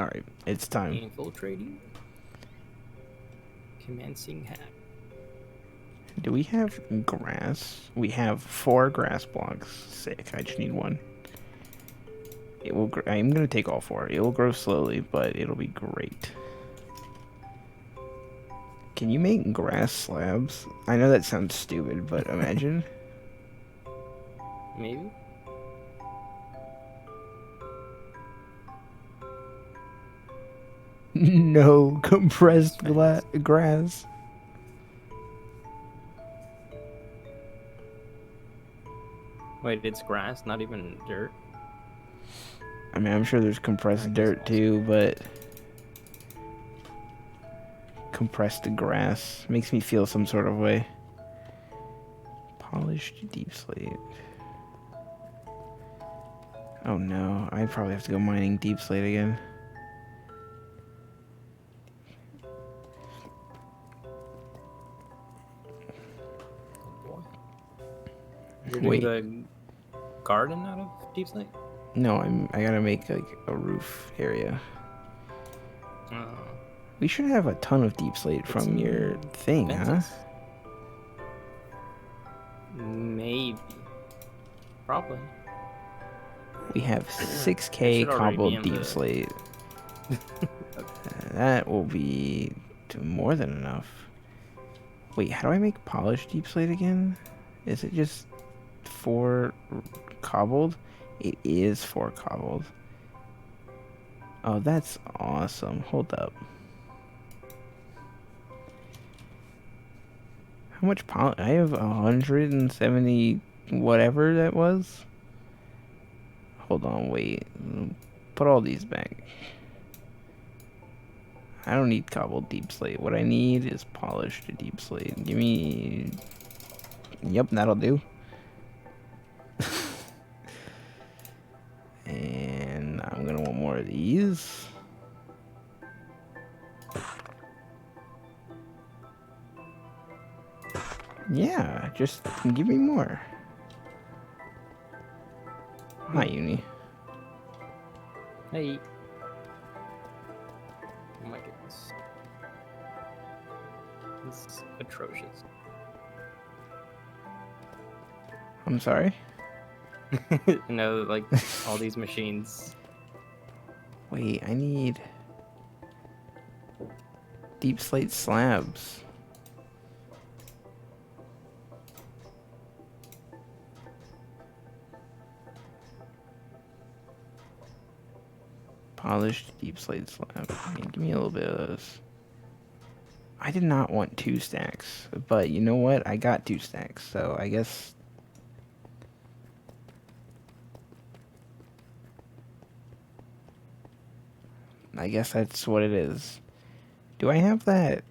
Alright, it's time. Infiltrating. Commencing hack. Do we have grass? We have 4 grass blocks. Sick. I just need one. It will. I'm gonna take all 4. It will grow slowly, but it'll be great. Can you make grass slabs? I know that sounds stupid, but imagine. Maybe. No compressed grass. Wait, it's grass, not even dirt. I mean, I'm sure there's compressed dirt too, but compressed grass makes me feel some sort of way. Polished deep slate. Oh no, I probably have to go mining deep slate again. You're doing Wait. the garden out of deep slate? No, I gotta make like a roof area. We should have a ton of deep slate from your thing, fences. huh? Maybe. Probably. We have 6K cobbled deep slate. That will be more than enough. Wait, how do I make polished deep slate again? Is it just 4 cobbled? It is 4 cobbled. Oh, that's awesome. Hold up. How much I have 170 whatever that was. Hold on, wait. Put all these back. I don't need cobbled deep slate. What I need is polished deep slate. Give me... Yep, that'll do. And I'm gonna want more of these. Yeah, just give me more. Hi, Uni. Hey. Oh my goodness. This is atrocious. I'm sorry? No, like, all these machines. Wait, I need... deep slate slabs. Polished deep slate slab. Give me a little bit of those. I did not want 2 stacks, but you know what? I got 2 stacks, so I guess... I guess that's what it is. Do I have that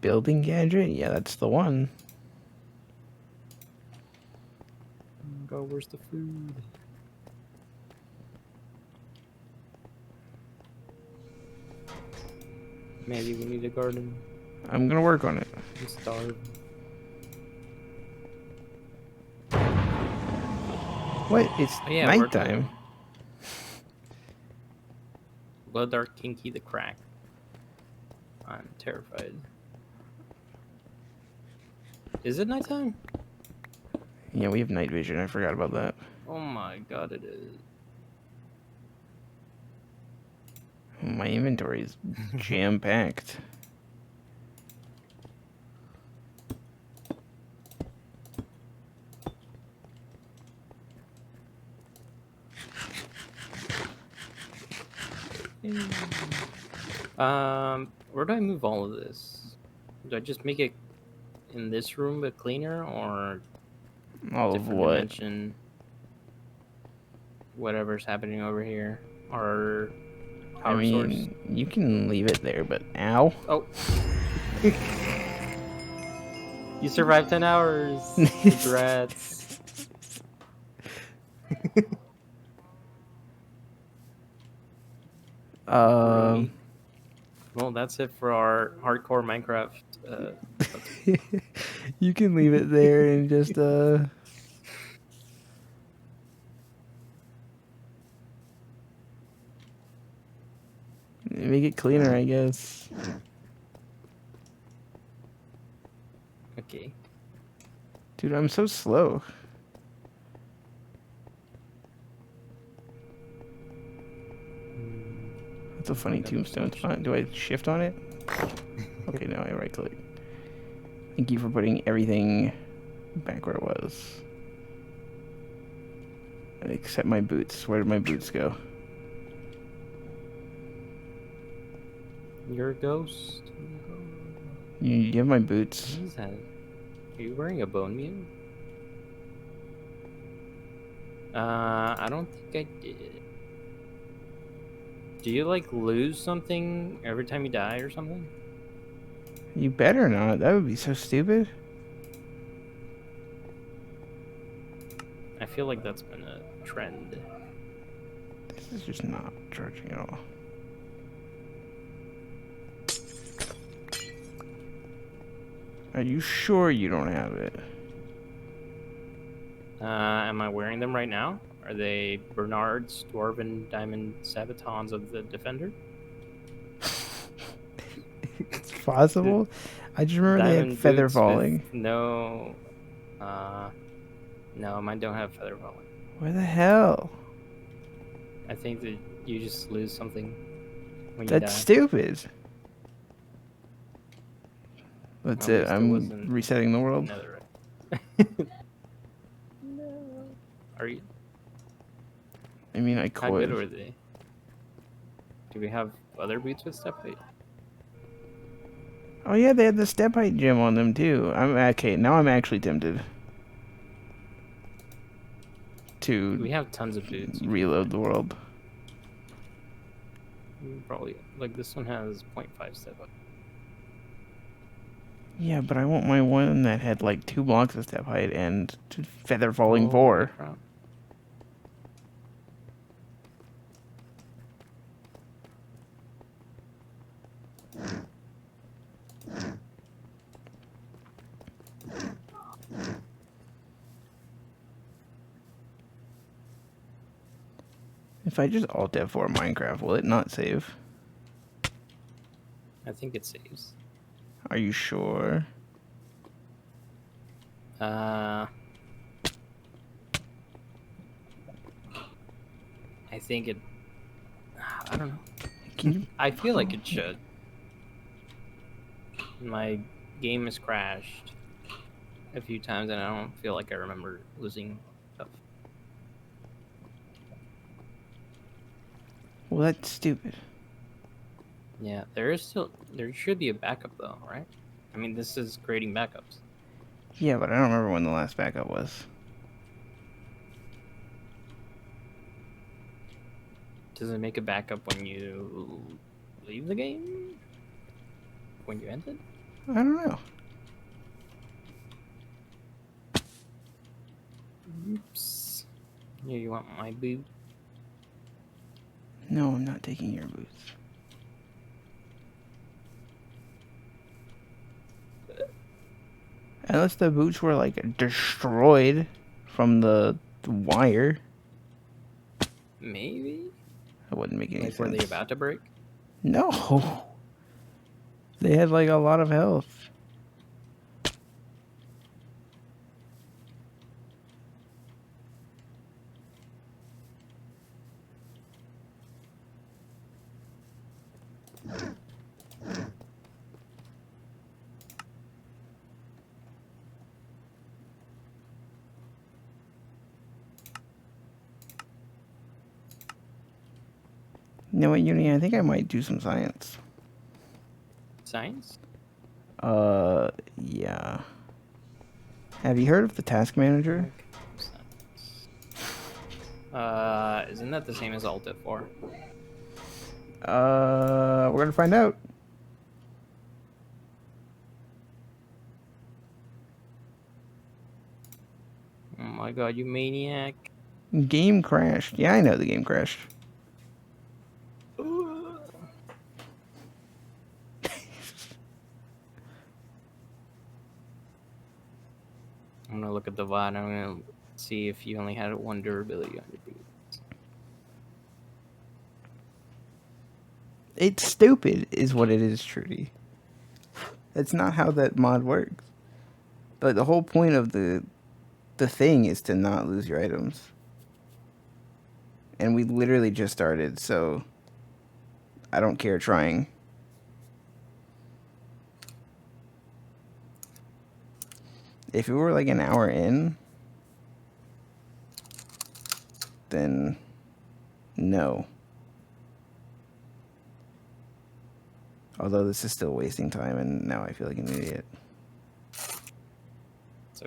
building gadget? Yeah, that's the one. Go, where's the food? Maybe we need a garden. I'm gonna work on it. I'm starved. What? It's nighttime. Blood Dark Kinky the Crack. I'm terrified. Is it nighttime? Yeah, we have night vision. I forgot about that. Oh my god, it is. My inventory is jam-packed. Where do I move all of this? Do I just make it in this room but cleaner, or all of what? Dimension? Whatever's happening over here, or power source. You can leave it there, but ow. Oh. You survived 10 hours. Congrats. Well, that's it for our hardcore Minecraft. You can leave it there and just Make it cleaner, I guess. Okay. Dude, I'm so slow. That's a funny tombstone spot. Do I shift on it? Okay, now I right click. Thank you for putting everything back where it was. Except my boots. Where did my boots go? You're a ghost. You have my boots. What is that? Are you wearing a bone meal? I don't think I did. Do you like lose something every time you die or something? You better not. That would be so stupid. I feel like that's been a trend. This is just not charging at all. Are you sure you don't have it? Am I wearing them right now? Are they Bernard's Dwarven Diamond Sabatons of the Defender? It's possible. I just remember they had Diamond feather boots with falling. no... no, mine don't have feather falling. Where the hell? I think that you just lose something when you That's die. stupid. That's At it. least it I'm wasn't resetting the world. another. No. Are you? I mean, I How good could. were they? Do we have other boots with step height? Oh yeah, they had the step height gem on them too. I'm okay. Now I'm actually tempted to We have tons of boots. reload the world. Probably like this one has 0.5 step height. Yeah, but I want my one that had like 2 blocks of step height and feather falling Holy 4. crap. If I just alt F4 Minecraft, will it not save? I think it saves. Are you sure? I think it. I don't know. Can you? I feel like it should. My game has crashed a few times, and I don't feel like I remember losing stuff. Well, that's stupid. Yeah, there should be a backup though, right? I mean, this is creating backups. Yeah, but I don't remember when the last backup was. Does it make a backup when you leave the game? When you ended? I don't know. Oops. Here, you want my boot? No, I'm not taking your boots. Unless the boots were like destroyed from the wire. Maybe? That wouldn't make any Like, sense. were they about to break? No. They had like a lot of health. You know what, Uni? I think I might do some science. Science? Yeah. Have you heard of the task manager? Isn't that the same as Alt F4? We're gonna find out. Oh my god, you maniac. Game crashed. Yeah, I know the game crashed. I'm gonna look at the VOD and I'm gonna see if you only had one durability on your boots. It's stupid, is what it is, Trudy. That's not how that mod works. But the whole point of the thing is to not lose your items. And we literally just started, so I don't care trying. If it were like an hour in, then no. Although this is still wasting time, and now I feel like an idiot. So,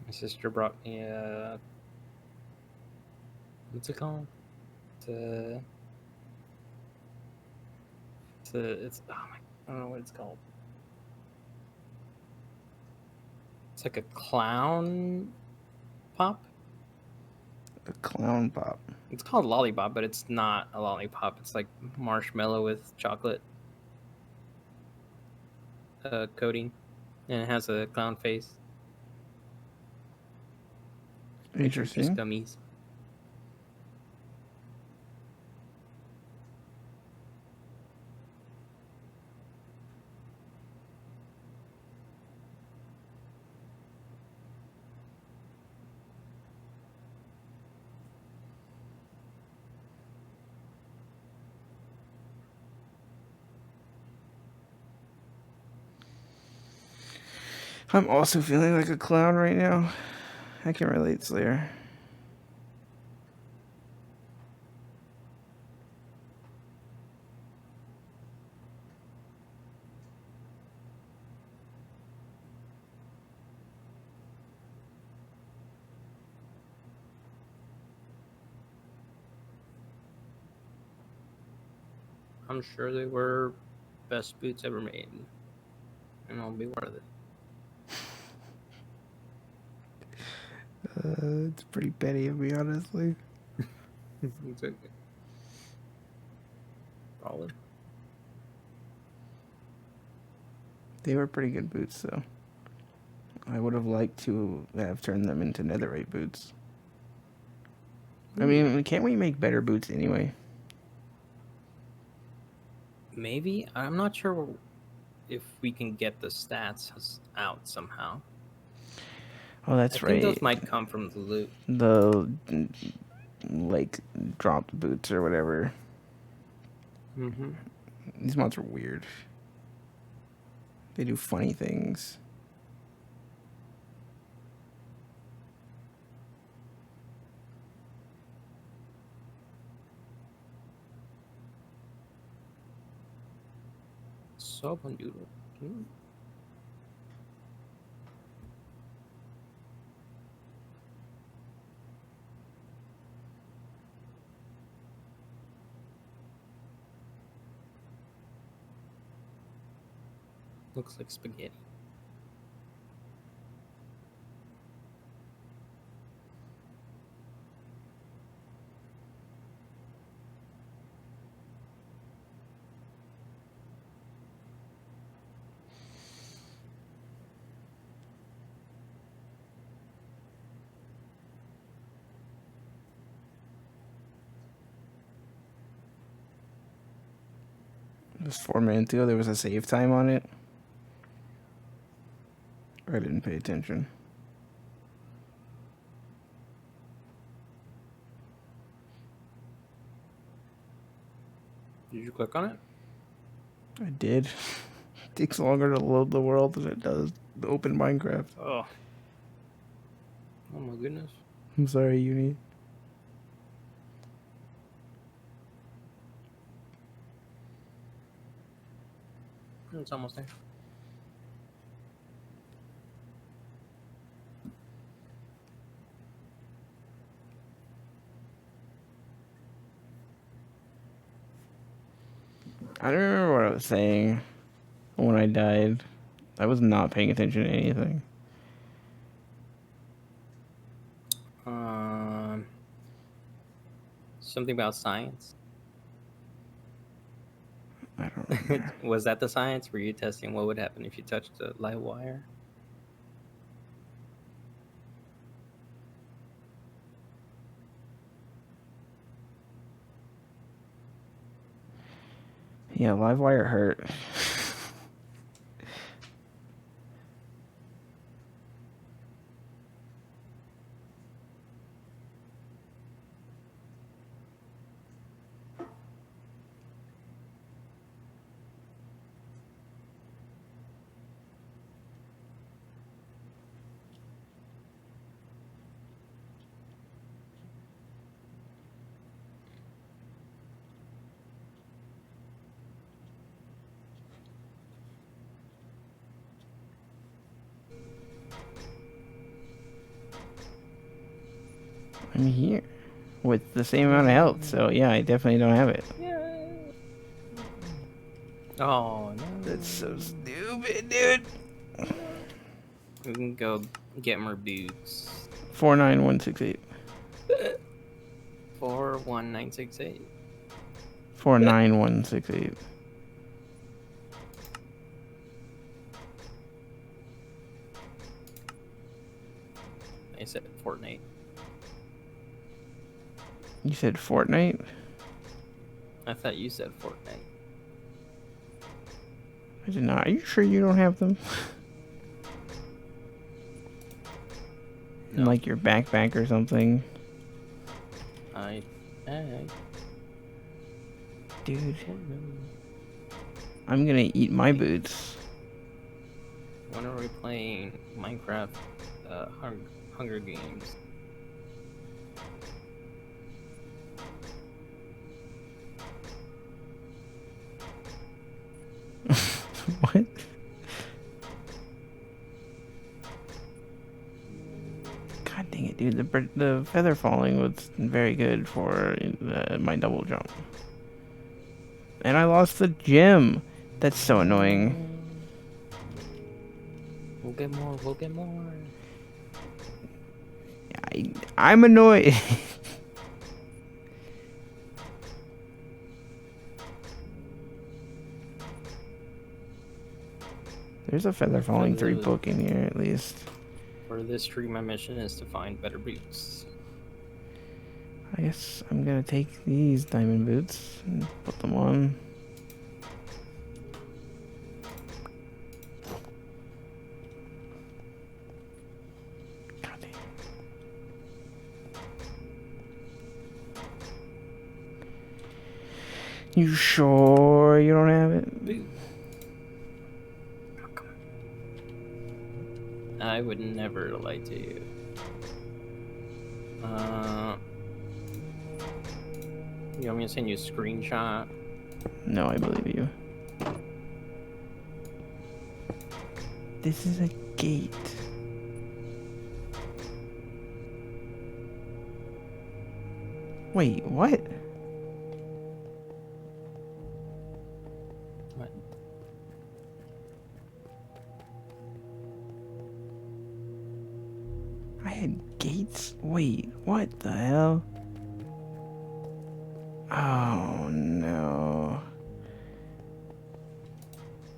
my sister brought me a. What's it called? It's oh my, I don't know what it's called. It's like a clown pop. A clown pop. It's called lollipop, but it's not a lollipop. It's like marshmallow with chocolate coating, and it has a clown face. These are just Interesting. gummies. I'm also feeling like a clown right now. I can relate, Slayer. I'm sure they were best boots ever made, and I'll be worth it. It's pretty petty of me, honestly. It's okay. Solid. They were pretty good boots, though. I would have liked to have turned them into netherite boots. I mean, can't we make better boots anyway? Maybe. I'm not sure if we can get the stats out somehow. Oh, that's I right. think those might come from the loot. The like dropped boots or whatever. Mm-hmm. These mods are weird. They do funny things. Soba noodle. Looks like spaghetti. Just 4 minutes ago, there was a save time on it. I didn't pay attention. Did you click on it? I did. It takes longer to load the world than it does to open Minecraft. Oh. Oh my goodness. I'm sorry, Uni. It's almost there. I don't remember what I was saying when I died. I was not paying attention to anything. Um, Something about science. I don't remember. Was that the science? Were you testing what would happen if you touched a live wire? Yeah, live wire hurt. I'm here with the same amount of health, so yeah, I definitely don't have it. Yeah. Oh no. That's so stupid, dude. We can go get more boots. 49168. 41968. 49168. I said Fortnite. You said Fortnite? I thought you said Fortnite. I did not. Are you sure you don't have them? In No. like your backpack or something? I Dude, I'm gonna eat my boots. when are we playing Minecraft Hunger Games? What? God dang it, dude. The feather falling was very good for my double jump. And I lost the gem. That's so annoying. We'll get more. We'll get more. I'm annoyed. There's a feather falling 3 book in here at least. For this stream, my mission is to find better boots. I guess I'm gonna take these diamond boots and put them on. God damn. You sure you don't have it? Boot. I would never lie to you. You want me to send you a screenshot? No, I believe you. This is a gate. Wait, what? What? I had gates? Wait, what the hell? Oh no.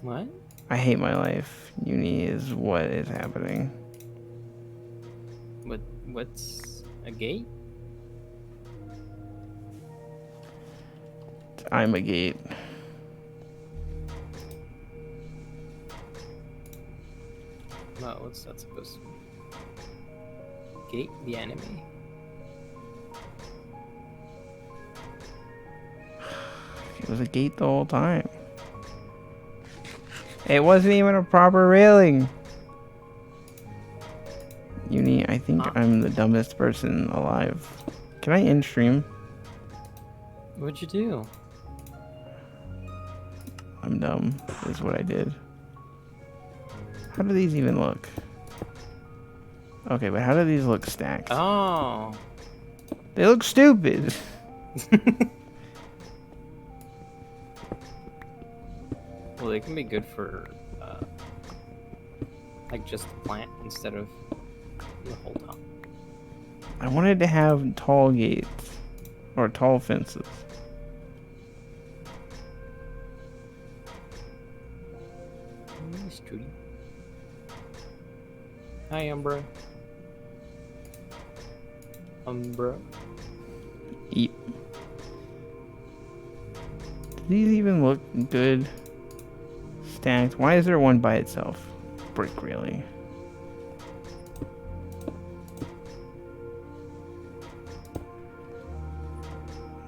What? I hate my life. Uni is what is happening. What's a gate? I'm a gate. Well, what's that supposed to be? Gate the enemy. It was a gate the whole time. It wasn't even a proper railing. Uni, I think I'm the dumbest person alive. Can I end stream? What'd you do? I'm dumb, is what I did. How do these even look? Okay, but how do these look stacked? Oh. They look stupid. Well, they can be good for, like, just the plant instead of the whole top. I wanted to have tall gates. Or tall fences. Nice, Judy. Hi, Umbra. Umbra. Eat. Do these even look good? Stacked. Why is there one by itself? Brick, really.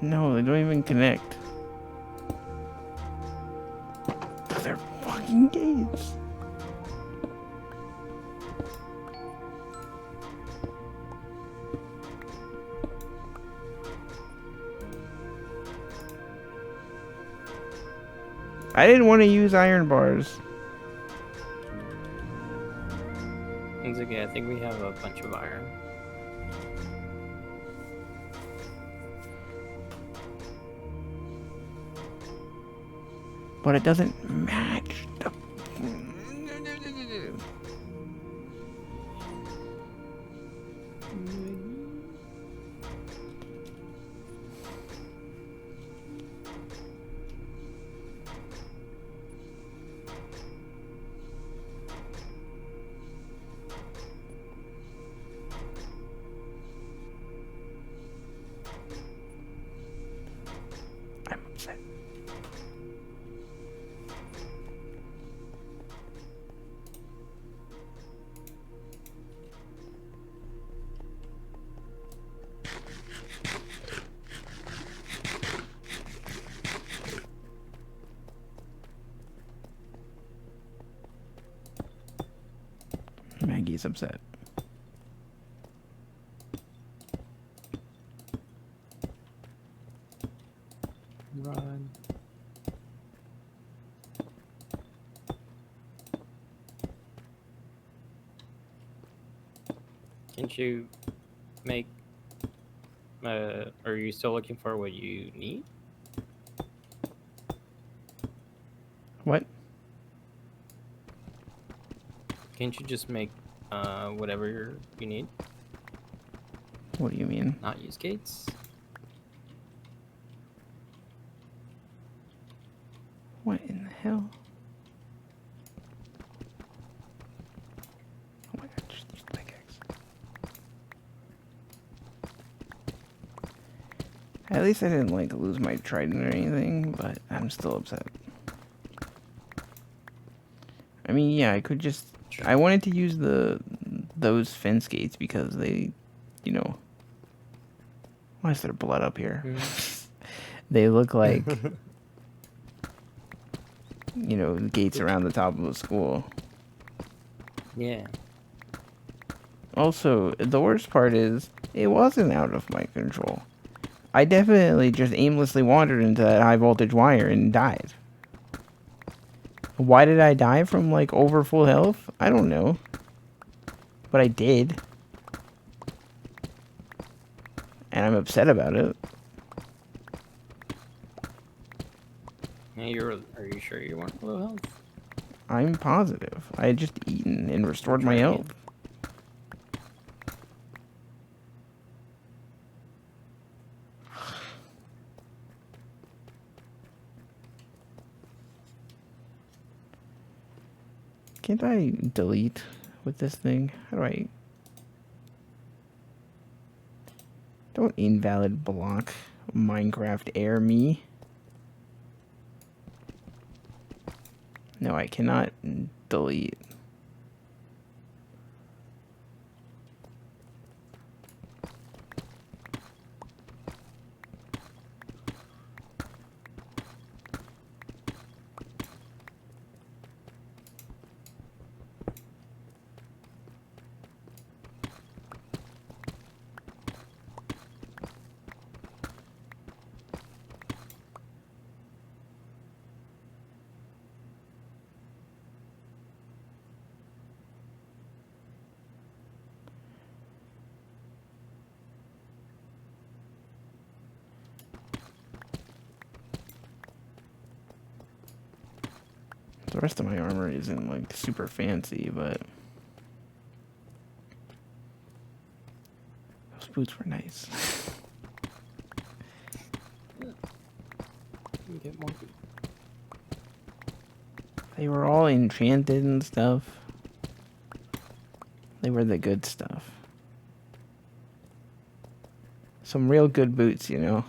No, they don't even connect. They're fucking gates. I didn't want to use iron bars. It's okay, I think we have a bunch of iron. But it doesn't match the... I'm upset. Maggie's upset. Run. Can't you make... are you still looking for what you need? What? Can't you just make whatever you need? What do you mean? Not use gates? What in the hell? Oh my god, just use the pickaxe. At least I didn't like lose my trident or anything, but I'm still upset. I mean, yeah, I could just... I wanted to use those fence gates because they, you know... Why is there blood up here? They look like, you know, gates around the top of a school. Yeah. Also, the worst part is, it wasn't out of my control. I definitely just aimlessly wandered into that high voltage wire and died. Why did I die from, like, over full health? I don't know. But I did. And I'm upset about it. Yeah, are you sure you weren't low health? I'm positive. I had just eaten and restored my Try health. again. Can't I delete with this thing? How do I... Don't invalid block Minecraft air me. No, I cannot delete. The rest of my armor isn't, like, super fancy, but... Those boots were nice. Get more. They were all enchanted and stuff. They were the good stuff. Some real good boots, you know.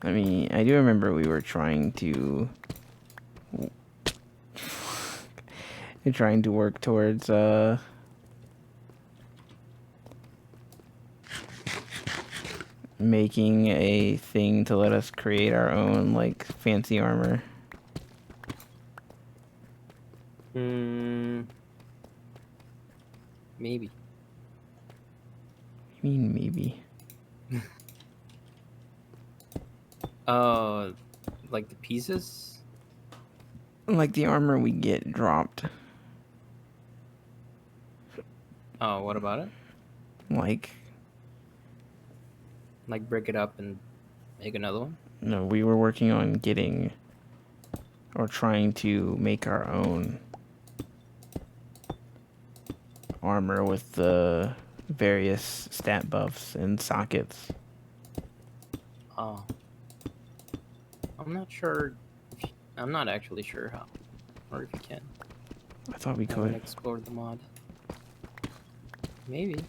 I mean, I do remember we were trying to work towards making a thing to let us create our own like fancy armor. Maybe. I mean, maybe. Like the pieces? Like the armor we get dropped. Oh, what about it? Like break it up and make another one? no, we were working on getting or trying to make our own armor with the various stat buffs and sockets. Oh. I'm not sure. I'm not actually sure how. Or if you can. I thought we I haven't could. explored the mod. Maybe.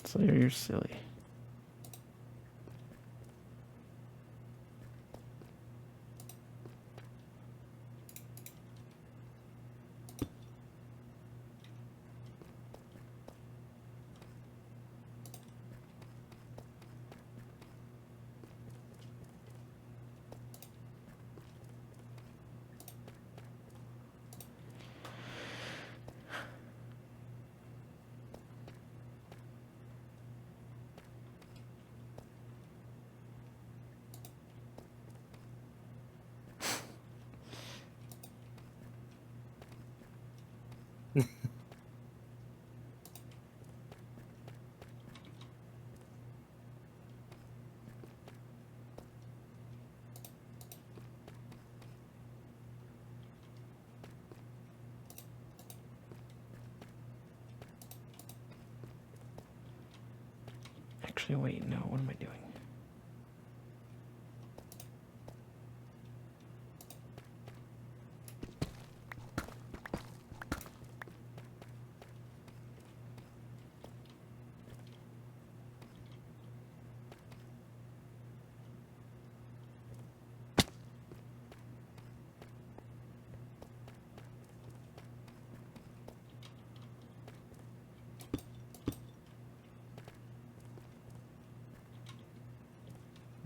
So you're silly. Actually, wait, no, what am I doing?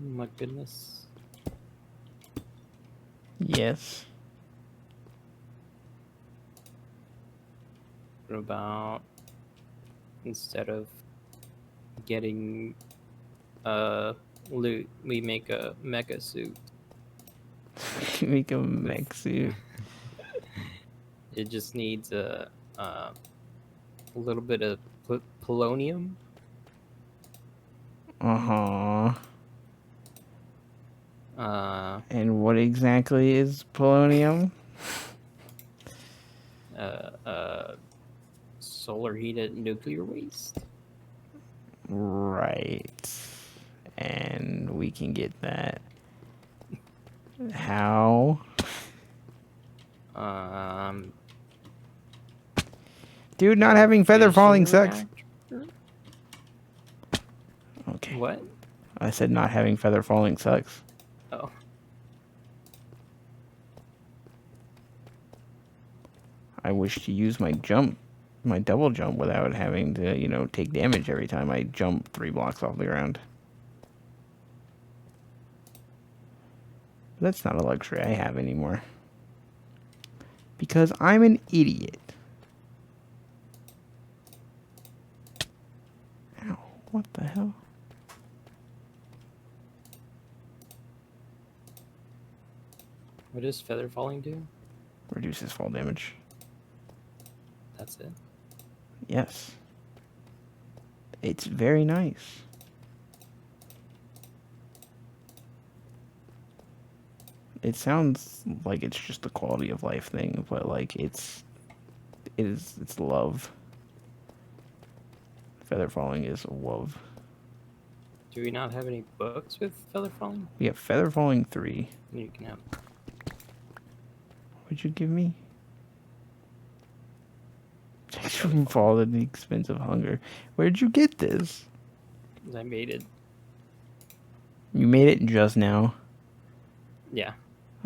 My goodness. Yes. What about instead of getting loot, we make a mecha suit? Make a mech suit. It just needs a little bit of polonium. Uh-huh. And what exactly is polonium? Solar heated nuclear waste. Right. And we can get that. How? Dude, not having feather falling sucks. Okay. What? I said not having feather falling sucks. Oh. I wish to use my double jump without having to, you know, take damage every time I jump 3 blocks off the ground. That's not a luxury I have anymore. Because I'm an idiot. Ow, what the hell? What does feather falling do? Reduces fall damage. That's it. Yes. It's very nice. It sounds like it's just a quality of life thing, but like it's love. Feather falling is love. Do we not have any books with feather falling? We have feather falling 3. You can have. What'd you give me? Takes from fall at the expense of hunger. Where'd you get this? I made it. You made it just now. Yeah.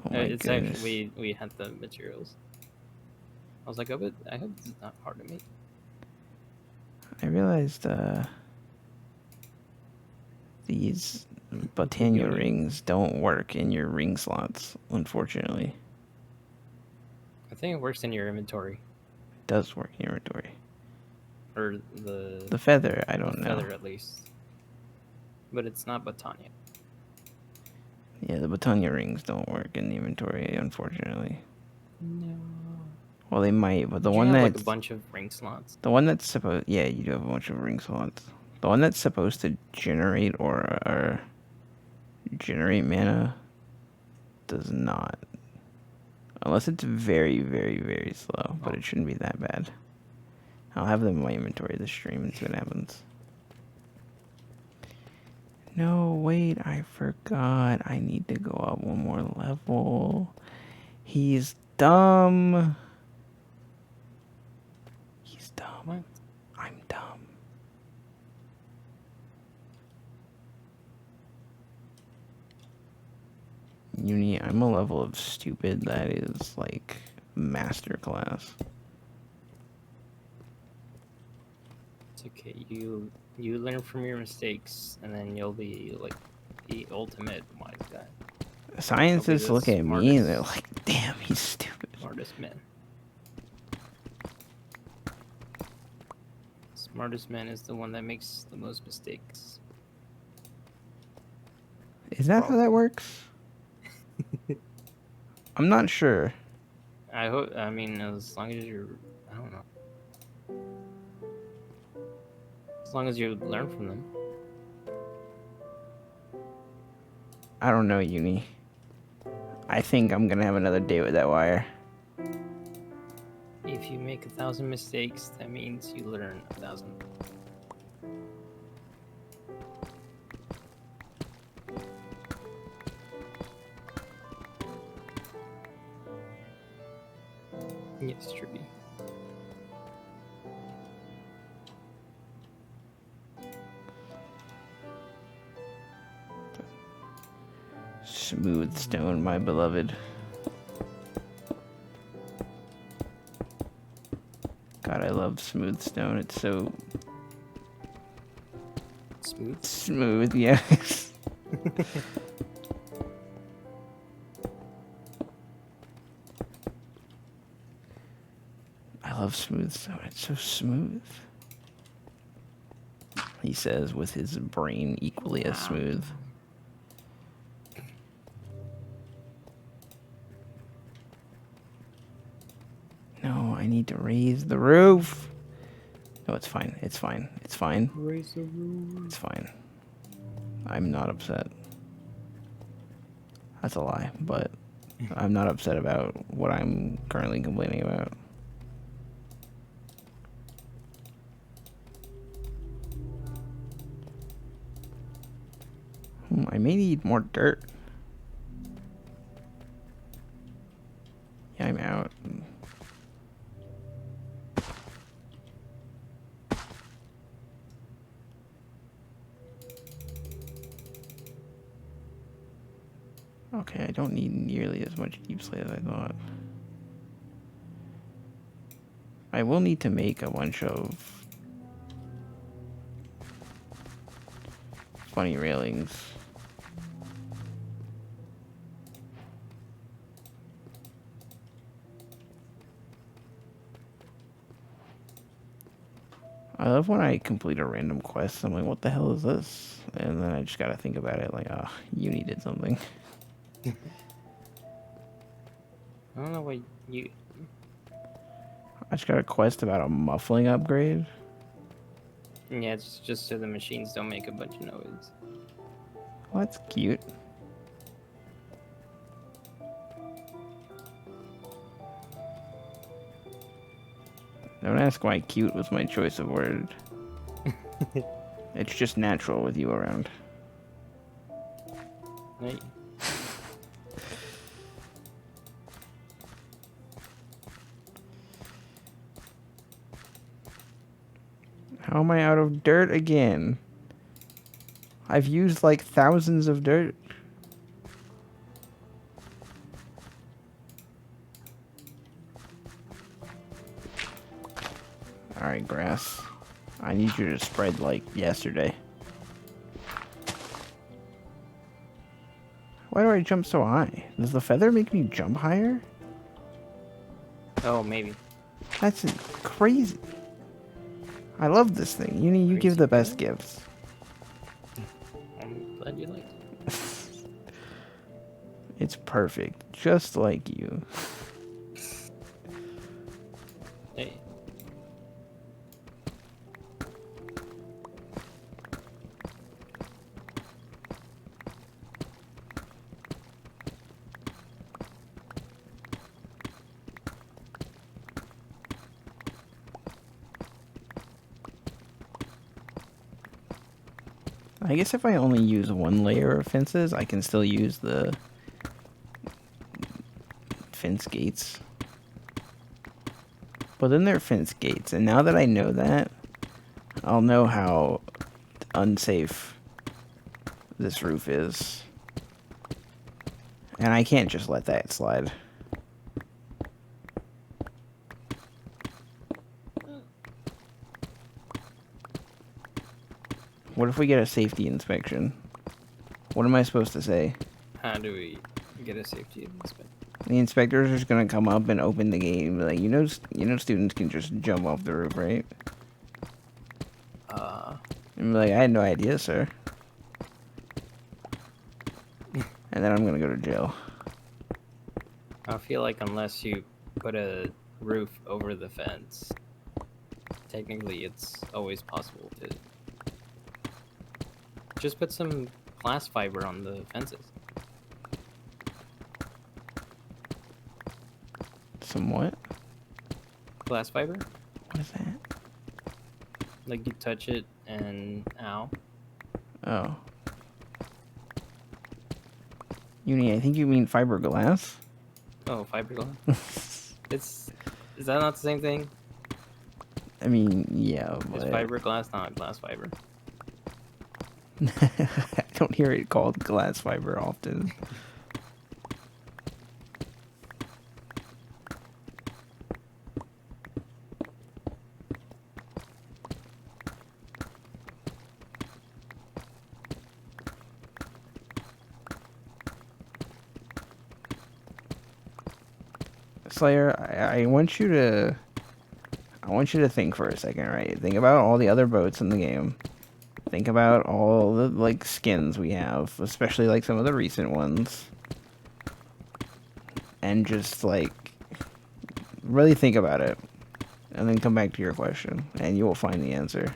Oh my It's goodness. actually we had the materials. I was like, I hope this is not hard to make. I realized these Botania rings don't work in your ring slots, unfortunately. I think it works in your inventory. It does work in your inventory. Or the feather, I don't know. Feather at least. But it's not Botania. Yeah, the Botania rings don't work in the inventory, unfortunately. No. Well, they might, but the Did one you have that's like a bunch of ring slots. The one that's supposed, yeah, you do have a bunch of ring slots. The one that's supposed to generate or generate mana does not. Unless it's very, very, very slow, but it shouldn't be that bad. I'll have them in my inventory this stream and see what happens. No, wait, I forgot. I need to go up one more level. He's dumb. He's dumb. What? I'm dumb. Uni, I'm a level of stupid that is like masterclass. It's okay. You learn from your mistakes, and then you'll be like the ultimate wise guy. Scientists look at me and they're like, damn, he's stupid. Smartest man. Smartest man is the one that makes the most mistakes. Is that how that works? I'm not sure. I hope, I mean, as long as you're, I don't know. As long as you learn from them. I don't know, Uni. I think I'm gonna have another day with that wire. If you make 1,000 mistakes, that means you learn 1,000. Yes, Trippy. Smooth stone, my beloved. God, I love smooth stone. It's so smooth. Smooth, yes. I love smooth stone. It's so smooth. He says with his brain equally as smooth. No, I need to raise the roof. No, it's fine. It's fine. It's fine. Raise the roof. It's fine. I'm not upset. That's a lie, but I'm not upset about what I'm currently complaining about. I may need more dirt. Yeah, I'm out. Okay, I don't need nearly as much deep slate as I thought. I will need to make a bunch of funny railings. I love when I complete a random quest. I'm like, what the hell is this? And then I just gotta think about it. Like, ah, you needed something. I don't know what you. I just got a quest about a muffling upgrade. Yeah, it's just so the machines don't make a bunch of noise. Well, that's cute. Don't ask why cute was my choice of word. It's just natural with you around. Right. How am I out of dirt again? I've used like thousands of dirt. Alright, grass. I need you to spread like yesterday. Why do I jump so high? Does the feather make me jump higher? Oh, maybe. That's crazy. I love this thing. You give Crazy the best good? gifts. I'm glad you liked it. It's perfect. Just like you. Hey. I guess if I only use one layer of fences, I can still use the fence gates. But then they're fence gates, and now that I know that, I'll know how unsafe this roof is. And I can't just let that slide. What if we get a safety inspection? What am I supposed to say? How do we get a safety inspection? The inspectors are just gonna come up and open the gate and be like, you know, students can just jump off the roof, right? And be like, I had no idea, sir. And then I'm gonna go to jail. I feel like unless you put a roof over the fence, technically it's always possible to just put some glass fiber on the fences. Somewhat? Glass fiber? What is that? Like you touch it and ow. Oh. I think you mean fiberglass? Oh, fiberglass. Is that not the same thing? I mean, yeah, Is but fiberglass not glass fiber? I don't hear it called glass fiber often. Slayer, I want you to think for a second, right? Think about all the other boats in the game. Think about all the like skins we have, especially like some of the recent ones. And just like really think about it. And then come back to your question and you will find the answer.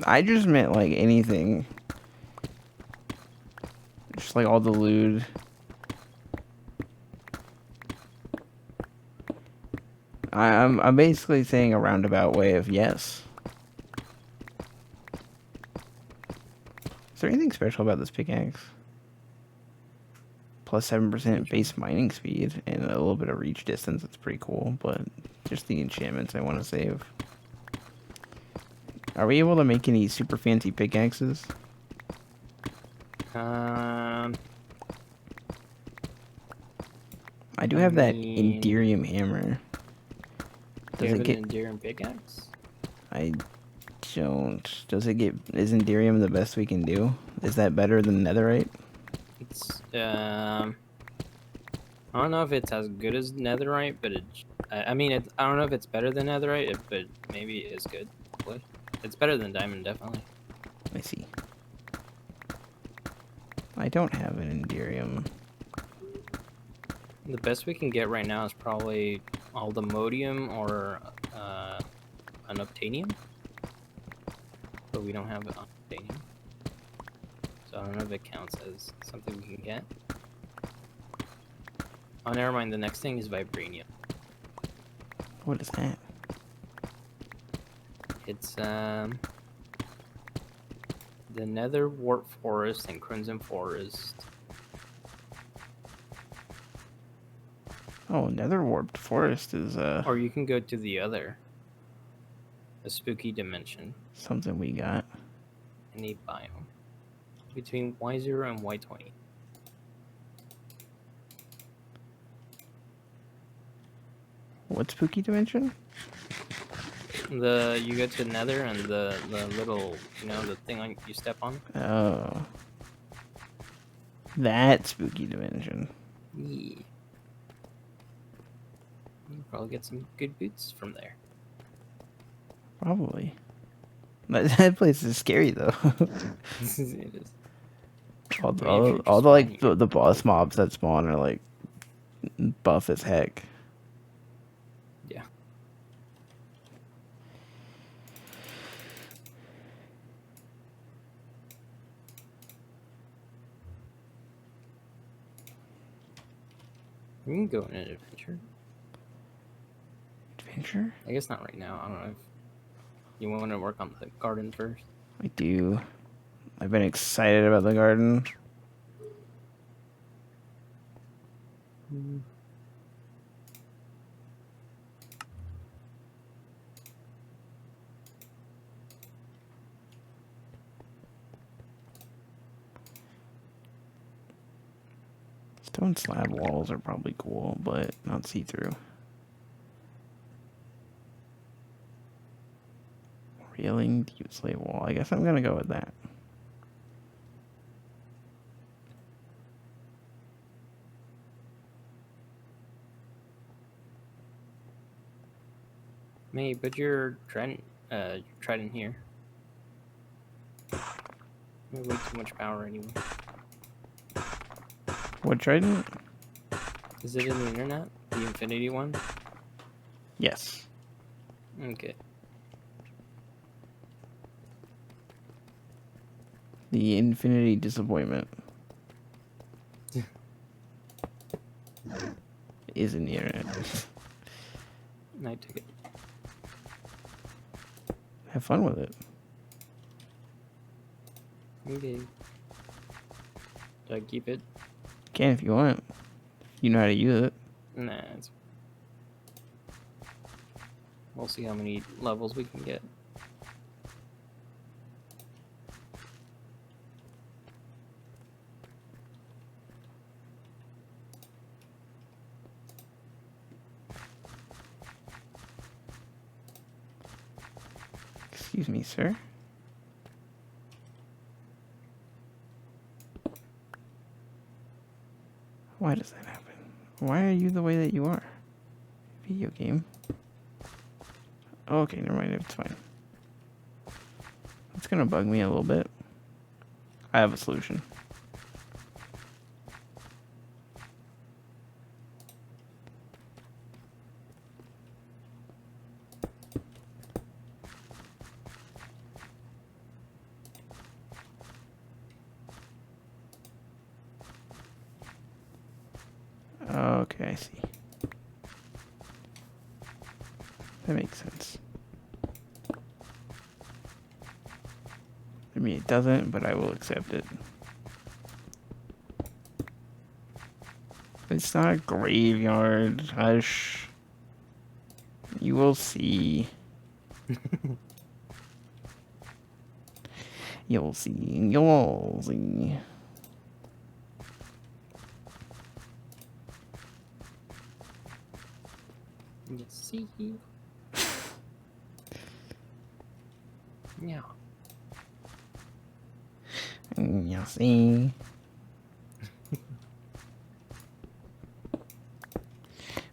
I just meant like anything. Just like all the loot. I'm basically saying a roundabout way of yes. Is there anything special about this pickaxe? Plus 7% base mining speed and a little bit of reach distance. That's pretty cool, but just the enchantments I want to save. Are we able to make any super fancy pickaxes? I do I have that mean, Enderium hammer. do you Does have it an get... endearing pickaxe? I don't... Does it get... Is Enderium the best we can do? Is that better than Netherite? It's I don't know if it's as good as netherite, but I mean, I don't know if it's better than netherite, but maybe it is good. What? It's better than diamond, definitely. I see. I don't have an Enderium. The best we can get right now is probably aldemodium or an obtanium, but we don't have an obtanium, so I don't know if it counts as something we can get. Oh, never mind. The next thing is vibranium. What is that? It's the nether wart forest and crimson forest. Oh, Nether Warped Forest is Or you can go to the spooky dimension, something we got. any biome, between Y0 and Y20. What spooky dimension? You go to nether and the little, the thing you step on. Oh, that spooky dimension. Yeah. You probably get some good boots from there. Probably. That place is scary though. It is. all, I mean, if you're all just the like mining it. the boss mobs that spawn are like buff as heck. Yeah. We can go on an adventure. Adventure? I guess not right now. I don't know if you want to work on the garden first. I do. I've been excited about the garden. Stone slab walls are probably cool, but not see-through. Railing deep slate wall. I guess I'm gonna go with that. May put your trident here. Way too much power anyway. What trident? Is it in the internet? The infinity one? Yes. Okay. The infinity disappointment is in the internet. I took it. Have fun with it. Okay. Do I keep it? Can if you want. You know how to use it. Nah, we'll see how many levels we can get. Excuse me, sir. Why does that happen? Why are you the way that you are? Video game. Okay, never mind. It's fine. It's gonna bug me a little bit. I have a solution. Okay, I see. That makes sense. I mean, it doesn't, but I will accept it. It's not a graveyard. Hush. You will see. You'll see. You'll see. Yeah. You see.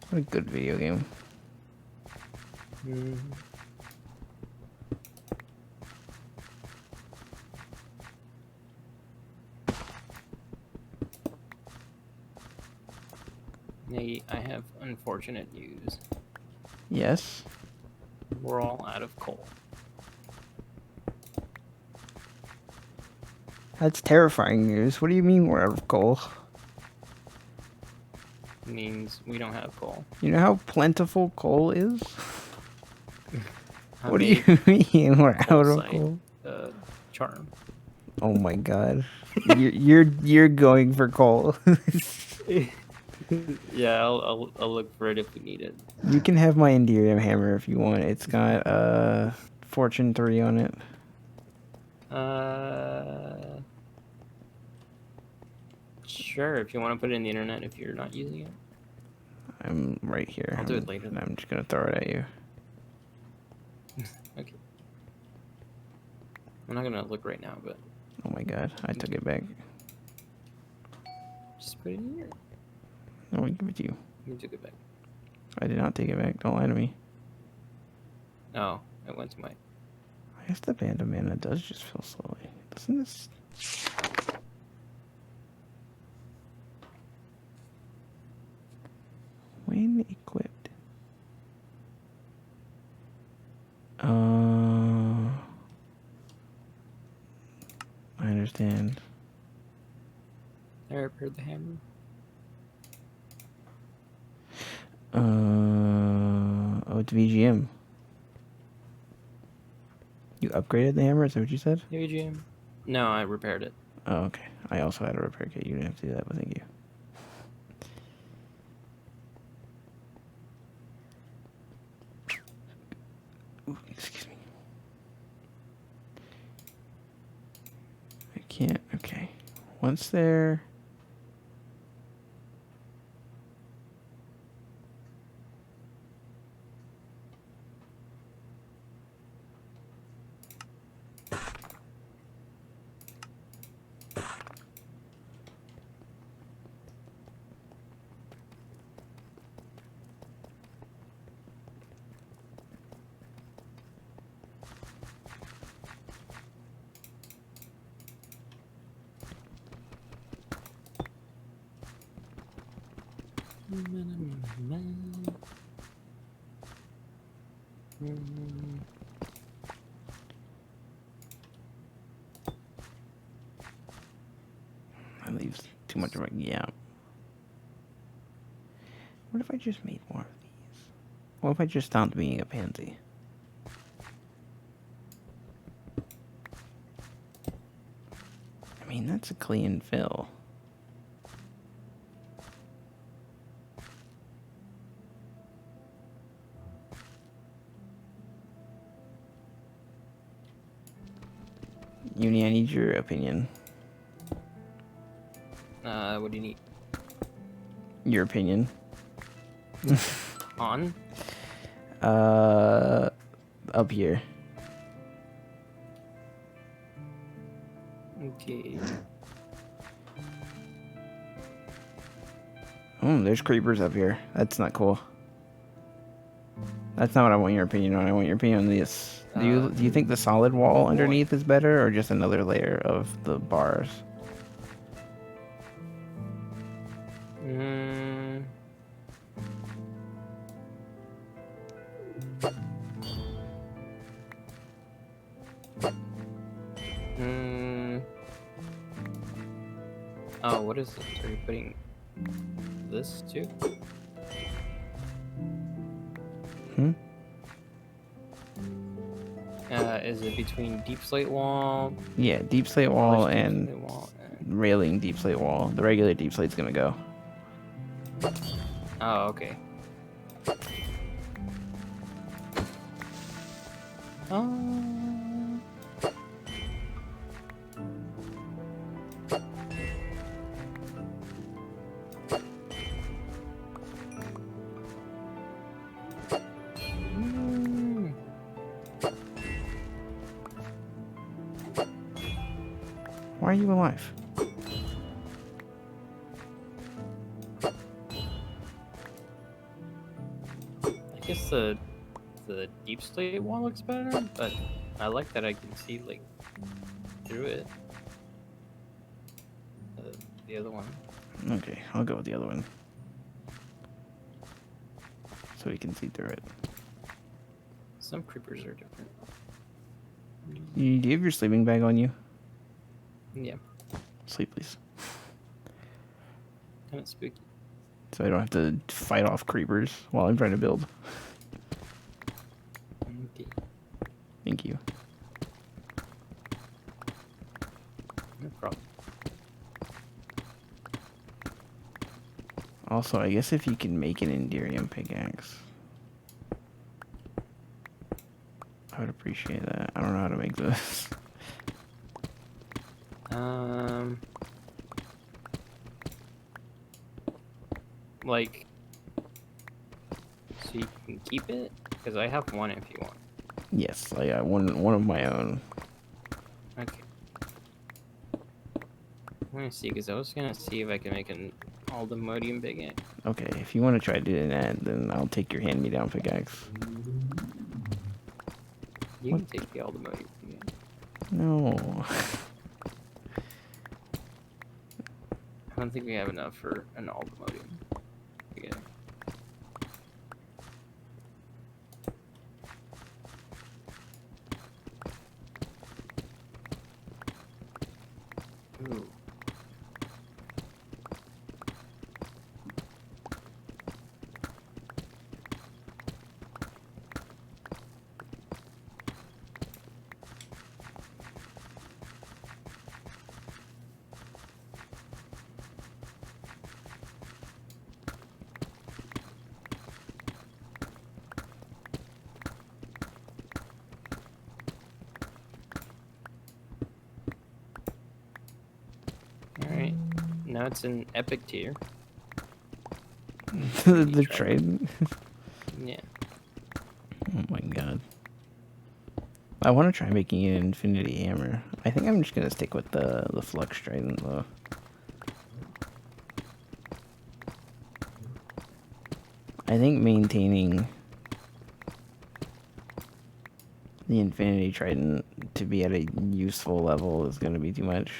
What a good video game. Mm. Hey, I have unfortunate news. Yes. We're all out of coal. That's terrifying news. What do you mean we're out of coal? Means we don't have coal. You know how plentiful coal is? I What do you made mean we're coal out of site, coal? charm. Oh my god. You're going for coal. Yeah, I'll look for it if we need it. You can have my Enderium hammer if you want. It's got Fortune 3 on it. Sure. If you want to put it in the internet, if you're not using it, I'm right here. I'll do it later. I'm just gonna throw it at you. Okay. I'm not gonna look right now, but Oh my god, I took it back. just put it in here. No, I give it to you. You took it back. I did not take it back. Don't lie to me. Oh, it went to my. I guess the band of mana does just fill slowly. Doesn't this? When equipped. I understand. I repaired the hammer. Oh, it's VGM. You upgraded the hammer? Is that what you said? Maybe GM. No, I repaired it. Oh, okay. I also had a repair kit. You didn't have to do that, but thank you. Ooh, excuse me. I can't. Okay. Once there. That leaves too much of a gap. What if I just made more of these? What if I just stopped being a pansy? I mean, that's a clean fill. Uni, I need your opinion. What do you need? Your opinion. On? Up here. Okay. Oh, there's creepers up here. That's not cool. That's not what I want your opinion on. I want your opinion on this. Do you think the solid wall underneath is better, or just another layer of the bars? Oh, what is this? Are you putting this too? Is it between deep slate wall? Yeah, deep slate wall and railing deep slate wall. The regular deep slate's gonna go. Oh, okay. Why are you alive? I guess the deep slate wall looks better, but I like that I can see like through it. The other one. Okay, I'll go with the other one. So we can see through it. Some creepers are different. Do you have your sleeping bag on you? Yeah, Sleep, please. kind of spooky. So I don't have to fight off creepers while I'm trying to build. Okay, Thank you. no problem. Also, I guess if you can make an Enderium pickaxe, I would appreciate that. I don't know how to make this. Like, so you can keep it? Because I have one if you want. Yes, I got one of my own. Okay. I'm gonna see, because I was gonna see if I can make an Aldemodium pickaxe. Okay, if you want to try doing that, then I'll take your hand-me-down pickaxe. You What? can take the Aldemodium pickaxe. No. I don't think we have enough for an Aldemodium pickaxe. Ooh. Alright. Now it's an epic tier. The trade. Yeah. Oh my god. I want to try making an infinity hammer. I think I'm just gonna stick with the flux trident though. I think maintaining the infinity trident to be at a useful level is gonna be too much.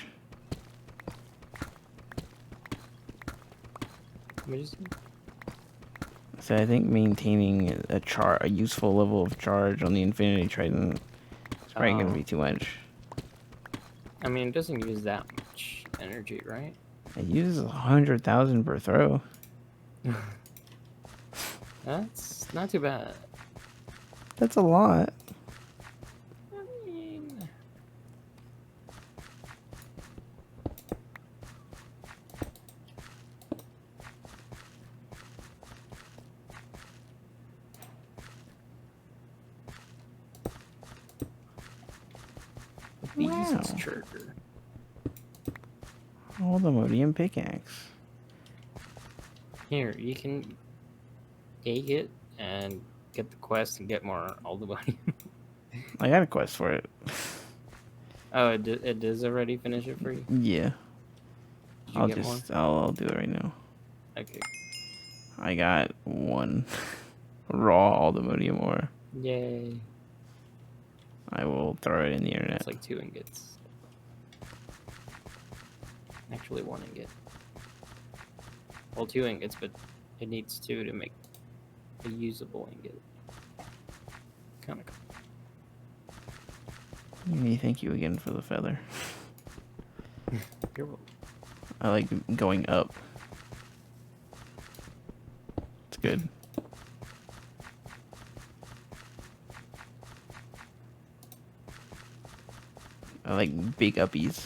What is it? So I think maintaining a useful level of charge on the infinity trident is probably gonna be too much. I mean, it doesn't use that much energy, right? It uses 100,000 per throw. That's not too bad. That's a lot. I mean, Wow. trigger. Aldemodium pickaxe. Here, you can take it and get the quest and get more Aldemodium. I got a quest for it. Oh, it does already finish it for you? Yeah. Did you get more? I'll do it right now. Okay. I got one raw Aldemodium ore. Yay. I will throw it in the internet. It's like 2 ingots. Actually, 1 ingot. Well, 2 ingots, but it needs 2 to make a usable ingot. Kind of cool. Thank you again for the feather. You're welcome. I like going up. It's good. I like big uppies.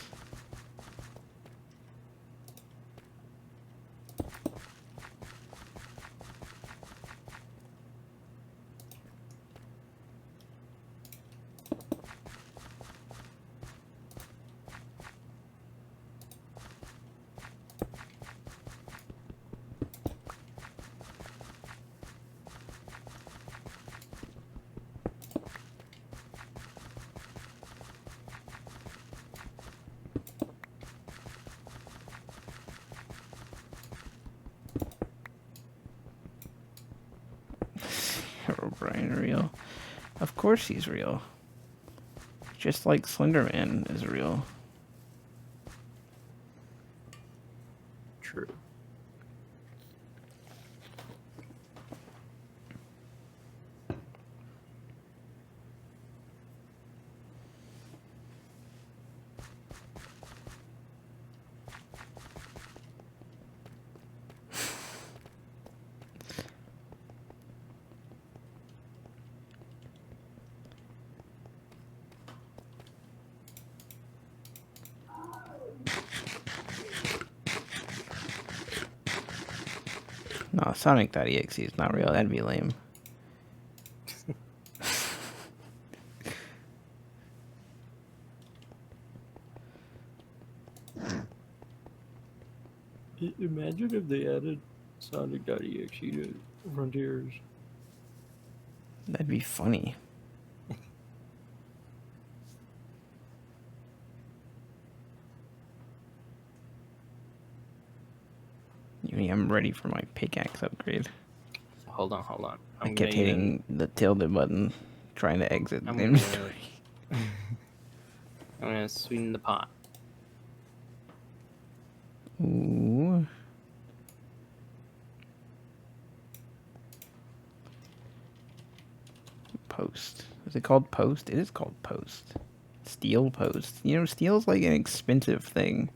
Slenderman real? Of course he's real. Just like Slenderman is real. True. No, Sonic.exe is not real. That'd be lame. Imagine if they added Sonic.exe to Frontiers. That'd be funny. I'm ready for my pickaxe upgrade. Hold on. I kept hitting the tilde button, trying to exit the I'm inventory. gonna sweeten the pot. Ooh. Post. Is it called post? It is called post. Steel post. You know, steel's like an expensive thing.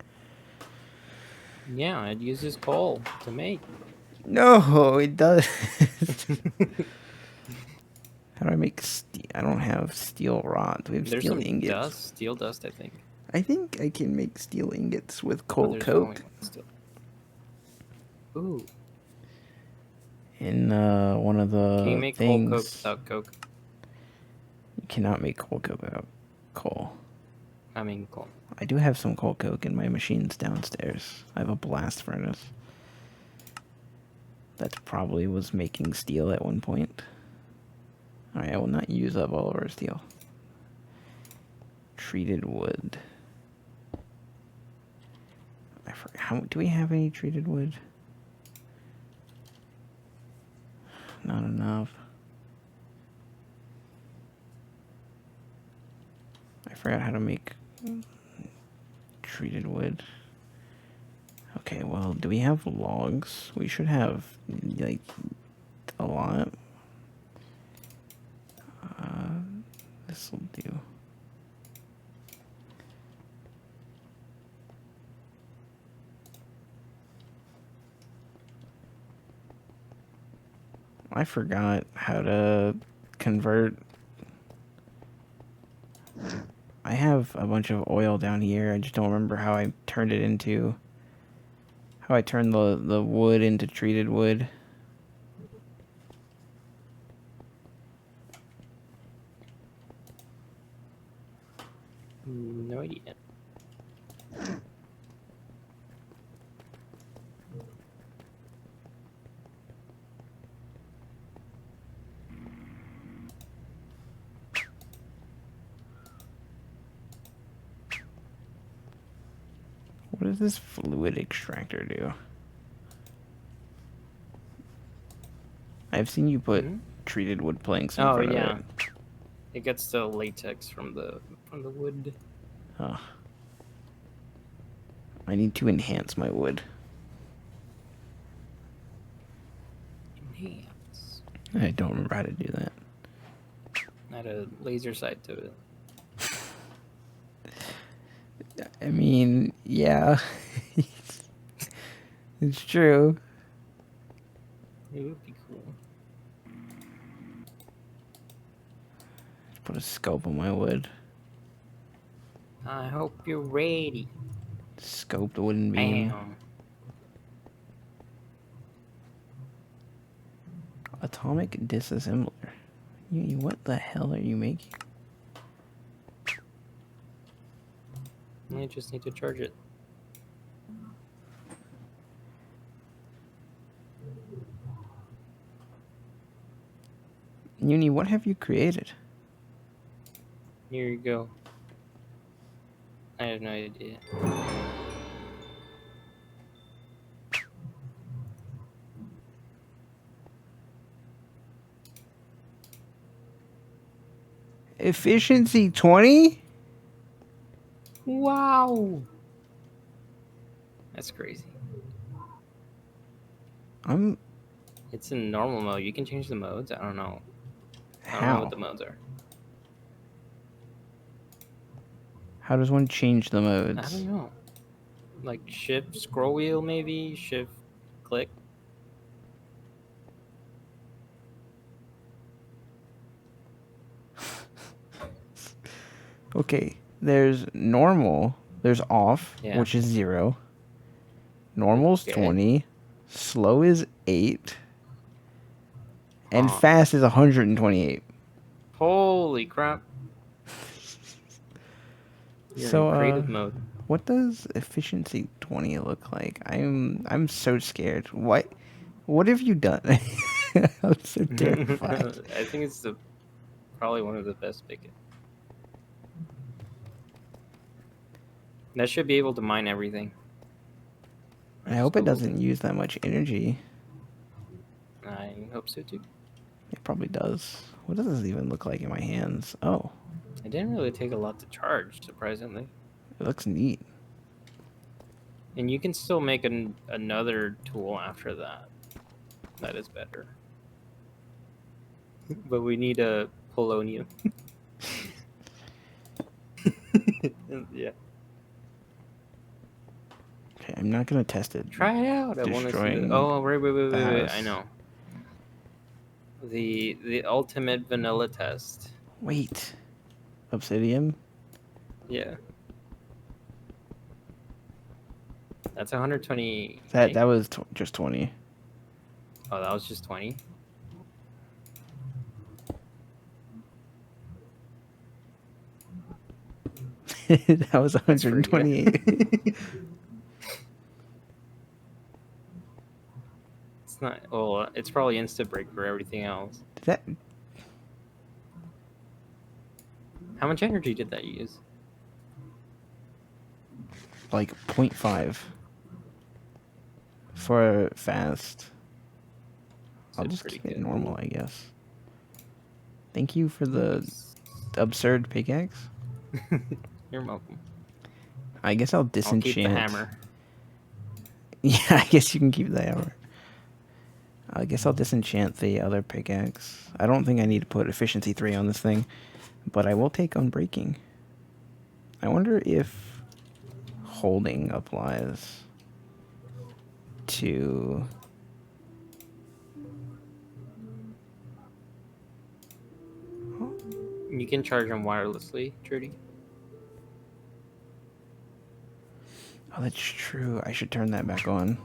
Yeah, it uses coal to make. No, it does. How do I make steel? I don't have steel rods. We have There's steel some ingots. steel dust, I think. I think I can make steel ingots with Oh, coal there's coke. only one still. Ooh. In one of the Can you make things, coal coke without coke? you cannot make coal coke without coal. I mean, coal. I do have some coal coke in my machines downstairs. I have a blast furnace. That probably was making steel at one point. Alright, I will not use up all of our steel. Treated wood. I forgot. How do we have any treated wood? Not enough. I forgot how to make treated wood. Okay, well, do we have logs? We should have, like, a lot. This'll do. I forgot how to convert. I have a bunch of oil down here. I just don't remember how I turned it into. How I turned the wood into treated wood. No idea. What does this fluid extractor do? I've seen you put treated wood planks in front of it. It gets the latex from the wood. Oh. I need to enhance my wood. Enhance. I don't remember how to do that. Add a laser sight to it. I mean, yeah. It's true. It would be cool. Put a scope on my wood. I hope you're ready. Scope the wooden beam. Bam. Atomic disassembler. What the hell are you making? I just need to charge it. Uni, what have you created? Here you go. I have no idea. Efficiency 20? Wow. That's crazy. It's in normal mode. You can change the modes. I don't know. I don't know what How? the modes are. How does one change the I modes? don't know. Like shift scroll wheel maybe? Shift click? Okay, there's normal, there's off, Yeah. which is 0. Normal's Okay. 20. Slow is 8. And Huh. fast is 128. Holy crap. You're in So, creative mode. what does efficiency 20 look like? I'm so scared. What have you done? I'm so terrified. I think it's probably one of the best pickets. That should be able to mine everything. I Or hope it still doesn't holding. use that much energy. I hope so too. It probably does. What does this even look like in my hands? Oh, It didn't really take a lot to charge, surprisingly. it looks neat. And you can still make another tool after that. That is better. But we need a polonium. Yeah. Okay, I'm not gonna test it. Try it out. I want to see the. Destroying Oh, wait. the I house. know. The ultimate vanilla test. Wait, obsidian? Yeah. That's 120, That right? that was just 20. Oh, that was just 20. That was That's pretty 128. good. It's not. Well, it's probably insta break for everything else. That How much energy did that use? like 0.5 for fast. I'll So just pretty keep it good. normal, I guess. Thank you for the absurd pickaxe. You're welcome. I guess I'll I'll keep the disenchant. hammer. Yeah, I guess you can keep the hammer. I guess I'll disenchant the other pickaxe. I don't think I need to put efficiency 3 on this thing, but I will take unbreaking. I wonder if holding applies to... You can charge them wirelessly, Trudy. Oh, that's true. I should turn that back on.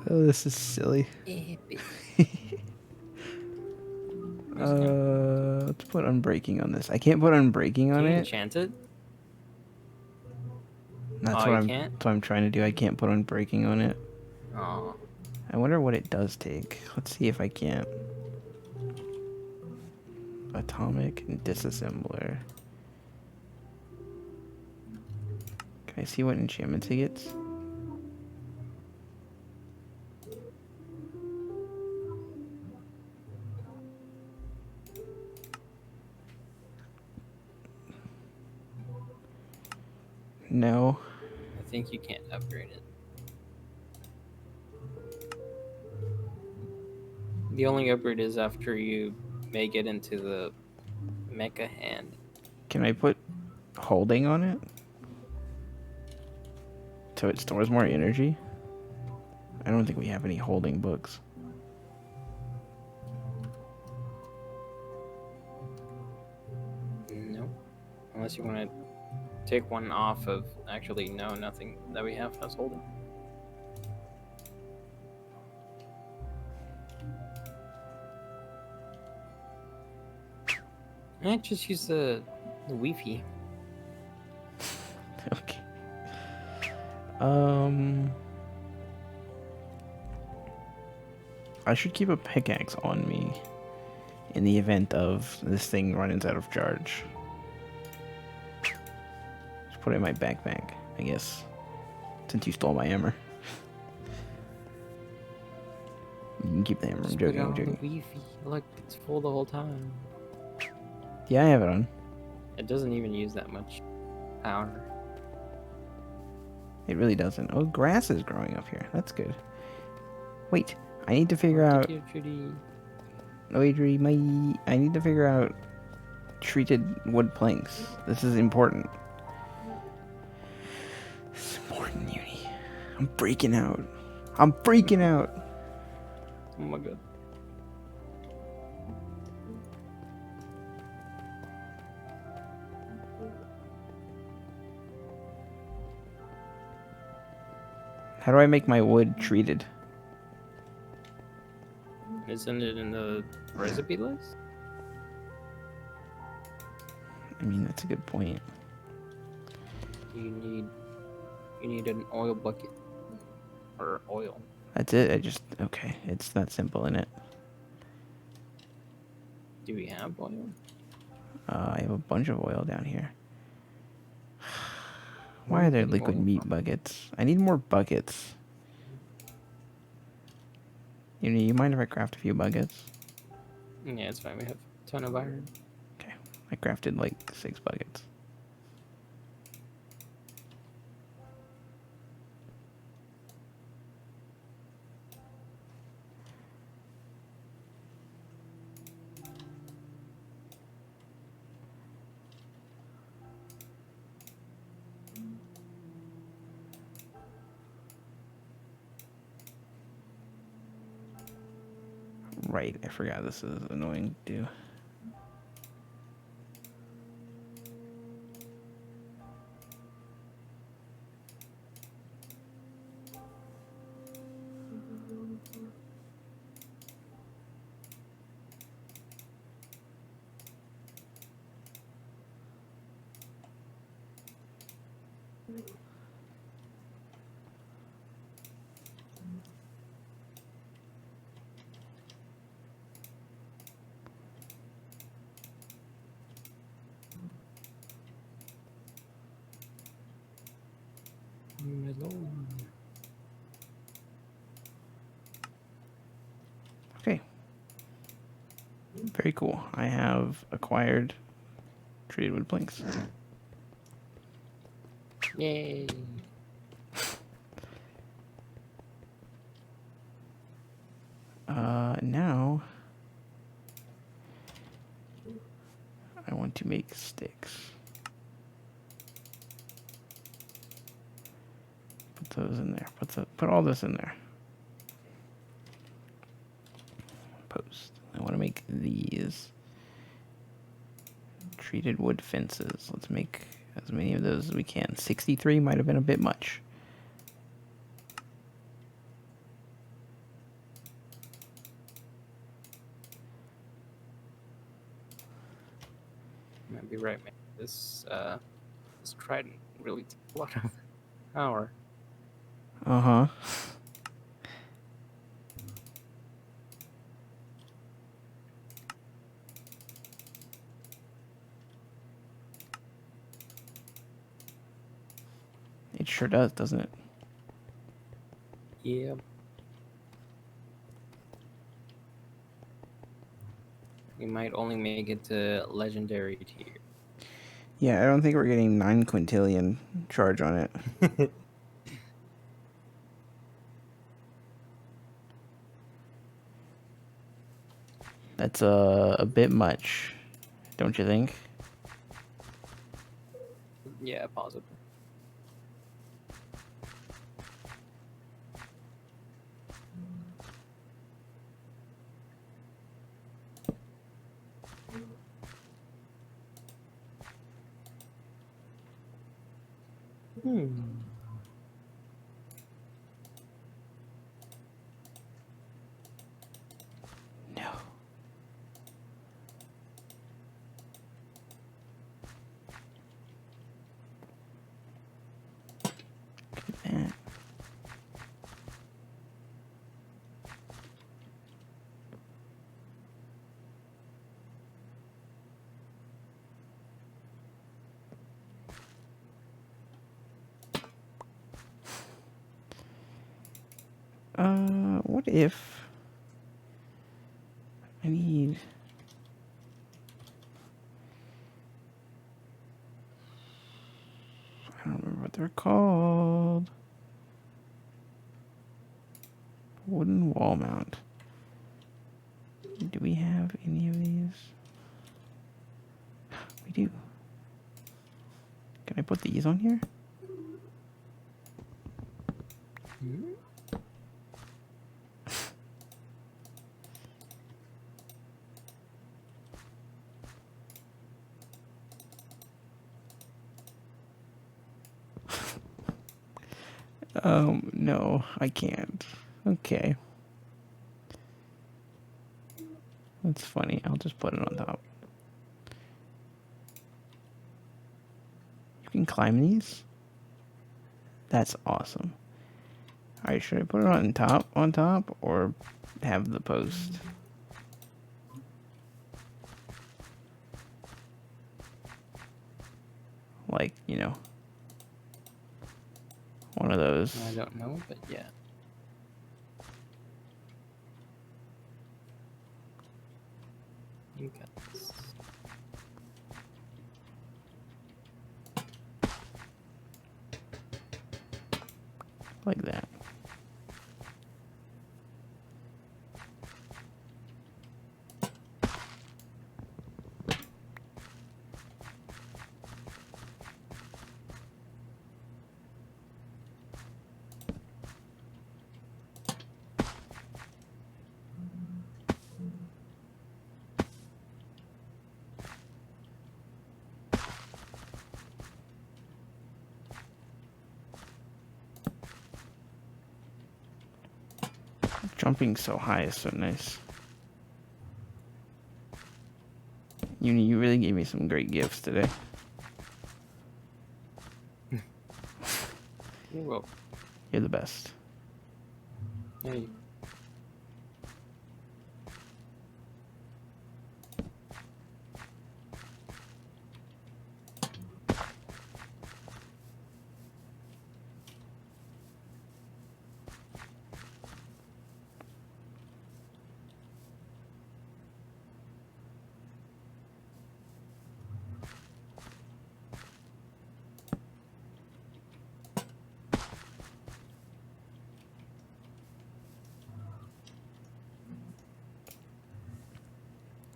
Oh, this is silly. Let's put unbreaking on this. I can't put unbreaking on Can you it. enchant it? That's Oh, what you I'm. can't? That's what I'm trying to do. I can't put unbreaking on it. Oh. I wonder what it does take. Let's see if I can't. Atomic and disassembler. Can I see what enchantments it gets? No. I think you can't upgrade it. The only upgrade is after you make it into the mecha hand. Can I put holding on it? So it stores more energy? I don't think we have any holding books. No. Unless you want to take one off of... Actually, no, nothing that we have has holding. Just use the Wi-Fi. Okay. I should keep a pickaxe on me in the event of this thing runs out of charge. Just put it in my backpack, I guess, since you stole my hammer. You can keep the hammer. I'm Just joking. put it I'm on the joking. Wi-Fi. Look, it's full the whole time. Yeah, I have it on. It doesn't even use that much power. It really doesn't. Oh, grass is growing up here. That's good. Wait, I need to figure out. Wait, I need to figure out treated wood planks. This is important. This is important, Uni. I'm freaking out. I'm freaking out. Oh my god. How do I make my wood treated? Isn't it in the recipe list? I mean, that's a good point. You need an oil bucket. Or oil. That's it. Okay. It's that simple, isn't it? Do we have oil? I have a bunch of oil down here. Why Where are there getting liquid oil meat from? buckets? I need more buckets. You mind if I craft a few buckets? Yeah, it's fine. We have a ton of iron. Okay. I crafted like 6 buckets. Right, I forgot this is annoying to do. Melon. Okay. Very cool. I have acquired treated wood planks. Yay. Now I want to make sticks. Put those in there. Put all this in there. Post. I want to make these treated wood fences. Let's make as many of those as we can. 63 might have been a bit much. You might be right, man. This trident really takes a lot of power. Uh-huh. It sure does, doesn't it? Yeah. We might only make it to legendary tier. Yeah, I don't think we're getting 9 quintillion charge on it. That's a bit much, don't you think? Yeah, possible. No. That. What if I need... I don't remember what they're called. Wooden wall mount. Do we have any of these? We do. Can I put these on here? No, I can't. Okay. That's funny. I'll just put it on top. You can climb these? That's awesome. Alright, should I put it on top, or have the post? Like, you know, one of those. I don't know, but yeah. You got this. Like that. Jumping so high is so nice. You really gave me some great gifts today. You're welcome. You're the best. Hey.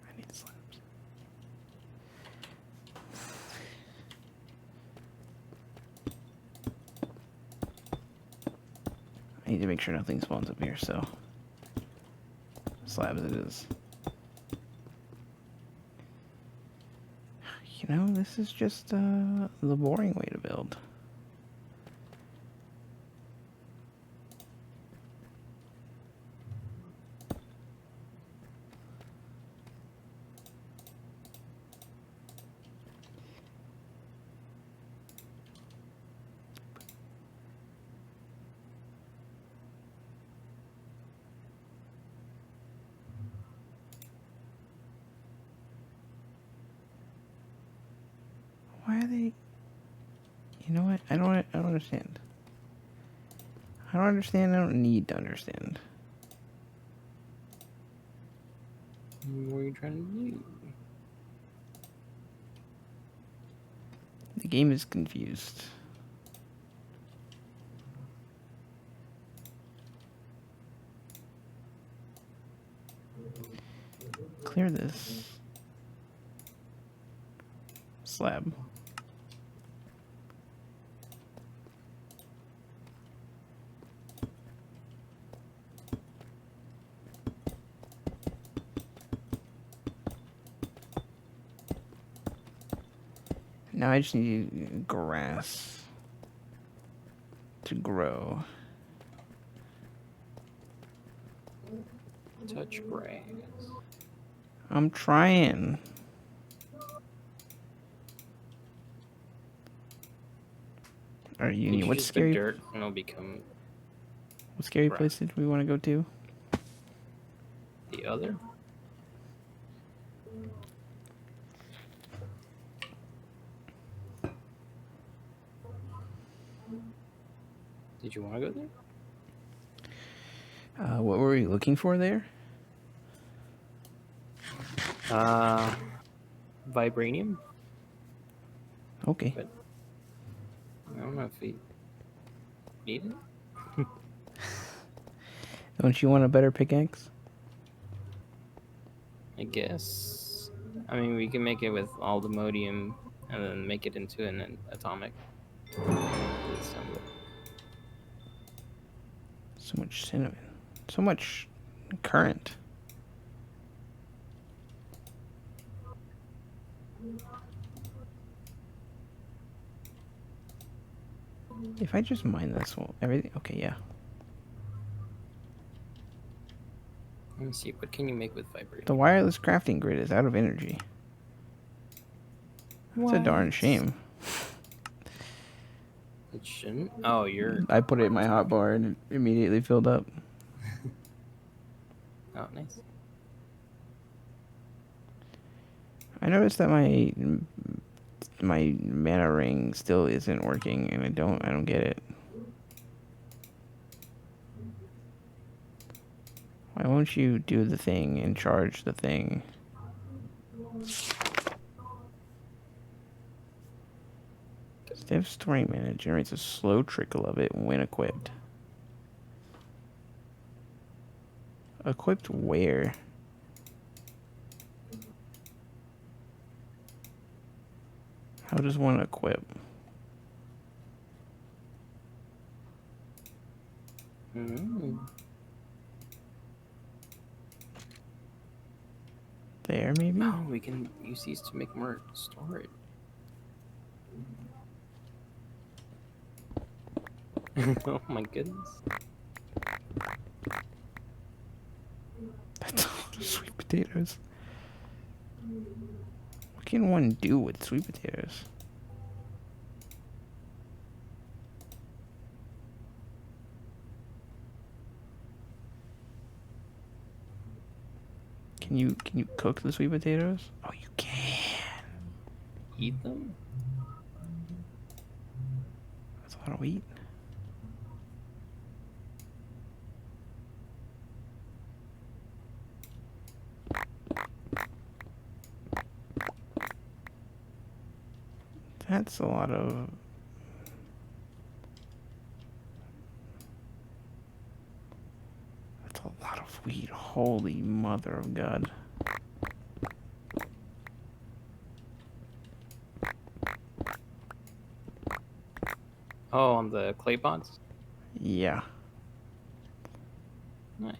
I need slabs. I need to make sure nothing spawns up here, so slabs it is. You know, this is just the boring way to build. Why are they... You know what? I don't understand. I don't understand. I don't need to understand. What are you trying to do? The game is confused. Clear this slab. Now I just need grass to grow. Touch grass. I'm trying. Alright, You Uni, can what just scary, put dirt and it'll become what scary grass. place did we want to go to? The other? Did you want to go there? What were we looking for there? Vibranium. Okay. But I don't know if we need it. Don't you want a better pickaxe? I guess. I mean, we can make it with all the modium and then make it into an atomic. Disassemble it. So much cinnamon. So much current. If I just mine this, well, everything. Okay, yeah. Let me see. What can you make with The vibranium? wireless crafting grid is out of energy. It's a darn shame. It shouldn't. Oh, you're. I put it in my hotbar and it immediately filled up. Oh, nice. I noticed that my mana ring still isn't working, and I don't get it. Why won't you do the thing and charge the thing? Stiff storing mana generates a slow trickle of it when equipped. Equipped where? How does one equip? Mm. There, maybe? Oh, we can use these to make more storage. Oh my goodness. That's a lot of sweet potatoes. What can one do with sweet potatoes? Can you cook the sweet potatoes? Oh, you can. Eat them? That's a lot of wheat. That's a lot of... That's a lot of wheat. Holy mother of God. Oh, on the clay pots? Yeah. Nice.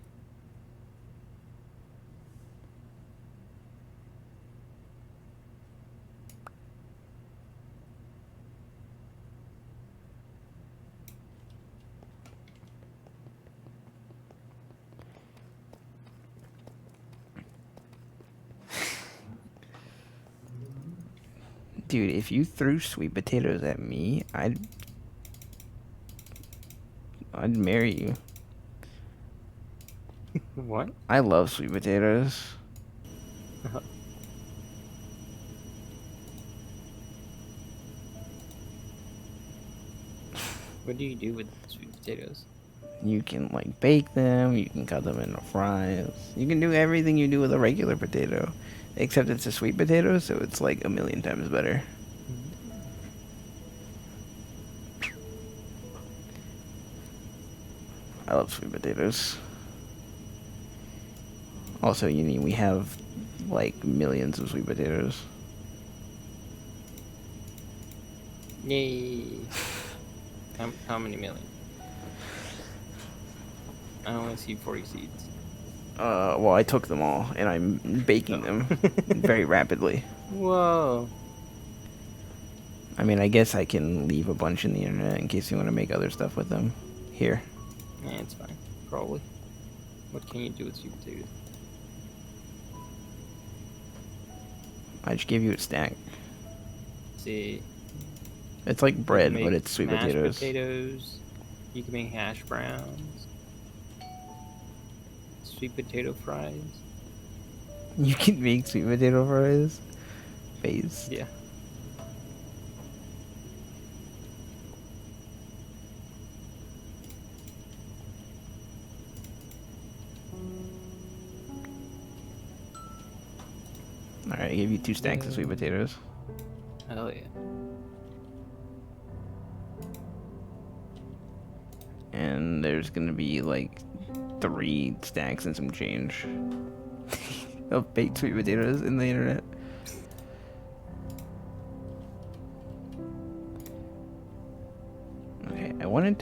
Dude, if you threw sweet potatoes at me, I'd marry you. What? I love sweet potatoes. What do you do with sweet potatoes? You can like bake them, you can cut them into fries. You can do everything you do with a regular potato. Except it's a sweet potato, so it's like a million times better. I love sweet potatoes. Also, we have like millions of sweet potatoes. Yay! How many million? I only see 40 seeds. Well, I took them all, and I'm baking them very rapidly. Whoa! I mean, I guess I can leave a bunch in the internet in case you want to make other stuff with them. Here. Yeah, it's fine. Probably. What can you do with sweet potatoes? I just gave you a stack. See. It's like bread, You but can it's sweet make mashed potatoes. potatoes. You can make hash browns. Sweet potato fries. You can make sweet potato fries. Based. Yeah. Alright, I gave you 2 stacks of sweet potatoes. Hell yeah. And there's gonna be like 3 stacks and some change of baked sweet potatoes in the internet. Okay, I want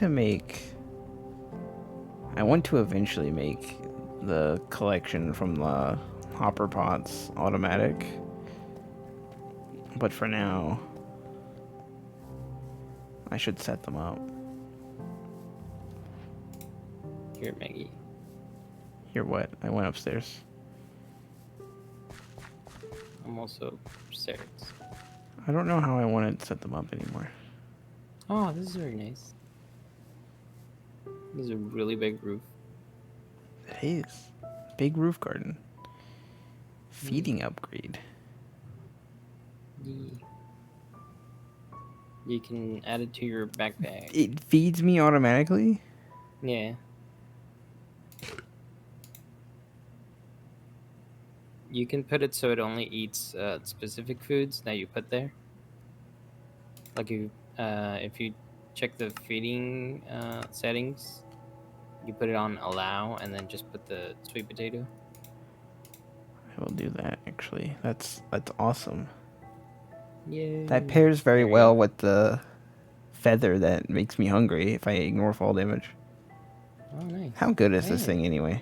to eventually make the collection from the hopper pots automatic. But for now, I should set them up. Here, Maggie. Here, what? I went upstairs. I'm also upstairs. I don't know how I want to set them up anymore. Oh, this is very nice. This is a really big roof. It is. Big roof garden. Feeding upgrade. Yeah. You can add it to your backpack. It feeds me automatically? Yeah. You can put it so it only eats specific foods that you put there. Like if you check the feeding settings, you put it on allow and then just put the sweet potato. I will do that actually. That's awesome. Yeah. That pairs very well with the feather that makes me hungry if I ignore fall damage. Oh, nice. How good is this thing anyway?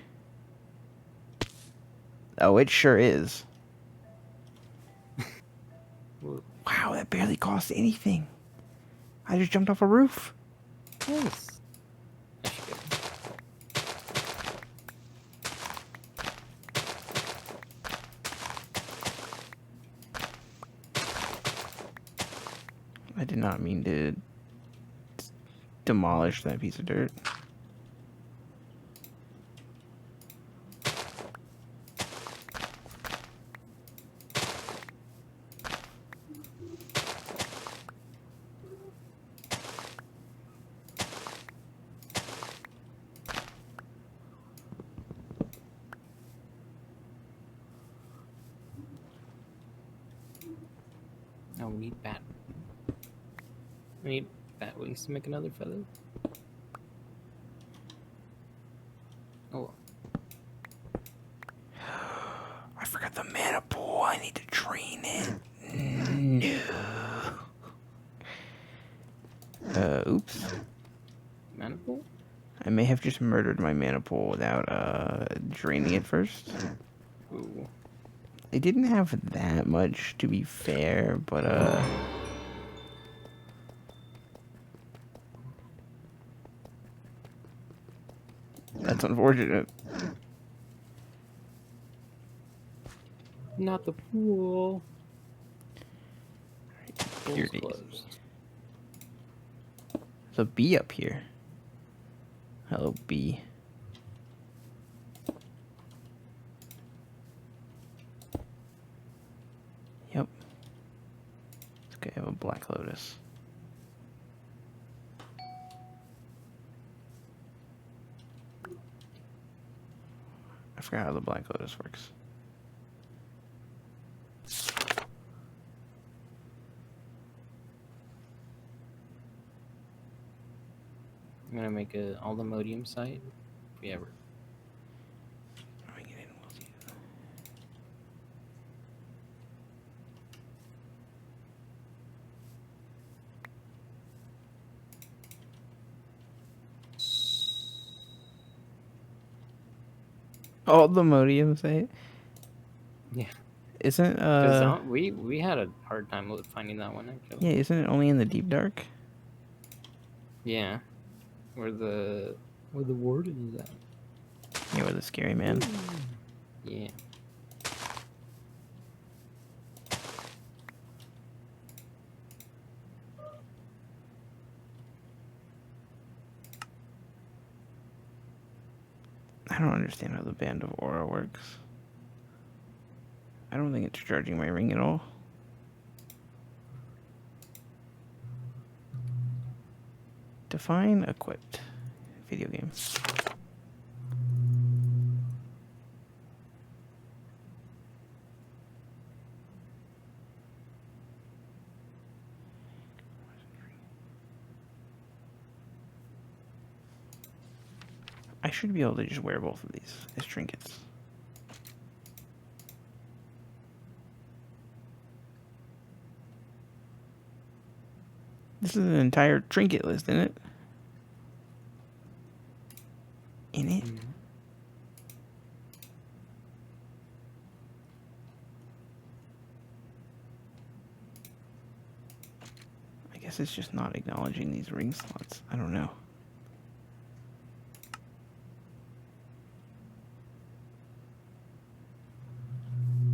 Oh, it sure is. Wow, that barely cost anything. I just jumped off a roof. Nice. I should go. I did not mean to demolish that piece of dirt. Oh, we need bat. We need bat wings to make another feather. Oh. I forgot the mana pool. I need to drain it. No. Oops. Mana pool? I may have just murdered my mana pool without draining it first. Ooh. It didn't have that much, to be fair, but that's unfortunate. Not the pool. Here Pool's it is. closed. There's a bee up here. Hello, bee. Yep. Okay, I have a black lotus. I forgot how the black lotus works. I'm gonna make a Aldemodium site. If we ever. Bring it in, we'll see. Aldemodium site? Yeah. Isn't Because we had a hard time with finding that one actually. yeah, isn't it only in the deep dark? Yeah. Where the warden is at. Yeah, where the scary man. Yeah. I don't understand how the Band of Aura works. I don't think it's charging my ring at all. Define equipped. Video game. I should be able to just wear both of these as trinkets. This is an entire trinket list, isn't it? In it? Mm-hmm. I guess it's just not acknowledging these ring slots. I don't know.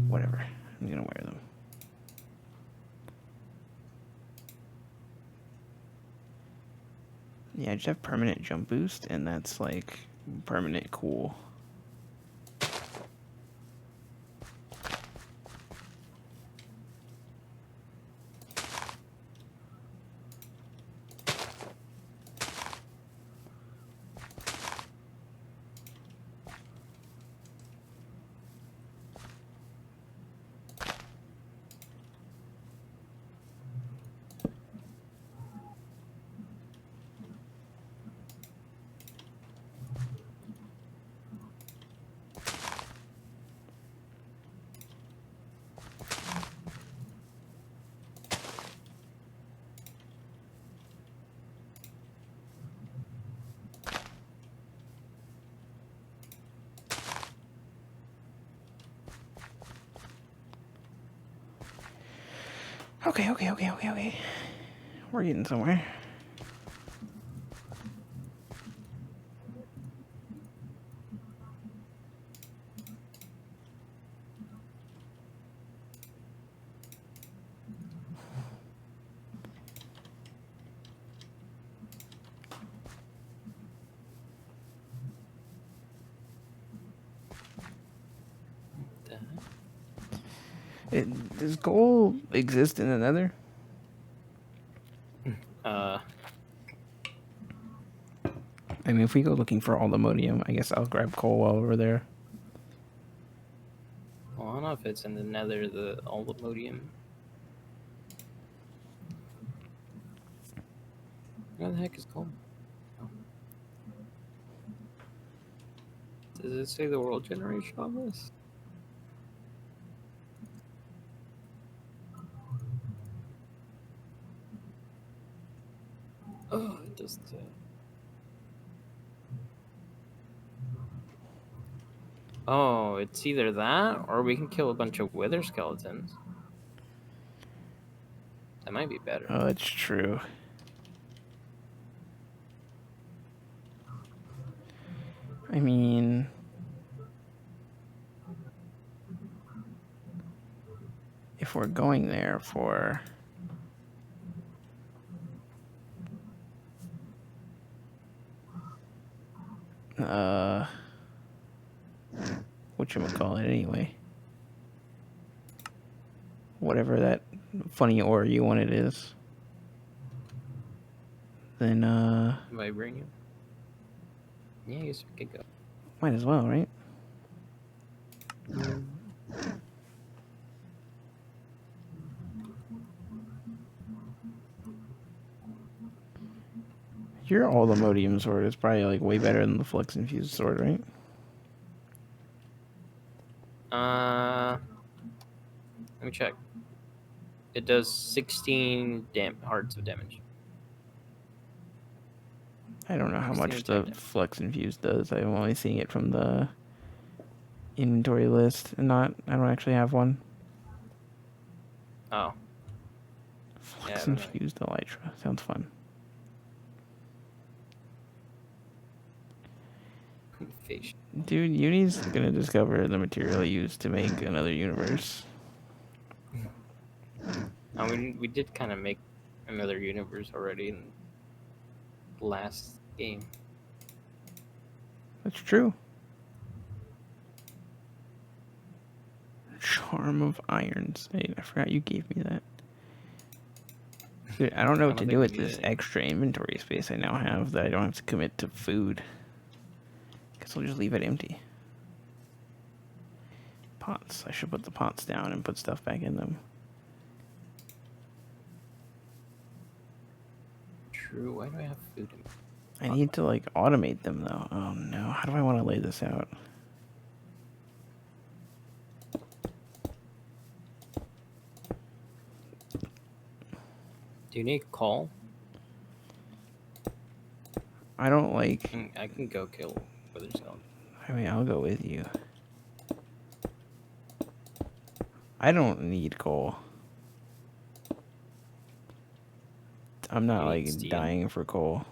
Whatever. I'm gonna wear them. Yeah, I just have permanent jump boost, and that's like permanent cool. Okay. We're getting somewhere. Does gold exist in the Nether? I mean, if we go looking for all the modium, I guess I'll grab coal while over there. Well, I don't know if it's in the Nether, all the modium. Where the heck is gold? Oh. Does it say the world generation on this? Oh, it doesn't say. Oh, it's either that or we can kill a bunch of wither skeletons. That might be better. Oh, it's true. I mean, if we're going there for whatchamacallit anyway. Whatever that funny ore you want it is. Then Vibranium. Yeah, I guess we could go. might as well, right? Your all the modium sword is probably like way better than the flex infused sword, right? Let me check. It does 16 hearts of damage. I don't know how 16 much attack the damage. flex infused does. I'm only seeing it from the inventory list, and I don't actually have one. Oh. Flex Yeah, infused elytra sounds fun. Fish. Dude, Uni's gonna discover the material used to make another universe. I mean, we did kind of make another universe already in the last game. That's true. Charm of Irons. Hey, I forgot you gave me that. Dude, I don't know what to do with this extra inventory space I now have that I don't have to commit to food. Guess I'll just leave it empty. Pots. I should put the pots down and put stuff back in them. True. Why do I have food in? I need to like automate them though. Oh no, how do I want to lay this out? Do you need coal? I don't like. I can go kill wither skeleton. I mean, I'll go with you. I don't need coal. I'm not You need like steel? dying for coal.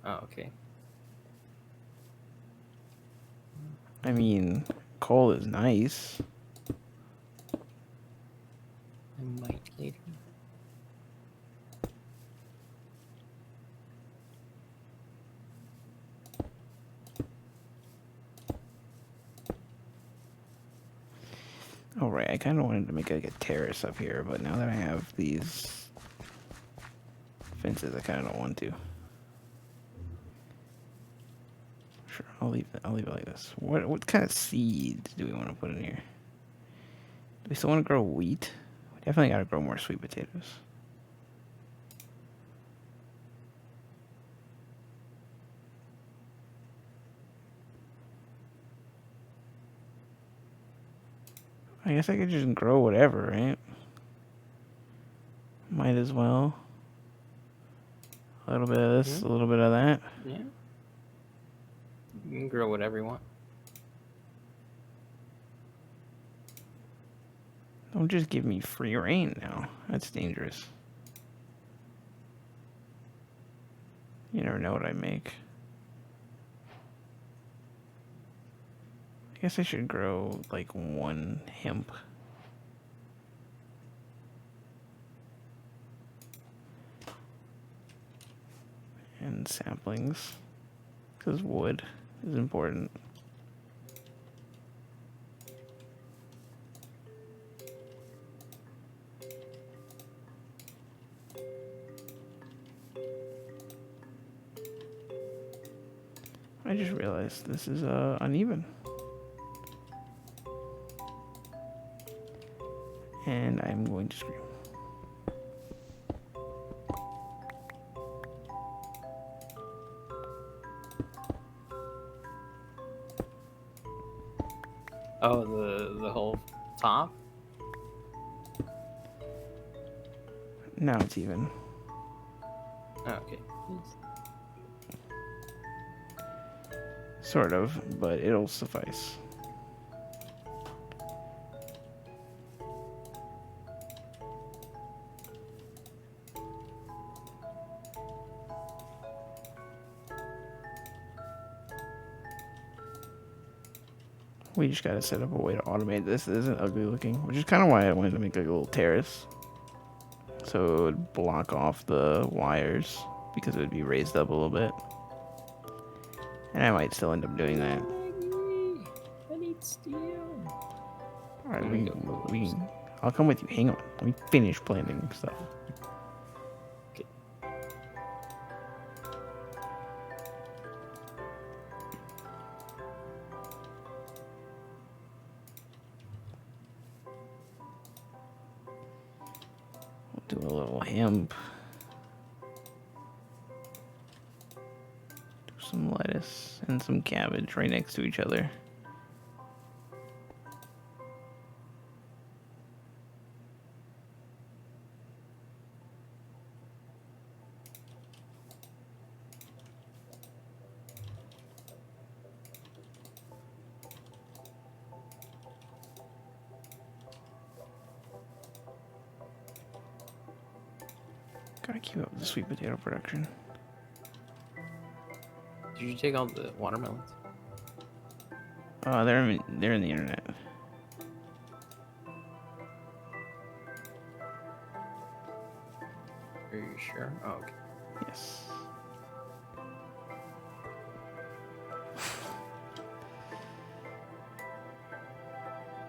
Oh, okay. I mean, coal is nice. I might later. Oh right, I kind of wanted to make like a terrace up here, but now that I have these fences, I kind of don't want to. Sure, I'll leave it like this. What kind of seeds do we want to put in here? Do we still want to grow wheat? We definitely got to grow more sweet potatoes. I guess I could just grow whatever, right? Might as well. A little bit of this, a little bit of that. Yeah. You can grow whatever you want. Don't just give me free reign now. That's dangerous. You never know what I make. I guess I should grow like one hemp. And saplings. Because wood is important. I just realized this is uneven. And I'm going to scream. Oh, the whole top? Now it's even. Oh, okay. Sort of, but it'll suffice. We just gotta set up a way to automate this. It isn't ugly looking, which is kind of why I wanted to make like a little terrace. So it would block off the wires because it would be raised up a little bit. And I might still end up doing that. I need steel. Alright, I'll come with you. Hang on. Let me finish planting stuff. Okay. Do a little hemp. Do some lettuce and some cabbage right next to each other. Gotta keep up the sweet potato production. Did you take all the watermelons? They're in the internet. Are you sure? Oh, okay. Yes.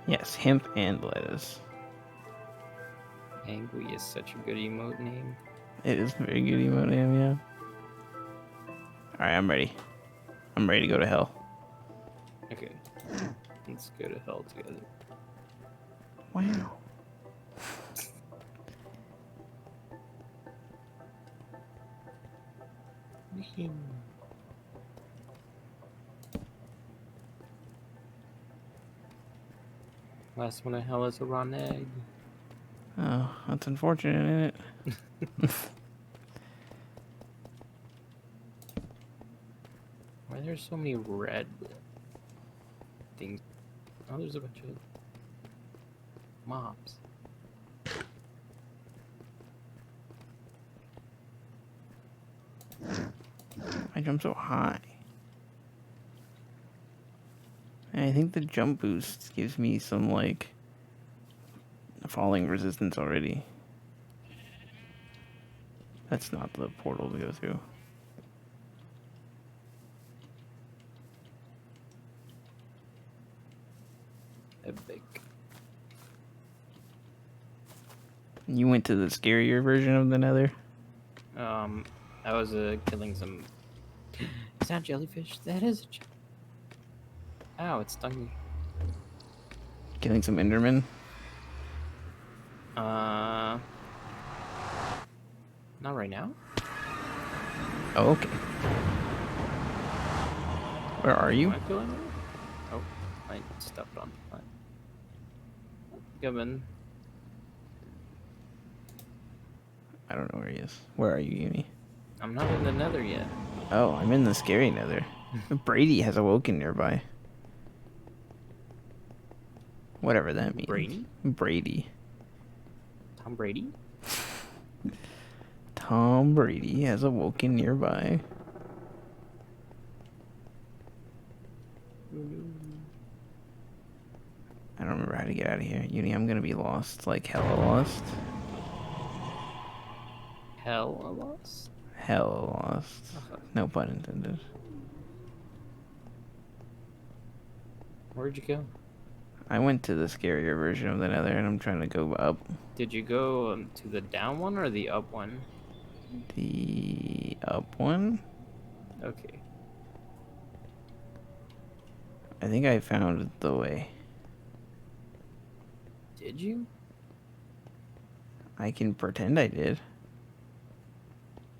Yes, hemp and lettuce. Angry is such a good emote name. It is very good emote name, yeah. Alright, I'm ready. I'm ready to go to hell. Okay. Let's go to hell together. Wow. Last one of hell is a raw egg. Oh, that's unfortunate, isn't it? Why are there so many red things? Oh, there's a bunch of mobs. I jump so high. And I think the jump boost gives me some, like, falling resistance already. That's not the portal to go through. Epic. You went to the scarier version of the Nether? I was killing some. Is that jellyfish? That is a jellyfish. Ow, it stung me. Killing some Endermen? Not right now. Oh, okay. Where are you? Am I killing them? Oh, I stepped on that. Coming. I don't know where he is. Where are you, Uni? I'm not in the Nether yet. Oh, I'm in the scary Nether. Brady has awoken nearby. Whatever that means. Brady? Brady. Tom Brady? Tom Brady has awoken nearby. I don't remember how to get out of here. Uni, I'm gonna be lost. Like, hella lost. Hell lost? Hella lost. No pun intended. Where'd you go? I went to the scarier version of the Nether and I'm trying to go up. Did you go to the down one or the up one? The up one? Okay. I think I found the way. Did you? I can pretend I did.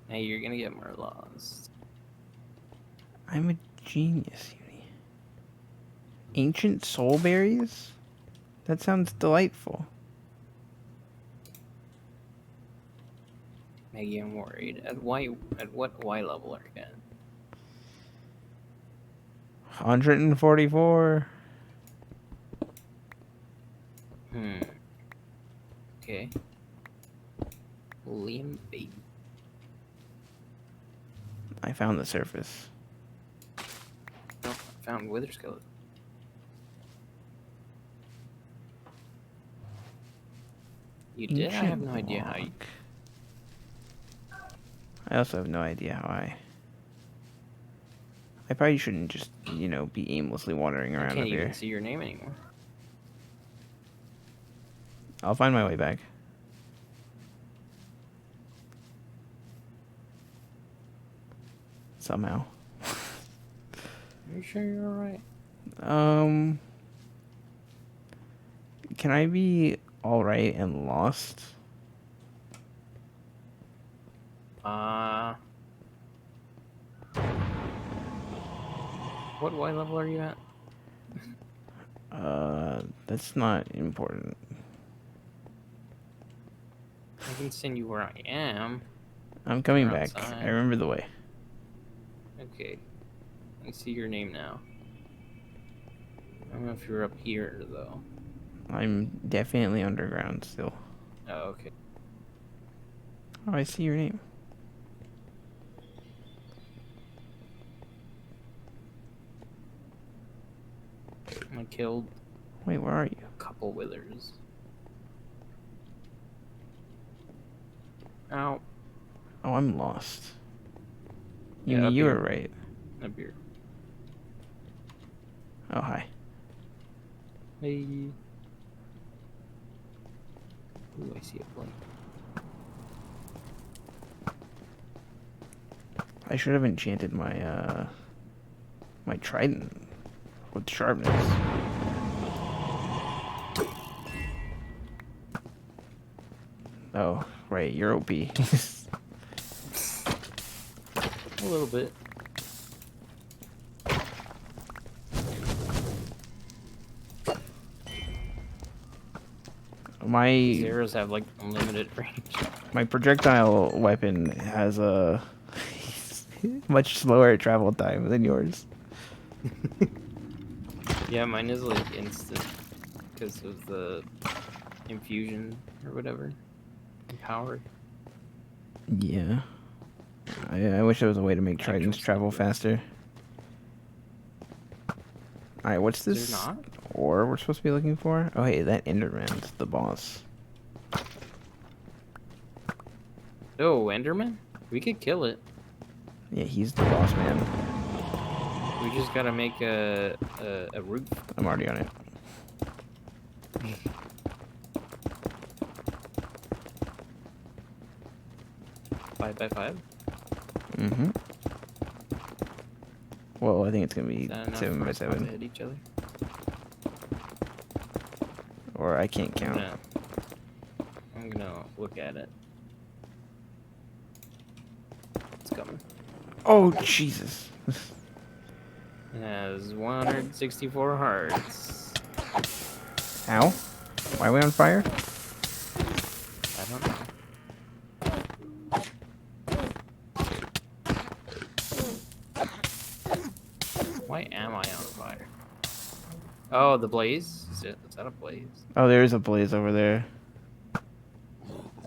Hey, you're gonna get more lost. I'm a genius, Uni. Ancient soul berries? That sounds delightful. Maggie, I'm worried. At what Y level are you at? 144. Okay. Liam baby. I found the surface. Oh, I found wither skeleton. You did? I have no idea how you. I also have no idea how I probably shouldn't just, be aimlessly wandering around I can't up even here. see your name anymore. I'll find my way back. Somehow. Are you sure you're alright? Can I be alright and lost? What Y level are you at? That's not important. I can send you where I am. I'm coming You're back. outside. I remember the way. Okay. I see your name now. I don't know if you're up here, though. I'm definitely underground still. Oh, okay. Oh, I see your name. I killed Wait, where are you? a couple withers. Ow. Oh, I'm lost. Yeah, up You here. were right. Up here. Oh, hi. Hey. Ooh, I see a blink. I should have enchanted my my trident with sharpness. Oh, right, you're OP. A little bit. These My arrows have like unlimited range. my projectile weapon has a much slower travel time than yours. Yeah, mine is like instant because of the infusion or whatever. Empowered. Yeah. I wish there was a way to make Actual tridents travel sniper. faster. Alright, what's Is there this not? ore we're supposed to be looking for? Oh, hey, that Enderman's the boss. Oh, Enderman? We could kill it. Yeah, he's the boss, man. We just gotta make a roof. I'm already on it. 5x5? Mm-hmm. Well, I think it's gonna be Is that enough 7 for by us not to 7. hit each other? Or I can't count. I'm gonna look at it. It's coming. Oh, Jesus. It has 164 hearts. How? Why are we on fire? I don't know. Why am I on fire? Oh, the blaze? Is that a blaze? Oh, there is a blaze over there.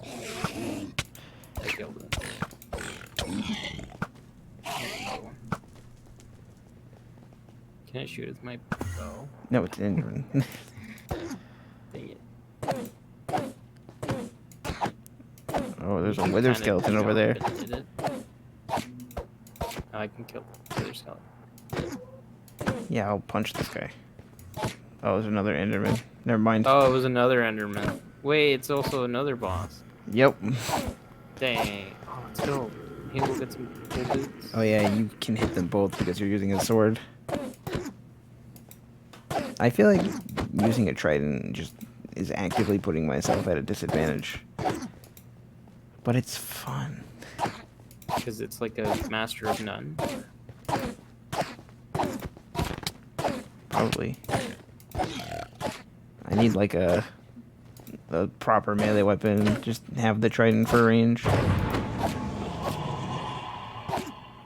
I killed it. Can I shoot with my bow? No, it's an Enderman. Dang it. Oh, there's You a can wither kinda skeleton over there. jump and hit it. I can kill the wither skeleton. Yeah, I'll punch this guy. Oh, there's another Enderman. Never mind. Oh, it was another Enderman. Wait, it's also another boss. Yep. Dang. Oh, let's go. Hey, we'll get some cool boots. Oh yeah, you can hit them both because you're using a sword. I feel like using a trident just is actively putting myself at a disadvantage. But it's fun. Because it's like a master of none. Probably. I need like a proper melee weapon. Just have the trident for range.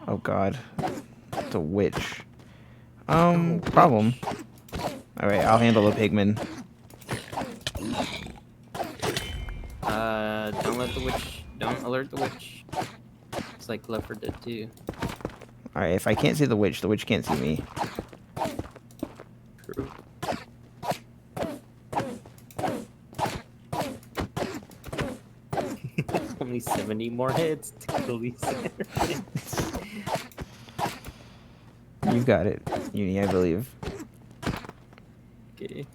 Oh god. It's a witch. Problem. Alright, I'll handle the pigman. Don't alert the witch. It's like Left 4 Dead 2. Alright, if I can't see the witch can't see me. True. Only 70 more hits to kill these Endermans. You got it, Uni, I believe. Okay.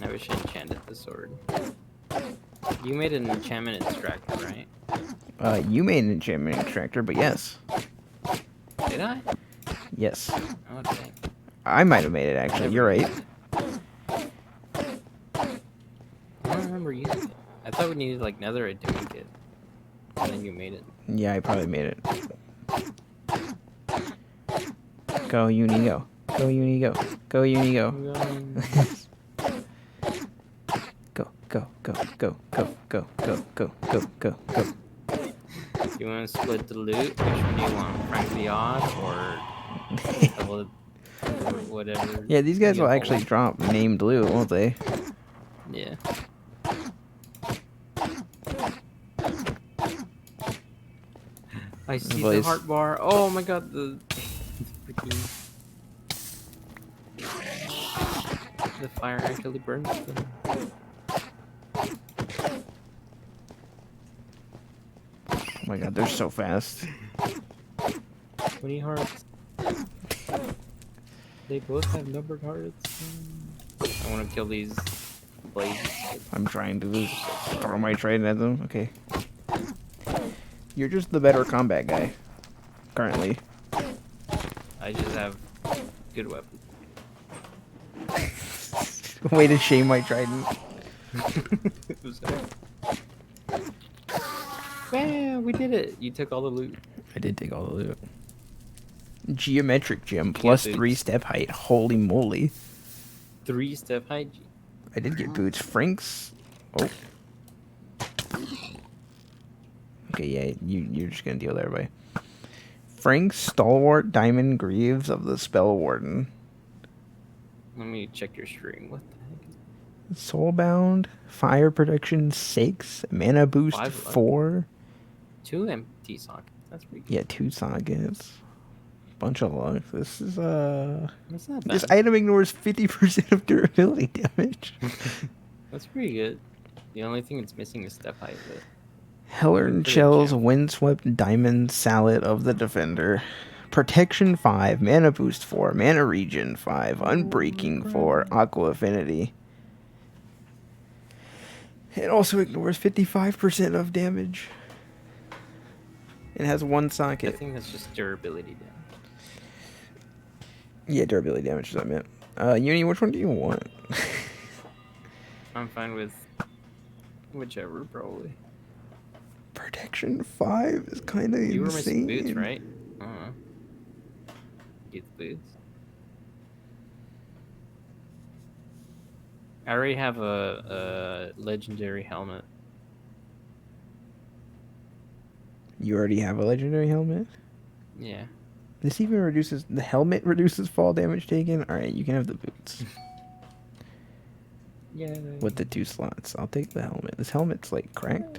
I wish I enchanted the sword. You made an enchantment extractor, right? You made an enchantment extractor, but yes. Did I? Yes. Oh, dang. I might have made it, actually. You're right. I don't remember using it. I thought we needed, like, netherite to make it. And then you made it. Yeah, I probably made it. Go, Uni, go. Go, Uni, go. Go, Uni, go. I'm going. Go, go, go, go, go, go, go, go, go, go, go. You want to split the loot? Which one do you want? Frank the Odd or whatever? Yeah, these guys you will call actually it? drop named loot, won't they? Yeah. I see the Blaze. heart bar. Oh my god, the freaking the fire actually burns them. 'Oh my god, they're so fast. 20 hearts. They both have numbered hearts. I want to kill these blazes. I'm trying to throw my trident at them. Okay. You're just the better combat guy. Currently. I just have good weapons. Way to shame my trident. I'm sorry. Man, we did it. You took all the loot. I did take all the loot. Geometric gem, You get plus 3 boots. step height. Holy moly. 3-step height. I did get boots. Frank's... Oh. Okay, yeah, you're just gonna deal with everybody. Frank's Stalwart Diamond Greaves of the Spell Warden. Let me check your stream. What the heck? Soulbound, Fire Protection 6, Mana Boost 5 luck. 4. 2 empty sockets. That's pretty good. Yeah, 2 sockets. Bunch of luck. This is That's not bad. This item ignores 50% of durability damage. That's pretty good. The only thing it's missing is step height. But Hellern for the Shell's gem. Windswept Diamond Salad of the Defender. Protection 5, Mana Boost 4, Mana Regen 5, Unbreaking 4, Aqua Affinity. It also ignores 55% of damage. It has 1 I socket. think that's just durability damage. Yeah, durability damage is what I meant. Uni, which one do you want? I'm fine with whichever, probably. Protection 5 is kind of insane. You were missing boots, right? Get the boots. I already have a legendary helmet. You already have a legendary helmet? Yeah. This even reduces... The helmet reduces fall damage taken? Alright, you can have the boots. Yeah. With the 2 slots. I'll take the helmet. This helmet's, like, cracked.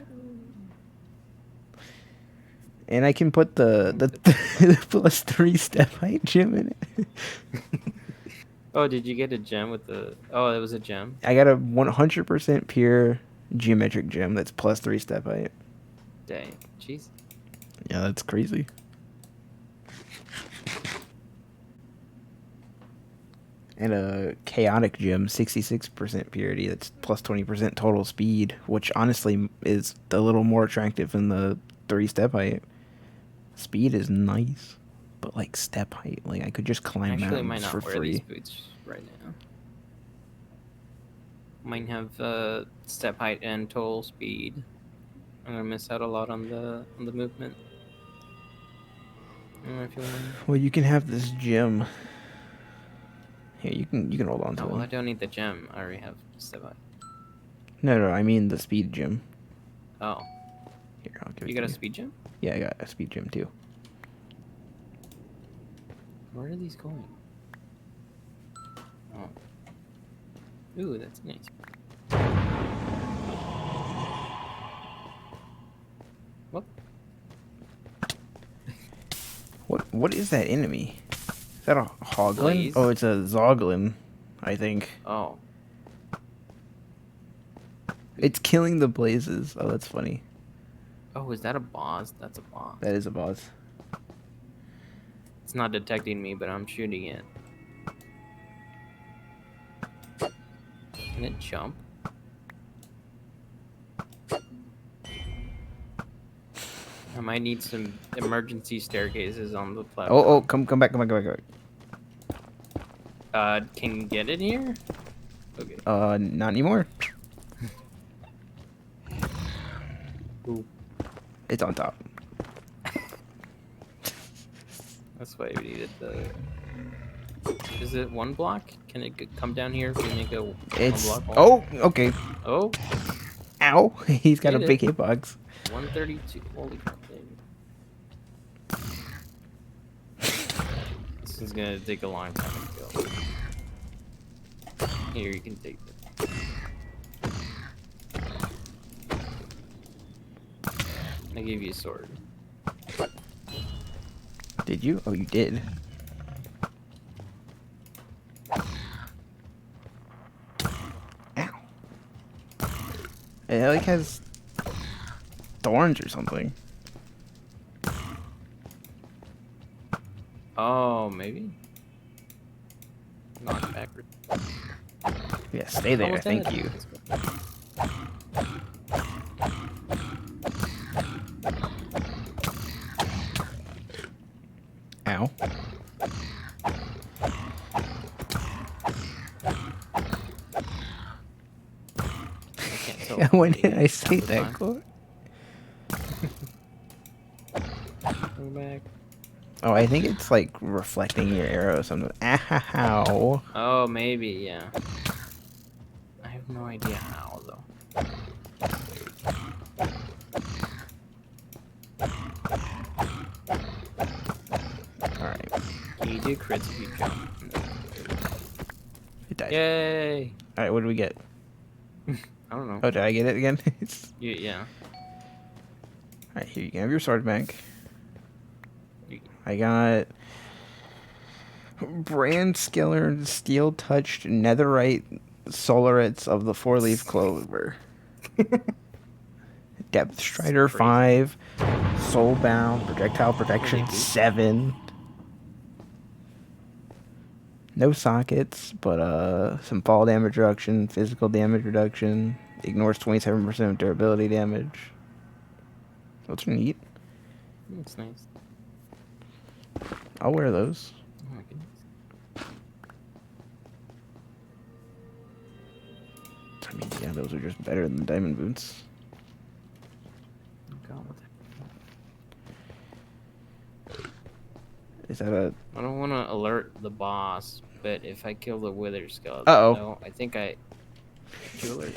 And I can put the plus 3 step height gem in it. Oh, did you get a gem with the... Oh, it was a gem? I got a 100% pure geometric gem that's plus 3 step height. Dang. Jeez. Yeah, that's crazy. And a chaotic gem, 66% purity, that's plus 20% total speed, which honestly is a little more attractive than the 3 step height. Speed is nice, but like step height, like I could just climb Actually, I mountains might for not wear free. these boots right now. Mine have step height and total speed. I'm gonna miss out a lot on the movement. I don't know if you want. Well, you can have this gem. Here, you can hold on to Oh, well, I it. don't need the gem. I already have step height. No, I mean the speed gem. Oh, Here, I'll give it you to got a speed gem? Yeah, I got a speed gem too. Where are these going? Oh. Ooh, that's nice. What? What is that enemy? Is that a hoglin? Blaze. Oh, it's a zoglin, I think. Oh. It's killing the blazes. Oh, that's funny. Oh, is that a boss? That's a boss. That is a boss. It's not detecting me, but I'm shooting it. Can it jump? I might need some emergency staircases on the platform. Oh, come back. Can you get it here? Okay. Not anymore. Ooh. It's on top. That's why we needed the... Is it 1 block? Can it come down here if we make a It's... 1 block wall? Oh, okay. Oh, Ow. He's got a Hit big it. hitbox. 132. Holy crap. This is gonna take a long time to go. Here, you can take it. I gave you a sword. Did you? Oh, you did. Ow. It like has thorns or something. Oh, maybe? Knock backward. Yeah, stay there. Almost Thank dead. you. Let's go. Ow. I can't tell. When if did I say half the that time. quote? Bring back. Oh, I think it's like reflecting your arrow or something. Ow. Oh, maybe, yeah. I have no idea how, though. Alright. Can you do crits if you jump? It died. Yay! Alright, what do we get? I don't know. Oh, did I get it again? Yeah. Alright, here you can have your sword back. You- I got brand scalar steel touched netherite solarates of the 4-leaf clover. Depth Strider crazy. 5, Soulbound, Projectile What do Protection they do? 7. No sockets, but some fall damage reduction, physical damage reduction, ignores 27% of durability damage. Those are neat. That's nice. I'll wear those. Oh my goodness. I mean, yeah, those are just better than diamond boots. Oh god, what the Is that a... I don't want to alert the boss, but if I kill the wither skeleton, Uh-oh. no, I think I... Did you alert?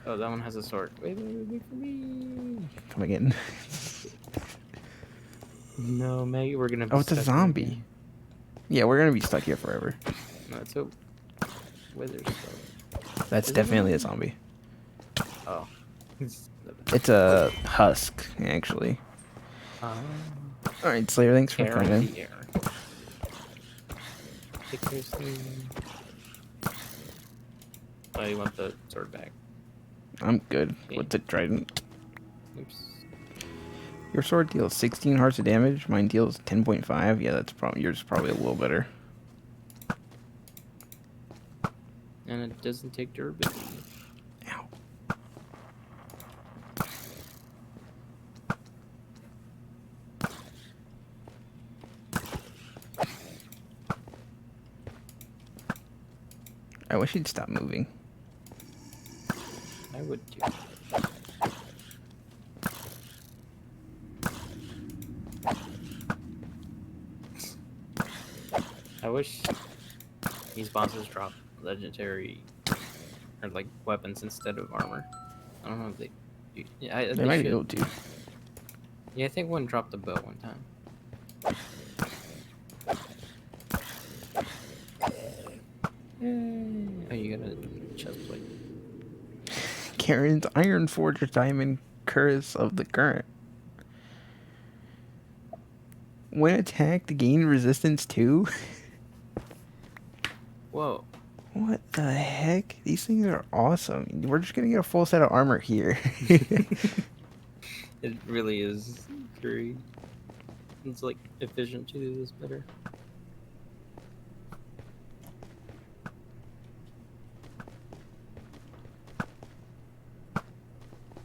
Oh, that one has a sword. Wait for me. Come again. No, Maggie, we're gonna be Oh, it's a stuck here zombie. again. Yeah, we're gonna be stuck here forever. No, it's a wither skeleton. That's Is it definitely a really? zombie. Oh. It's a husk, actually. Alright, Slayer, thanks for Air in coming. the air. Take seriously. Oh, you want the sword back? I'm good Okay. with the trident. Oops. Your sword deals 16 hearts of damage. Mine deals 10.5. Yeah, that's probably yours is probably a little better. And it doesn't take durability. Ow. I wish he'd stop moving. I would too. I wish these bosses drop legendary or like weapons instead of armor. I don't know if they do. Yeah, They might be should. able to. Yeah, I think one dropped a bow one time. Yay. Oh, you got a chest plate. Karen's Iron Forge Diamond Curse of the Current. When attacked, gain resistance 2? Whoa. What the heck? These things are awesome. We're just gonna get a full set of armor here. It really is great. It's like efficient to do this better.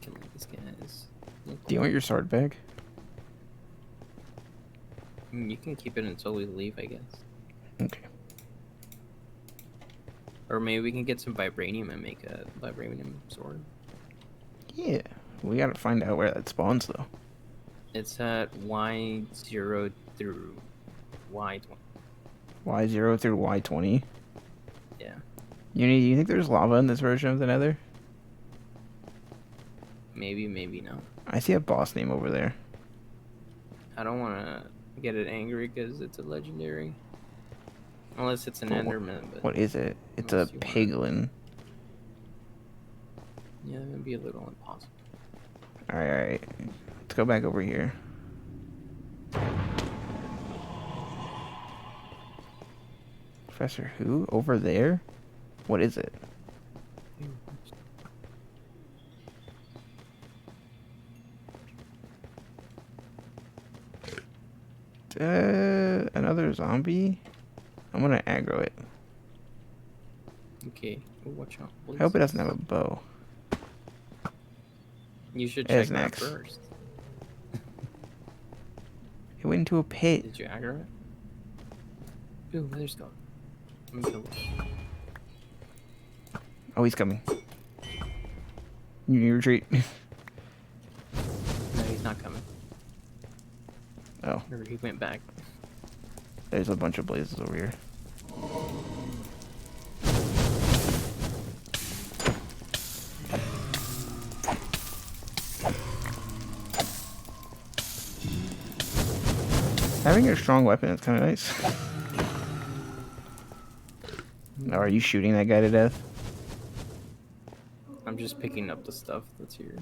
Killing these guys. Do you want your sword back? You can keep it until we leave, I guess. Okay. Or maybe we can get some vibranium and make a vibranium sword. Yeah. We gotta find out where that spawns, though. It's at Y0 through Y20. Y0 through Y20. Yeah. You think there's lava in this version of the Nether? Maybe, maybe not. I see a boss name over there. I don't want to get it angry because it's a legendary. Unless it's an But Enderman. But what is it? It's a unless you wanna- piglin. Yeah, that would be a little impossible. Alright. Let's go back over here. Professor who? Over there? What is it? Another zombie? I'm gonna aggro it. Okay, oh, watch out. I hope it doesn't have a bow. You should It check has an that axe. first. It went into a pit. Did you aggro it? Ooh, there's go. Let me kill it. Oh, he's coming. You need to retreat. No, he's not coming. Oh, Or he went back. there's a bunch of blazes over here. Having a strong weapon is kind of nice. Oh, are you shooting that guy to death? I'm just picking up the stuff that's here.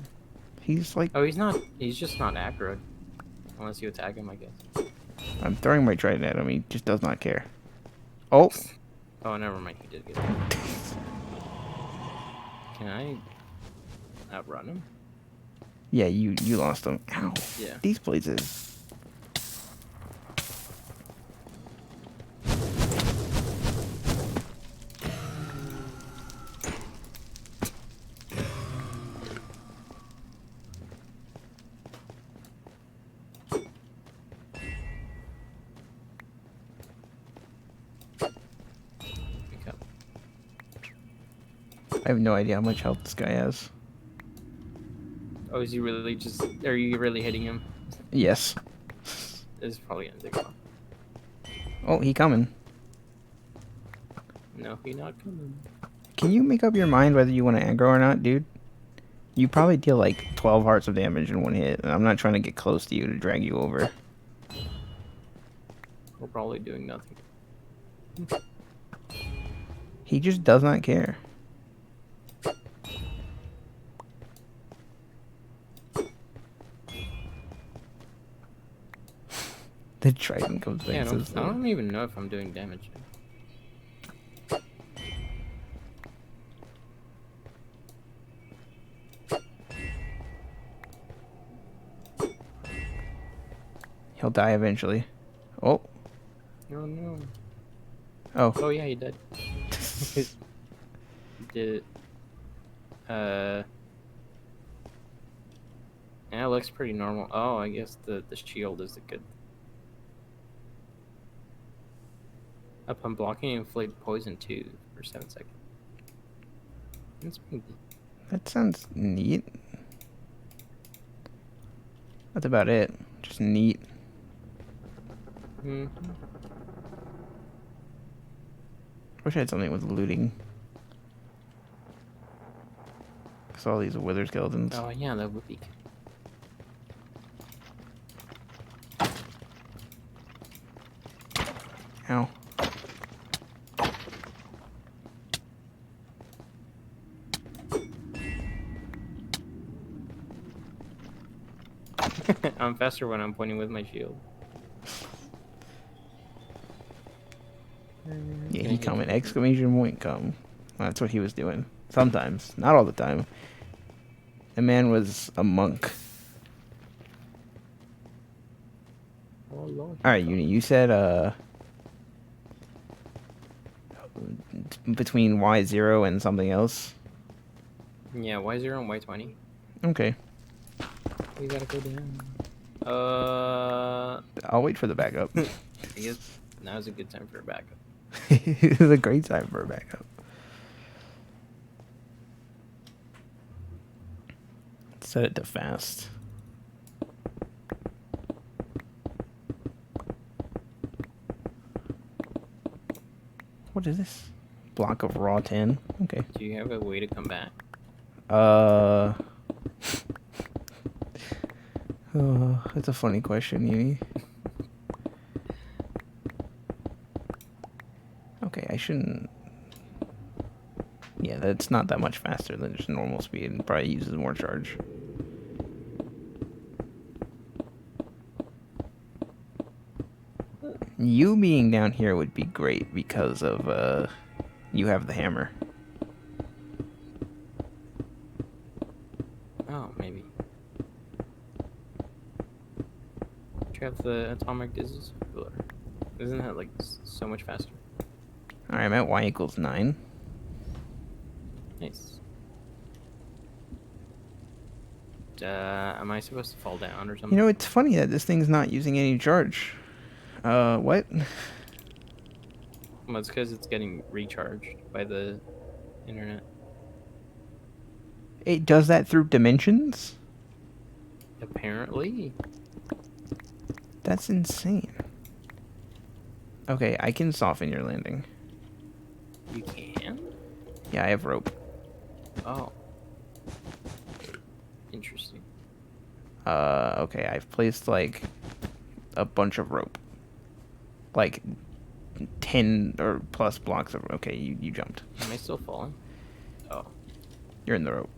He's like... Oh, he's not. He's just not aggro. Unless you attack him, I guess. I'm throwing my trident at him. He just does not care. Oh! Oh, never mind. He did get it. Can I outrun him? Yeah, you lost him. Ow. Yeah. These blazes. Pick up. I have no idea how much health this guy has. Oh, is he really just... Are you really hitting him? Yes. This is probably gonna take a while. Oh, he coming. No, he not coming. Can you make up your mind whether you want to aggro or not, dude? You probably deal like 12 hearts of damage in one hit, and I'm not trying to get close to you to drag you over. We're probably doing nothing. He just does not care. The trident comes back. Yeah, So I don't even know if I'm doing damage. he'll die eventually. Oh. Oh no. Oh. Oh yeah, he did. He did it. Yeah, it looks pretty normal. Oh, I guess the shield is a good. Upon blocking, inflict poison 2 for 7 seconds. That's pretty good. That sounds neat. That's about it. Just neat. Mm-hmm. Wish I had something with looting. I saw these wither skeletons. Oh yeah, that would be good. Ow. I'm faster when I'm pointing with my shield. Yeah, he coming. Exclamation point come. That's what he was doing. Sometimes. Not all the time. The man was a monk. Oh, Lord. Alright, Uni, you said, between Y0 and something else? Yeah, Y0 and Y20. Okay. We gotta go down. I'll wait for the backup. I guess now's a good time for a backup. It's a great time for a backup. Set it to fast. What is this? Block of raw tin. Okay. Do you have a way to come back? Oh, that's a funny question, Uni. Okay, I shouldn't... Yeah, that's not that much faster than just normal speed. It probably uses more charge. You being down here would be great because of, you have the hammer. Oh, maybe. Do you have the atomic dissipator? Isn't that like so much faster? Alright, I'm at Y equals 9. Nice. Am I supposed to fall down or something? You know, it's funny that this thing's not using any charge. What? Well, it's because it's getting recharged by the internet. It does that through dimensions? Apparently. That's insane. Okay, I can soften your landing. You can? Yeah, I have rope. Oh. Interesting. Okay, I've placed like a bunch of rope. Like 10 or plus blocks of. Okay, you jumped. Am I still falling? Oh. You're in the rope.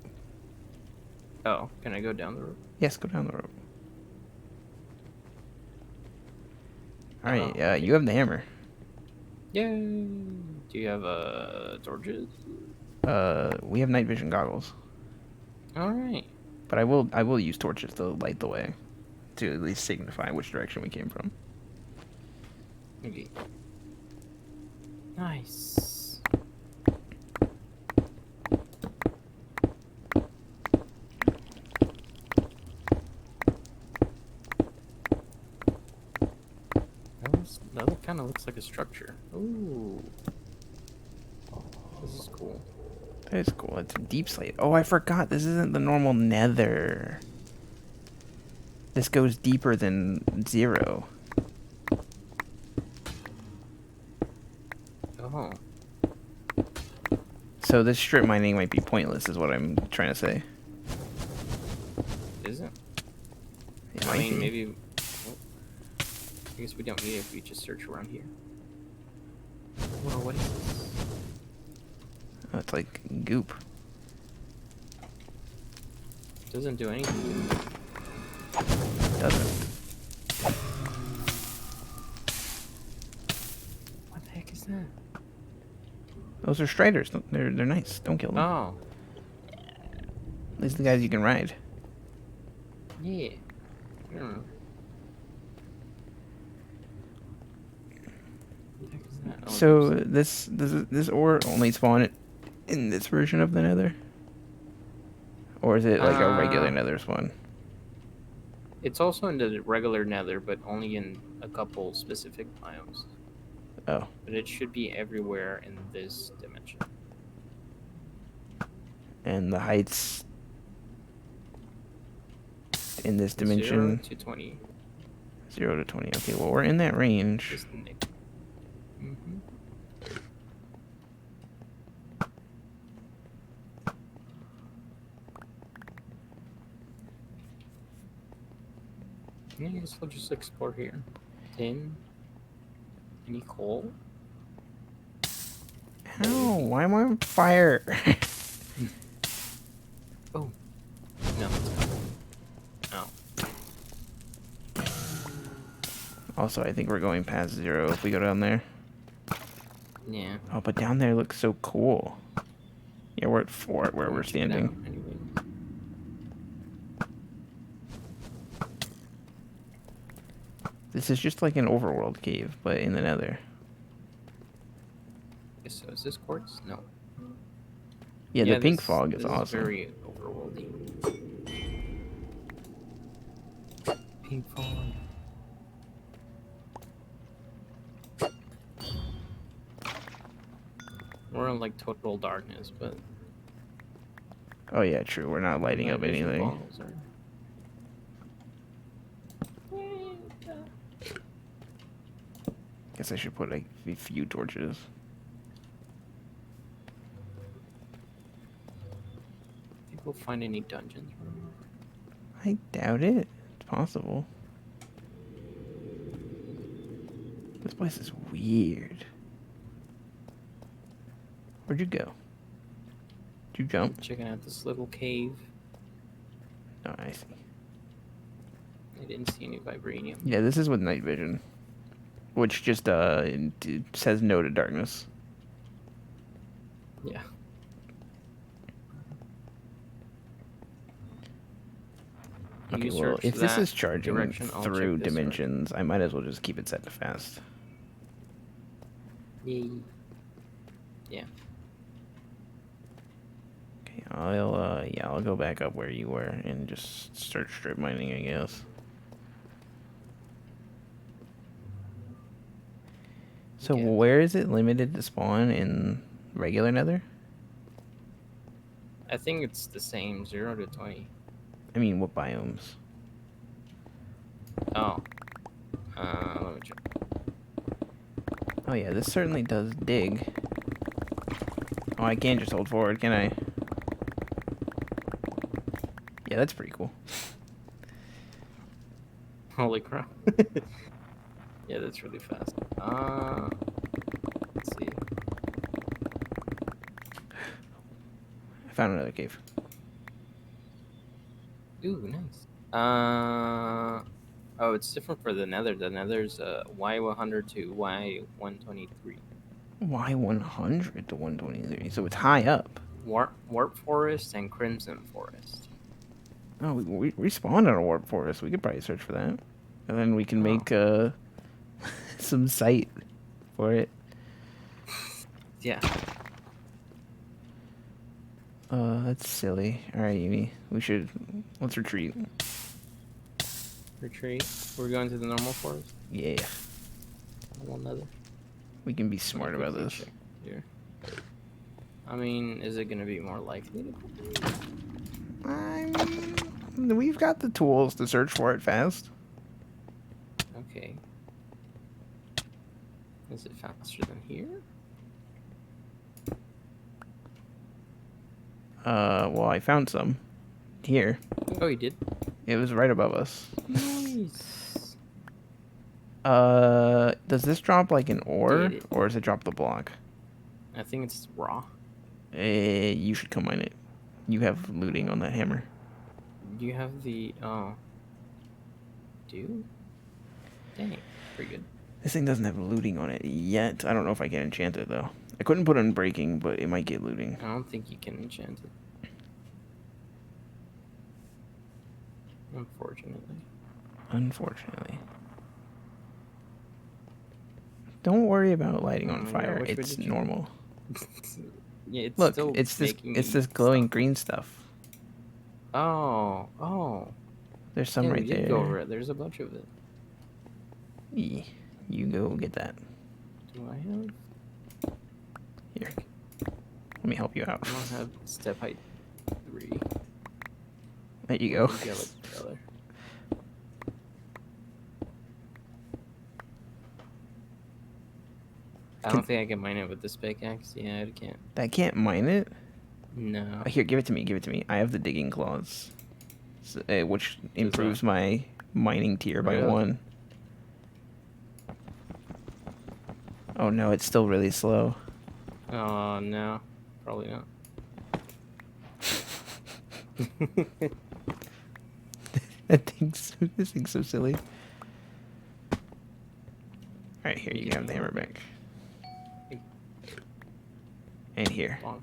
Oh, can I go down the rope? Yes, go down the rope. Alright, Oh, okay. you have the hammer. Yay! Do you have torches? We have night vision goggles. Alright. But I will use torches to light the way. To at least signify which direction we came from. Okay. Nice. That kind of looks like a structure. Ooh. This is cool. That is cool. It's a deep slate. Oh, I forgot. This isn't the normal nether. This goes deeper than 0. Oh. So this strip mining might be pointless, is what I'm trying to say. Is it? It I might mean, be. maybe. Well, I guess we don't need it if we just search around here. Whoa, what is this? Oh, it's like goop. Doesn't do anything. Doesn't. What the heck is that? Those are striders. They're nice. Don't kill them. Oh. At least the guys you can ride. Yeah. I don't know. What the heck is that? Oh, So there's- this ore only spawn in this version of the nether? Or is it like a regular nether spawn? It's also in the regular nether, but only in a couple specific biomes. Oh. But it should be everywhere in this dimension. And the heights in this 0 dimension to 20. 0 to 20. Okay, well we're in that range. Just Nick. Mm-hmm. I guess we'll just explore here. Tin. Any coal? Ow, why am I on fire? Oh. No, it's copper. Oh. Also, I think we're going past 0 if we go down there. Yeah. Oh, but down there looks so cool. Yeah, we're at 4 where we're Check it out standing. anyway. This is just like an overworld cave, but in the nether. So is this quartz? No. Yeah, the pink this- fog is this awesome. Very overworldy. Pink fog. We're in like total darkness, but Oh yeah, true. We're not lighting my up vision anything. goggles are- Guess I should put like a few torches. Think we'll find any dungeons. I doubt it. It's possible. This place is weird. Where'd you go? Did you jump? Checking out this little cave. Oh, I see. I didn't see any vibranium. Yeah, this is with night vision, which just it says no to darkness. Yeah. Okay, You well, search if this that is charging direction, I'll check through this dimensions, I might as well just keep it set to fast. Yay. Yeah. Okay, I'll go back up where you were and just start strip mining, I guess. So Okay. where is it limited to spawn in regular nether? I think it's the same, 0 to 20. I mean, what biomes? Oh. Oh yeah, this certainly does dig. Oh, I can't just hold forward, can I? Yeah, that's pretty cool. Holy crap. Yeah, that's really fast. Let's see. I found another cave. Ooh, nice. Oh, it's different for the nether. The nether's Y100 to Y123. Y100 to 123, so it's high up. Warp Forest and Crimson Forest. Oh, we spawned on a warp forest. We could probably search for that. And then we can Oh. make some site for it. Yeah. That's silly. Alright, Uni. Let's retreat. Retreat. We're going to the normal forest? Yeah. Normal nether. We can be smart about this. Check here. I mean, is it going to be more likely to I mean, we've got the tools to search for it fast. Okay. Is it faster than here? Well, I found some. Here. Oh, you did? It was right above us. Nice. Does this drop like an ore, Did it? or does it drop the block? I think it's raw. You should come mine it. You have looting on that hammer. Do you have the... Oh. Do? Dang. Pretty good. This thing doesn't have looting on it yet. I don't know if I can enchant it, though. I couldn't put on breaking, but it might get looting. I don't think you can enchant it. Unfortunately. Unfortunately. Don't worry about lighting on Yeah, fire. which way It's did you- normal. Yeah, it's Look, still it's making this glowing stuff. green stuff. Oh. There's some Yeah, right we did there. go over it. There's a bunch of it. You go get that. Do I have? Here. Let me help you out. I don't have step height 3. There you go. Yeah, like the other. I don't think I can mine it with this pickaxe. Yeah, I can't. That can't mine it? No. Here, give it to me. Give it to me. I have the digging claws, which improves my mining tier by Really? 1. Oh no, it's still really slow. Oh no, probably not. This thing's so silly. Alright, here, you can have the hammer back. And here. Bonk.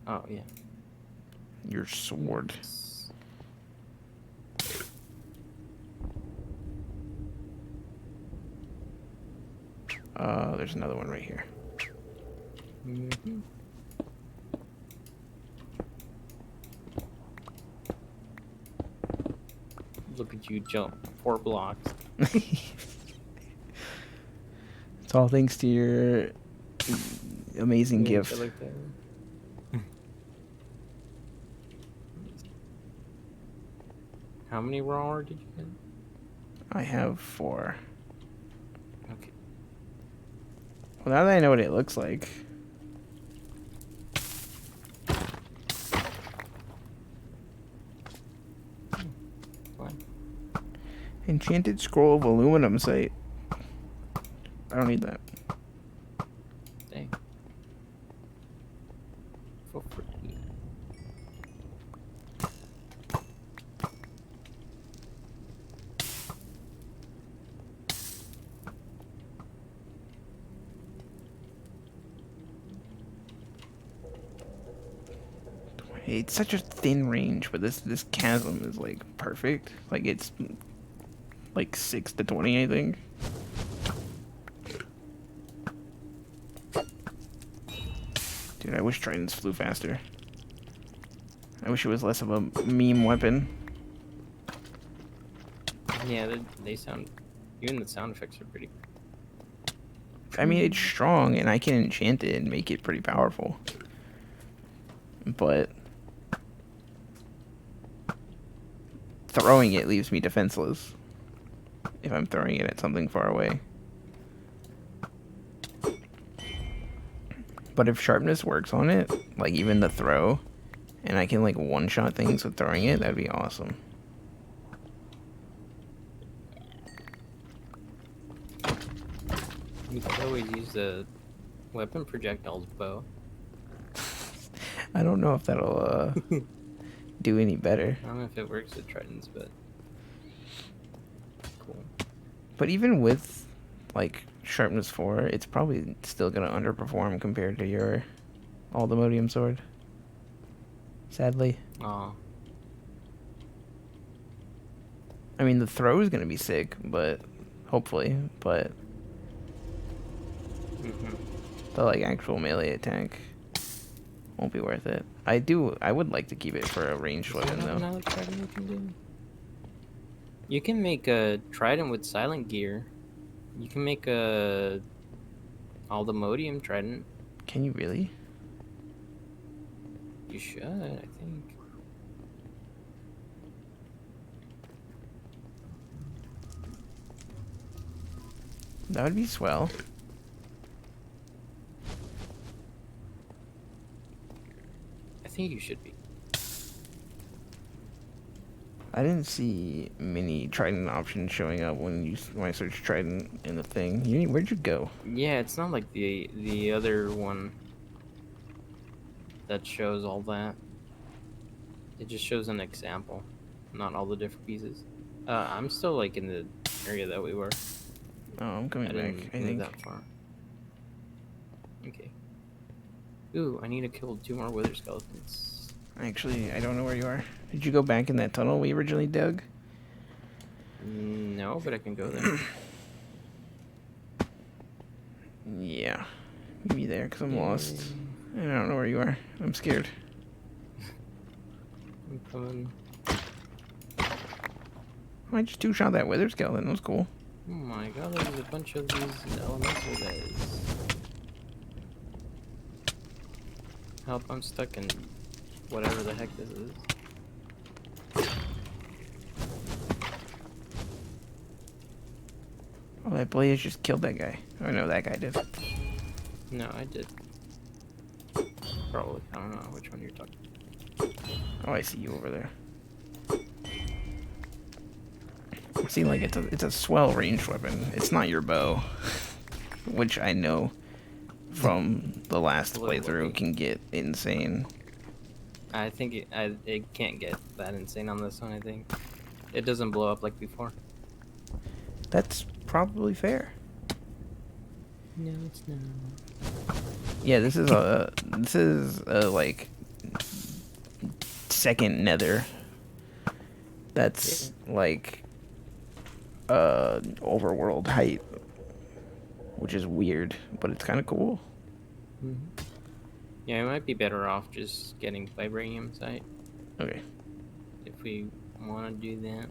Oh yeah. Your sword. There's another one right here. Mm-hmm. Look at you jump 4 blocks. It's all thanks to your amazing Yeah, gift. shit like that. How many raw ore did you get? I have 4. Okay. Well, now that I know what it looks like. Fine. Enchanted scroll of aluminum site. I don't need that. Dang. For free. It's such a thin range, but this chasm is like perfect. Like it's like 6 to 20, I think. Dude, I wish tridents flew faster. I wish it was less of a meme weapon. Yeah, they sound... Even the sound effects are pretty... I mean, it's strong, and I can enchant it and make it pretty powerful. But throwing it leaves me defenseless. if I'm throwing it at something far away. But if sharpness works on it, like even the throw, and I can like one-shot things with throwing it, that'd be awesome. You could always use the weapon projectiles bow. I don't know if that'll do any better. I don't know if it works with tridents, but cool. But even with like sharpness 4, it's probably still gonna underperform compared to your Aldemodium sword. Sadly. Oh. I mean, the throw is gonna be sick, but hopefully, but the like actual melee attack won't be worth it. I would like to keep it for a ranged weapon though. Another trident you can do? You can make a trident with silent gear. You can make a Aldemodium trident. Can you really? You should, I think. That would be swell. I think you should be. I didn't see many trident options showing up when I searched trident in the thing. Where'd you go? Yeah, it's not like the other one that shows all that. It just shows an example, not all the different pieces. I'm still like in the area that we were. Oh, I'm coming back. Didn't I move think. that far. Okay. Ooh, I need to kill 2 more wither skeletons. Actually, I don't know where you are. Did you go back in that tunnel we originally dug? No, but I can go there. Yeah. Meet me there, because I'm lost. And I don't know where you are. I'm scared. I'm coming. I just two-shot that wither skeleton. That was cool. Oh my god, there's a bunch of these elemental guys. Help, I'm stuck in whatever the heck this is. Oh, that blaze just killed that guy. Oh, no, that guy did. No, I did. Probably. I don't know which one you're talking. Oh, I see you over there. See, like, it's a swell ranged weapon. It's not your bow. Which I know from the last playthrough can get insane. I think it can't get that insane on this one, I think. It doesn't blow up like before. That's probably fair. No, it's not. Yeah, this is a like second nether. That's like overworld height, which is weird, but it's kind of cool. Yeah, we might be better off just getting vibranium site Okay. if we want to do that.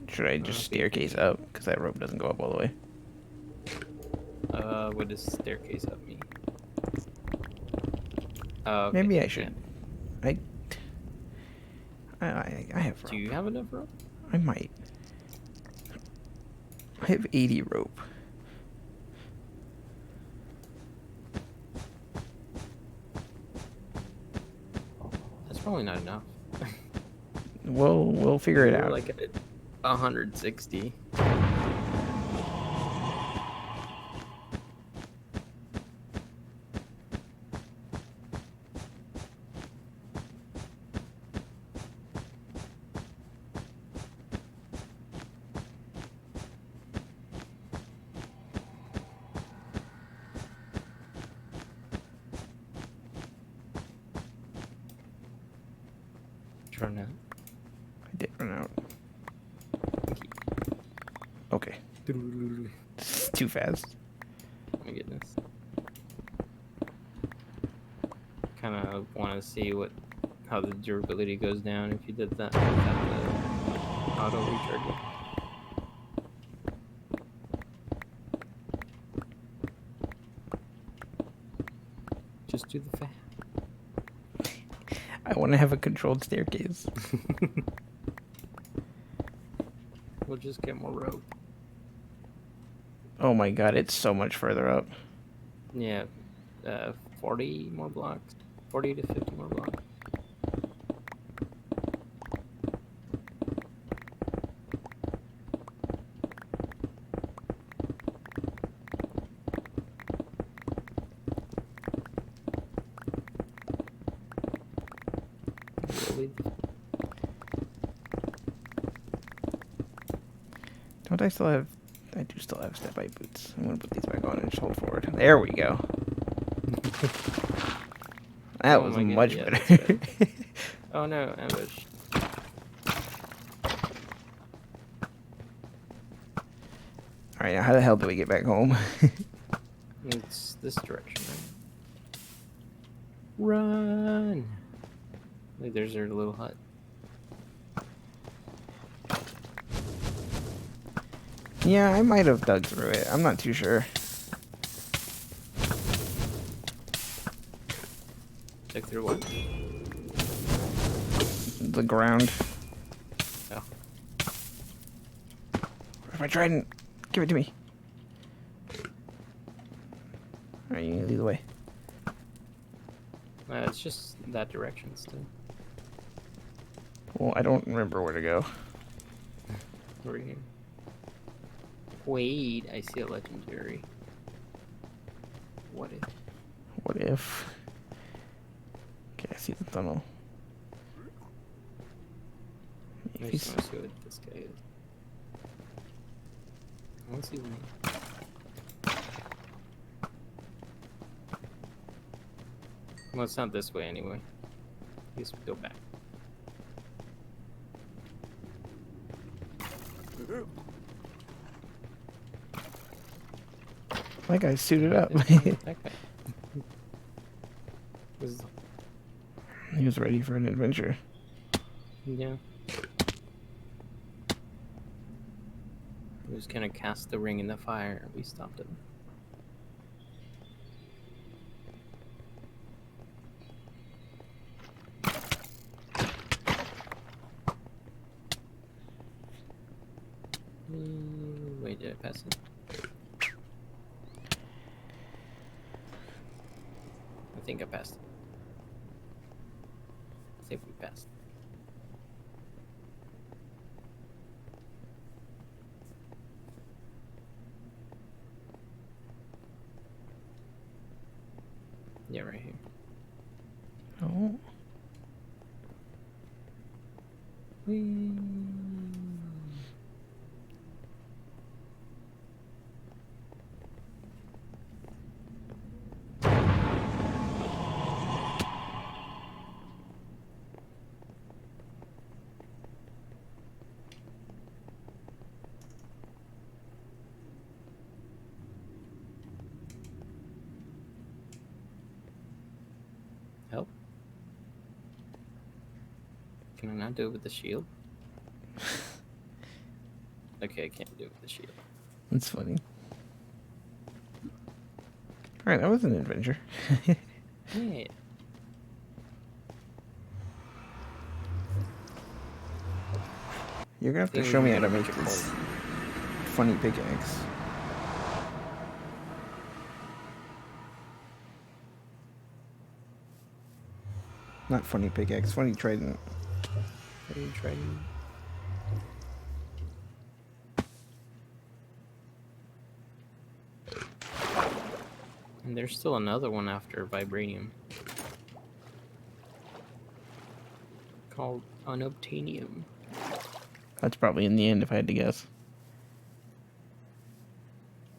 Should I just staircase up? Because that rope doesn't go up all the way. What does staircase up mean? Okay, Maybe I should. yeah. I have rope. Do you have enough rope? I might. I have 80 rope. That's probably not enough. We'll figure it out. Like at 160. Run out. I did run out. Okay. It's too fast. Oh my goodness. Kind of want to see how the durability goes down if you did that without the auto recharging. Just do the fast. I want to have a controlled staircase. We'll just get more rope. Oh my god, it's so much further up. Yeah, 40 more blocks. 40 to 50 more blocks. Really? Don't I still have... I do still have step height boots. I'm gonna put these back on and just hold forward. There we go. That Oh was my God, much yeah, better. that's better. Oh no, ambush. Alright, now how the hell do we get back home? It's this direction, right? Run! Like, there's their little hut. Yeah, I might have dug through it. I'm not too sure. Check through what? The ground. Oh. Where's my trident? Give it to me. Alright, you lead the way. It's just that direction still. Well, I don't remember where to go. Over here. Wait, I see a legendary. What if? What if? Okay, I see the tunnel. I If just he's... want to see what this guy is. I want to see when Well, it's not this way anyway. Just go back. That guy's suited up. That guy. Was, He was ready for an adventure. yeah. He was gonna cast the ring in the fire. We stopped him. Wait, did I pass it? I think I passed it. I think we passed. Yeah, right here. Oh. Whee. Help? Can I not do it with the shield? Okay, I can't do it with the shield. That's funny. Alright, that was an adventure. Yeah. You're gonna have to Think show me how to we make can this funny pickaxe. Not funny pickaxe, funny trident. Are you trying? And there's still another one after vibranium. Called unobtainium. That's probably in the end if I had to guess.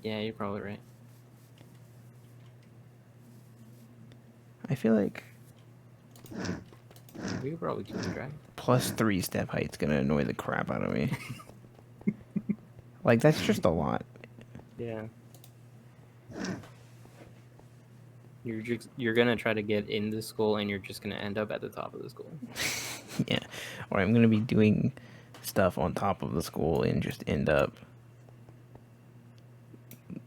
Yeah, you're probably right. I feel like We could probably kill the dragon. +3 step height's gonna annoy the crap out of me. Like, that's just a lot. Yeah. You're gonna try to get in the school and you're just gonna end up at the top of the school. Yeah. Or I'm gonna be doing stuff on top of the school and just end up,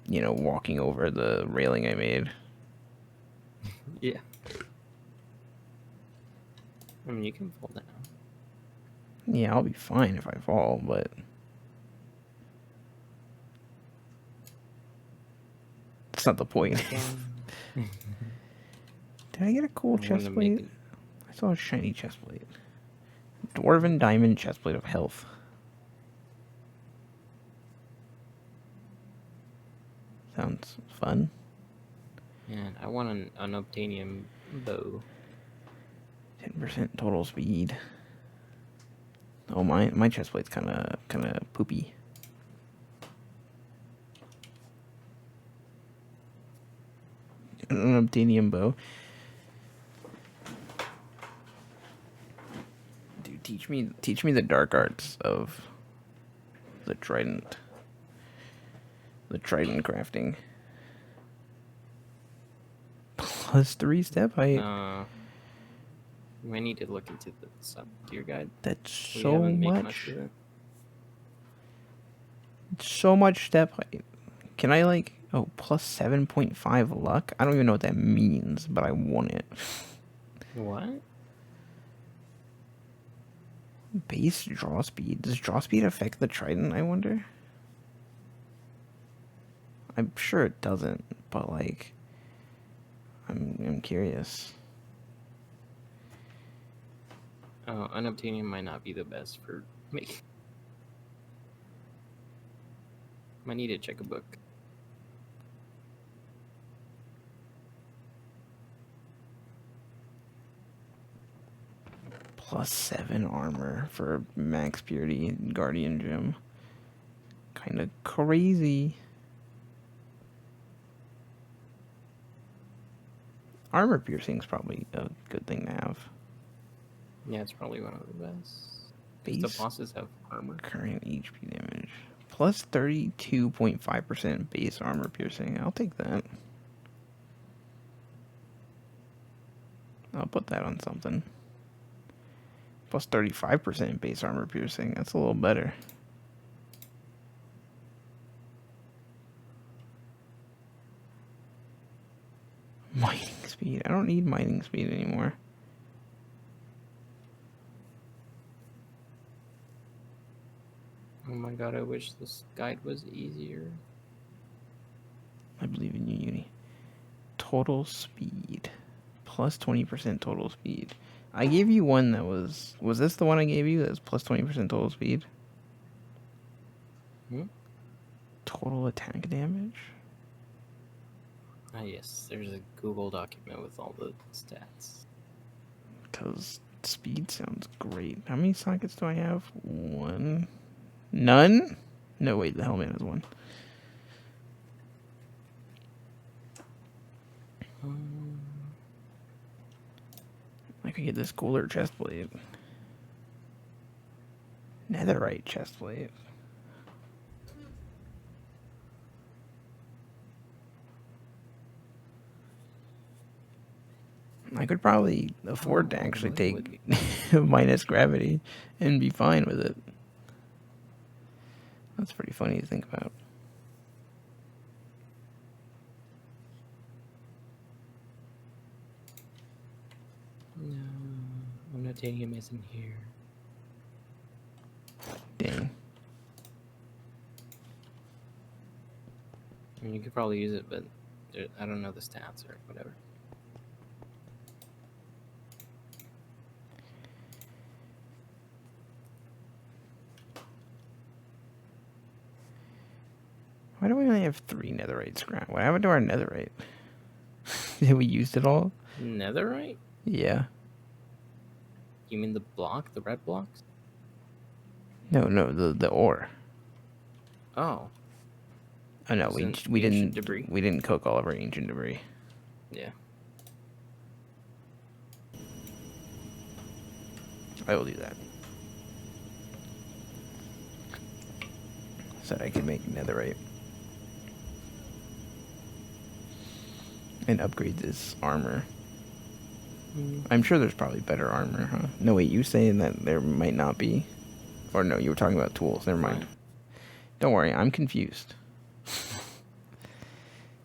you know, walking over the railing I made. Yeah. I mean, you can fall down. Yeah, I'll be fine if I fall, but That's not the point. Did Did I get a cool I wanna chest make plate? I saw a shiny chest plate. Dwarven diamond chest plate of health. Sounds fun. And I want an unobtainium bow. 10% total speed. Oh, my chest plate's kind of poopy. An unobtainium bow. Dude, teach me the dark arts of the trident. The trident crafting. +3 step height. We might need to look into the sub-tier guide. That's We so haven't made much. of it. So much step height. Can I like +7.5 luck? I don't even know what that means, but I want it. What? Base draw speed. Does draw speed affect the trident, I wonder? I'm sure it doesn't, but like I'm curious. Oh, unobtainium might not be the best for making. Might need to check a book. +7 armor for max purity guardian gem. Kinda crazy. Armor piercing's probably a good thing to have. Yeah, it's probably one of the best. Base The bosses have armor. current HP damage. +32.5% base armor piercing. I'll take that. I'll put that on something. +35% base armor piercing. That's a little better. Mining speed. I don't need mining speed anymore. Oh my god, I wish this guide was easier. I believe in you, Uni. Total speed. +20% total speed. I gave you one that was... Was this the one I gave you that was +20% total speed? Hmm? Total attack damage? Ah, yes, there's a Google document with all the stats. Because speed sounds great. How many sockets do I have? One. None? No, wait, the helmet has one. I could get this cooler chest plate. Netherite chest plate. I could probably afford to actually take minus gravity and be fine with it. That's pretty funny to think about. No, unobtainium isn't here. Dang. I mean, you could probably use it, but I don't know the stats or whatever. Why do we only have 3 netherite scrap? What happened to our netherite? Did we use it all? Netherite? Yeah. You mean the block, the red blocks? No, the ore. Oh. Oh no, It's we ancient didn't debris. we didn't cook all of our ancient debris. Yeah. I will do that. So that I can make netherite. And upgrade this armor. I'm sure there's probably better armor, huh? No, wait, you saying that there might not be? Or no, you were talking about tools. Never mind. Don't worry, I'm confused.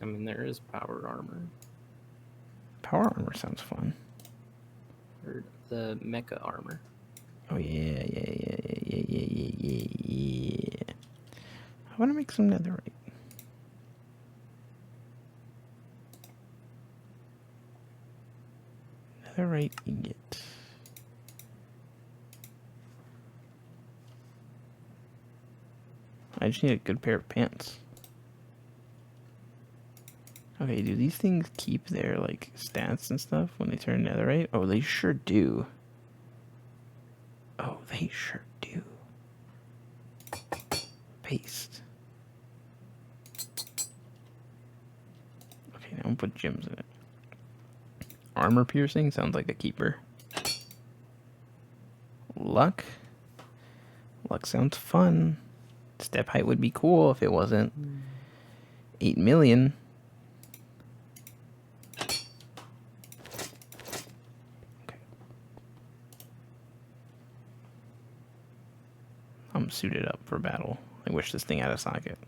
I mean, there is power armor. Power armor sounds fun. Or the mecha armor. Oh, yeah. I want to make some netherite. netherite ingot. I just need a good pair of pants. Okay, do these things keep their, like, stats and stuff when they turn netherite? Oh, they sure do. Oh, they sure do. Paste. Okay, now I'm gonna put gems in it. Armor piercing sounds like a keeper. Luck. Luck sounds fun. Step height would be cool if it wasn't 8 million. Okay. I'm suited up for battle. I wish this thing had a socket.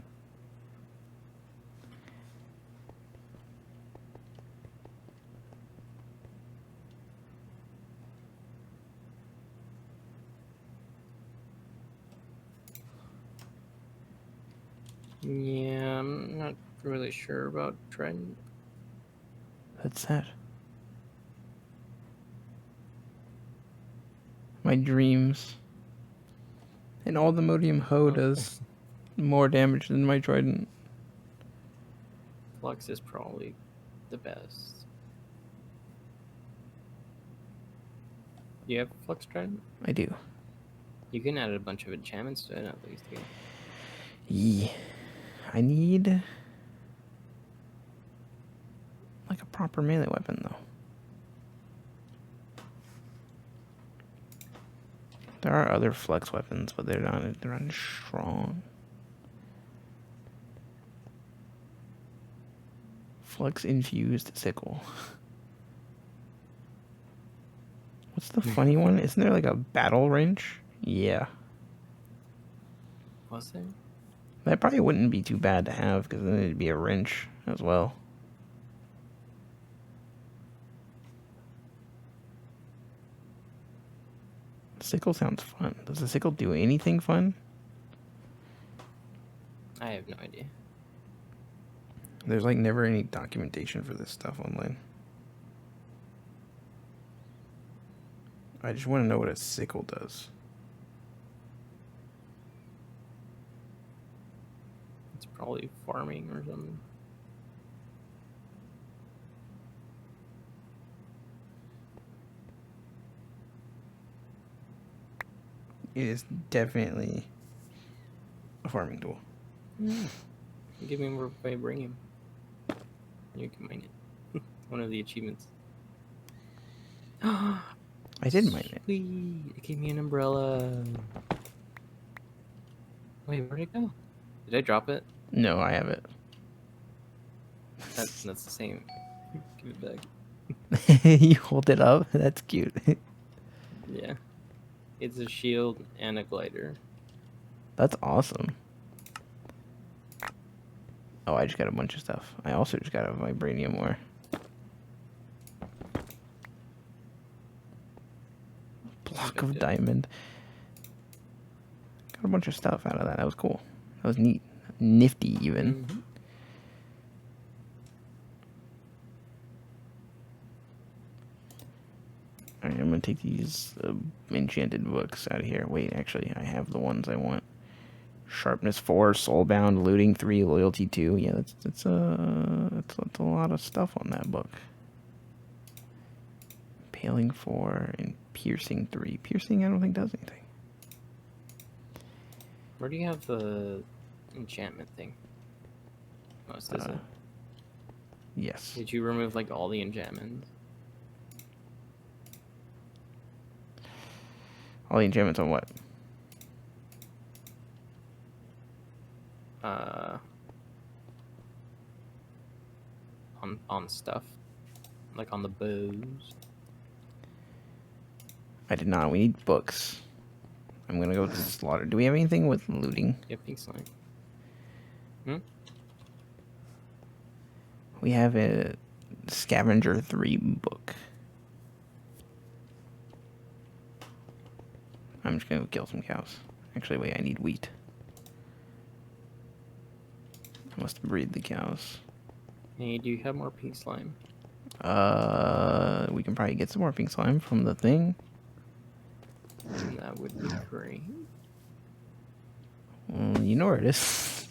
Yeah, I'm not really sure about Trident. That's sad. My dreams. And all the Modium Hoe does more damage than my Trident. Flux is probably the best. Do you have Flux Trident? I do. You can add a bunch of enchantments to it at least. Yeah. Yeah. I need like a proper melee weapon though. There are other flex weapons, but they're not strong. Flux infused sickle. What's the funny one? Isn't there like a battle wrench? Yeah. Was there? That probably wouldn't be too bad to have, because then it'd be a wrench as well. Sickle sounds fun. Does the sickle do anything fun? I have no idea. There's like never any documentation for this stuff online. I just want to know what a sickle does. It's probably farming or something. It is definitely a farming tool. Give me more vibranium. You can mine it. One of the achievements. I did mine it. Sweet. It gave me an umbrella. Wait, where'd it go? Did I drop it? No, I have it. That's the same. Give it back. You hold it up? That's cute. Yeah. It's a shield and a glider. That's awesome. Oh, I just got a bunch of stuff. I also just got a vibranium ore. Block of diamond. Got a bunch of stuff out of that. That was cool. That was neat. Nifty, even. Mm-hmm. Alright, I'm gonna take these enchanted books out of here. Wait, actually, I have the ones I want. Sharpness 4, Soulbound, Looting 3, Loyalty 2. Yeah, that's a lot of stuff on that book. Paling 4 and Piercing 3. Piercing, I don't think does anything. Where do you have the enchantment thing? Most is it? Yes. Did you remove like all the enchantments? All the enchantments on what? On stuff, like on the bows. I did not. We need books. I'm gonna go to slaughter. Do we have anything with looting? Yep, think so. We have a Scavenger 3 book. I'm just gonna go kill some cows. Actually, wait, I need wheat. I must breed the cows. Hey, do you have more pink slime? We can probably get some more pink slime from the thing. That would be great. You know where it is.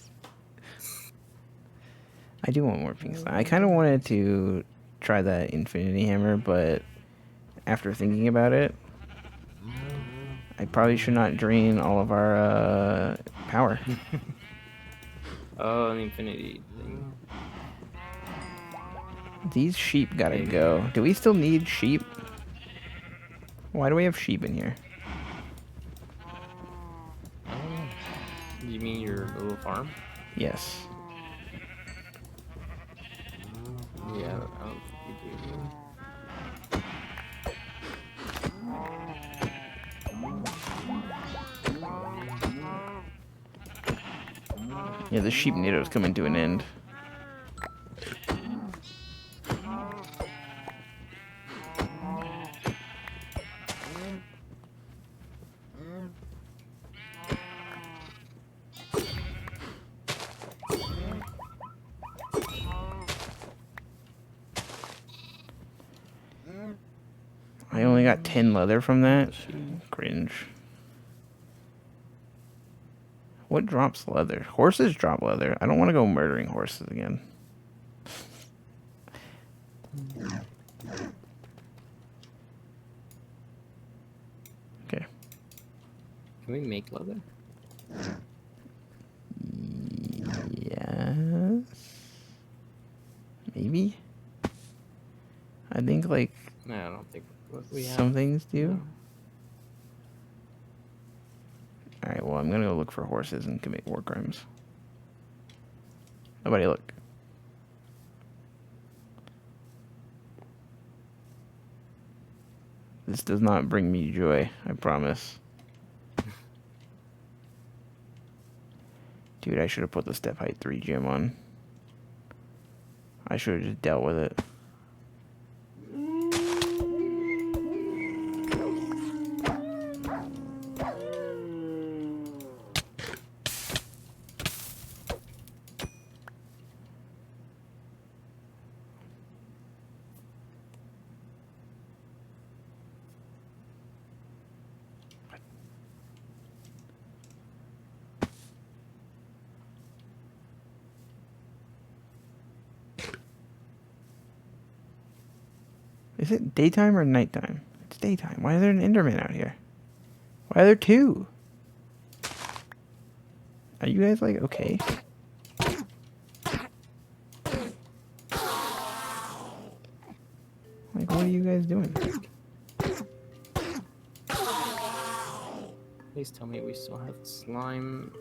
I do want more pink slime. I kind of wanted to try that infinity hammer, but after thinking about it, I probably should not drain all of our power. Oh, the infinity thing. These sheep gotta Maybe. go. Do we still need sheep? Why do we have sheep in here? You mean your little farm? Yes. Yeah, I don't think we do. Yeah, the sheep nato's coming to an end. I only got 10 leather from that. Cringe. What drops leather? Horses drop leather. I don't want to go murdering horses again. Okay. Can we make leather? Yes. Maybe. I think like No, I don't think we have. some things do. No. Alright, well, I'm gonna go look for horses and commit war crimes. Nobody look. This does not bring me joy, I promise. Dude, I should have put the step height 3 gem on. I should have just dealt with it. Is it daytime or nighttime? It's daytime. Why is there an Enderman out here? Why are there two? Are you guys like okay? Like, what are you guys doing? Please tell me we still have slime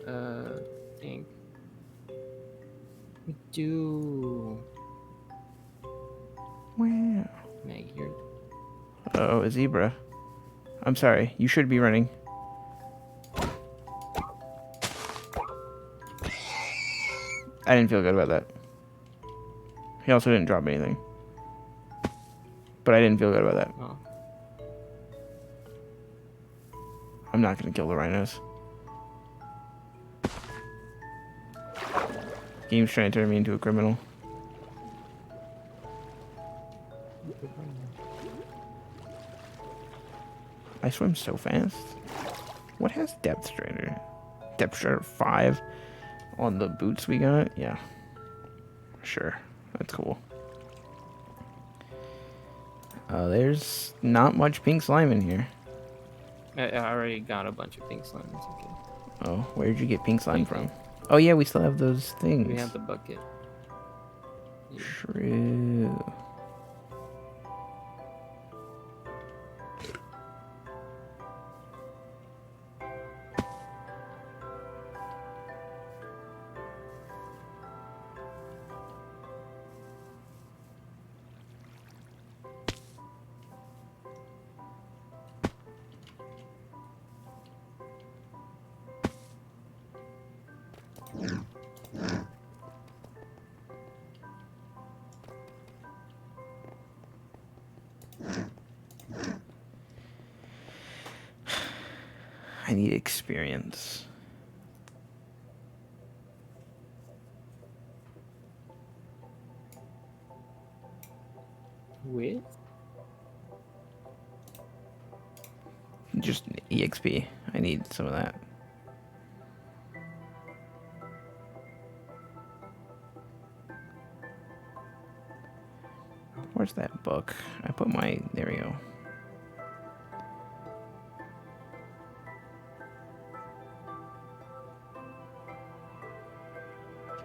thing. We do. Wow. Meg, you're. Oh, a zebra. I'm sorry. You should be running. I didn't feel good about that. He also didn't drop anything. But I didn't feel good about that. Oh. I'm not going to kill the rhinos. Game's trying to turn me into a criminal. I swim so fast. What has depth strider? Depth strider 5 on the boots we got? Yeah. Sure. That's cool. There's not much pink slime in here. I already got a bunch of pink slime. It's okay. Oh, where'd you get pink slime from? Oh yeah, we still have those things. We have the bucket. Yeah. True. I need experience. With? Just EXP. I need some of that. Where's that book? I put my... There we go.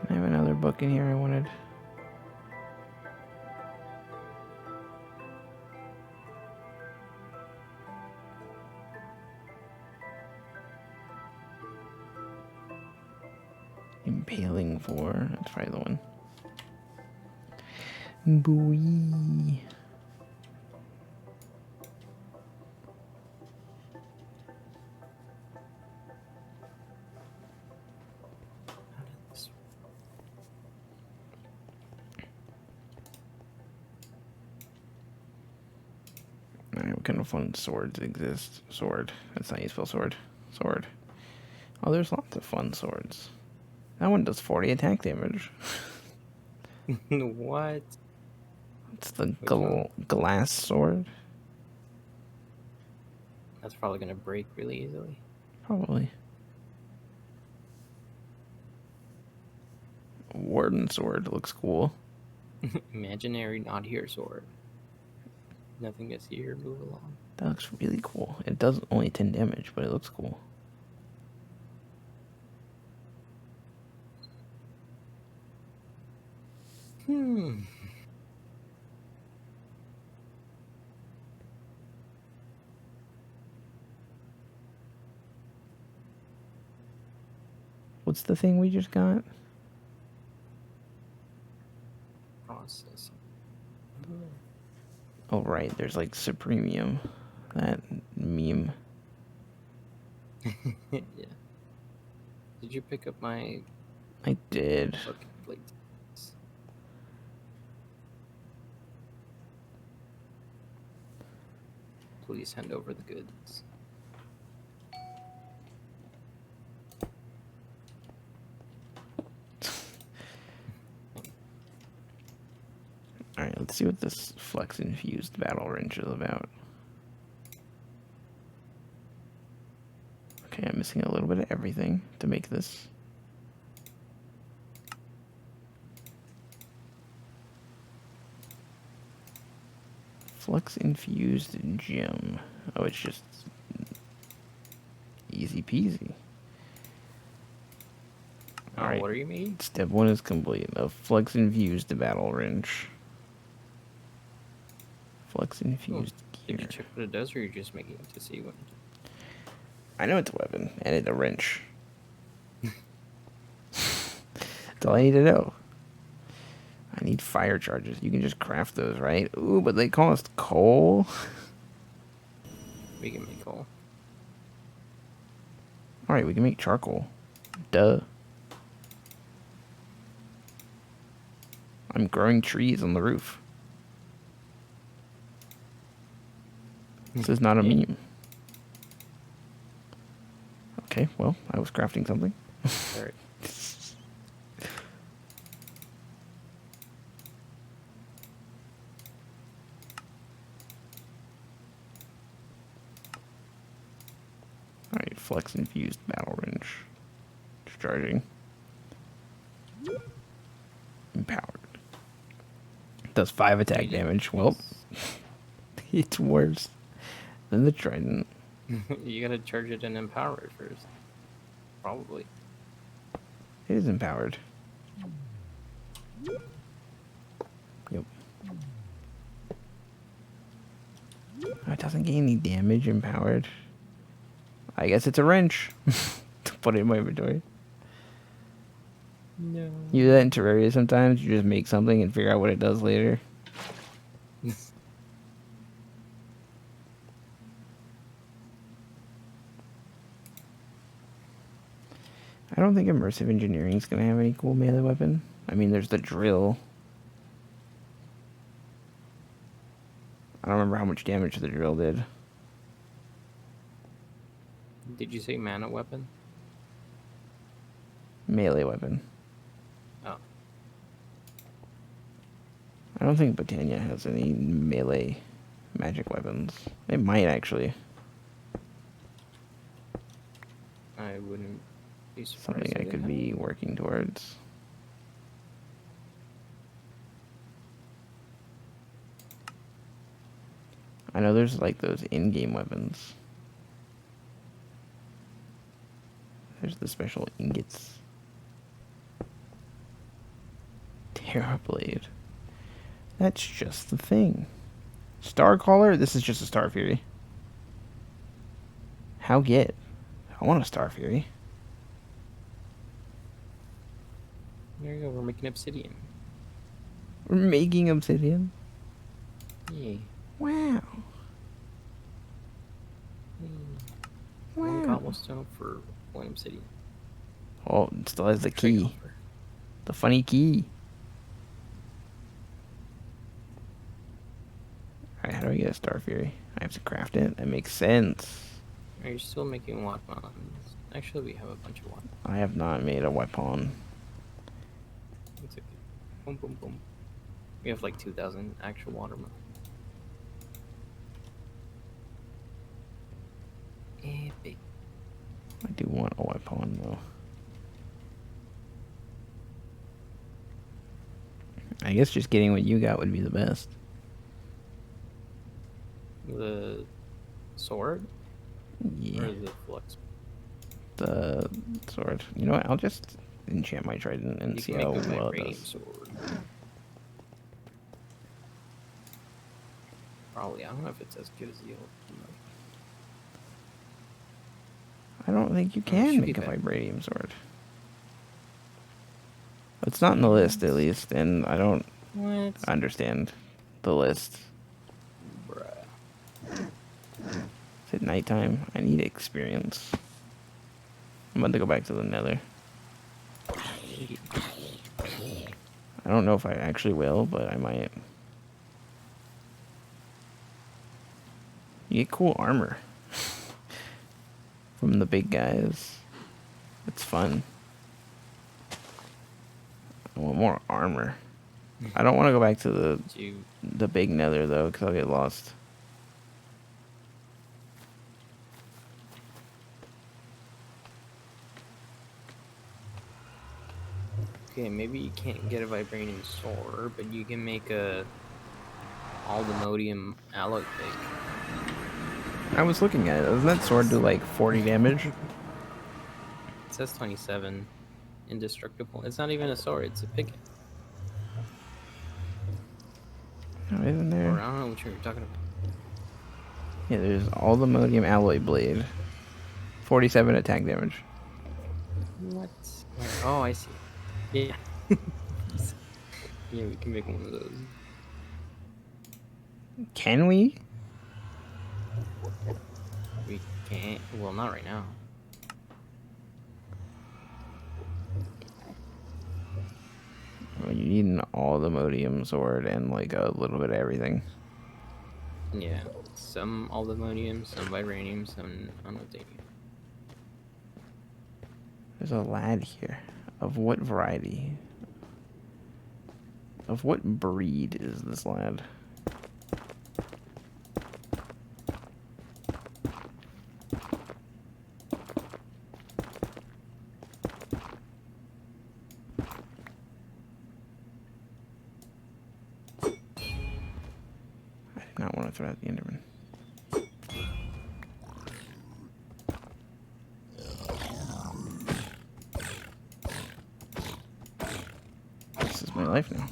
Can I have another book in here I wanted? Impaling 4. That's probably the one. Booey. Alright, what kind of fun swords exist? Sword. That's how you spell sword. Sword. Oh, there's lots of fun swords. That one does 40 attack damage. What? It's the Which one? glass sword. That's probably gonna break really easily. Probably. Warden sword looks cool. Imaginary not here sword. Nothing gets here, move along. That looks really cool. It does only 10 damage, but it looks cool. What's the thing we just got? Processing. Oh, right. There's like Supremium. That meme. Yeah. Did you pick up my I did. bucket plate? Please hand over the goods. Alright, let's see what this flex infused battle wrench is about. Okay, I'm missing a little bit of everything to make this. Flex infused gem. Oh, it's just easy peasy. Oh, Alright, what are you making? step 1 is complete. A flex infused battle wrench. Flex infused gear. Did you check what it does, or you're just making it to see what it does? I know it's a weapon, and it's a wrench. That's all I need to know. I need fire charges. You can just craft those, right? Ooh, but they cost coal. We can make coal. Alright, we can make charcoal. Duh. I'm growing trees on the roof. This is not a Yeah. meme. Okay, well, I was crafting something. Alright. Alright, flex infused battle wrench. Discharging. Empowered. Does 5 attack damage. Well, it's worse than the trident. You gotta charge it and empower it first. Probably. It is empowered. Yep. Oh, it doesn't gain any damage empowered. I guess it's a wrench. To put it in my inventory. No. You do that in Terraria sometimes. You just make something and figure out what it does later. I don't think immersive engineering is going to have any cool melee weapon. I mean, there's the drill. I don't remember how much damage the drill did. Did you say mana weapon? Melee weapon. Oh. I don't think Botania has any melee magic weapons. It might actually. I wouldn't be surprised Something if I they could had. be working towards. I know there's like those in-game weapons. There's the special ingots. Terrorblade. That's just the thing. Starcaller? This is just a Star Fury. How get? I want a Star Fury. There you go. We're making obsidian. We're making obsidian. Yay. Wow. One Wow. cobblestone for one obsidian. Oh, it still has the Trade key. offer. The funny key. Alright, how do I get a Star Fury? I have to craft it? That makes sense. Are you still making weapons? Actually, we have a bunch of weapons. I have not made a weapon. It's okay. Boom, boom, boom. We have like 2,000 actual watermelon. Epic. I do want a weapon though. I guess just getting what you got would be the best. The sword Yeah. or the flux? The sword. You know what? I'll just enchant my trident and You see can how make a well it vibranium does. sword. Probably. I don't know if it's as good as the old. I don't think you it can should be make a better. vibranium sword. It's not in the list, at least, and I don't What? understand the list. Bruh. Is it nighttime? I need experience. I'm about to go back to the nether. I don't know if I actually will, but I might. You get cool armor from the big guys. It's fun. I want more armor. I don't want to go back to You the big nether, though, because I'll get lost. okay? Maybe you can't get a vibranium sword, but you can make a aluminium alloy pick. I was looking at it. Doesn't that sword do like 40 damage? It says 27. Indestructible. It's not even a sword. It's a pick. Oh, isn't Or there? I don't know what you're talking about. Yeah, there's aluminum alloy blade. 47 attack damage. What? Oh, I see. Yeah. Yeah, we can make one of those. Can we? We can't. Well, not right now. Well, you need an aluminum sword and like a little bit of everything. Yeah. Some aluminum, some vibranium, some unobtainium. There's a lad here. Of what variety? Of what breed is this lad? I do not want to throw out the Enderman. This is my life now.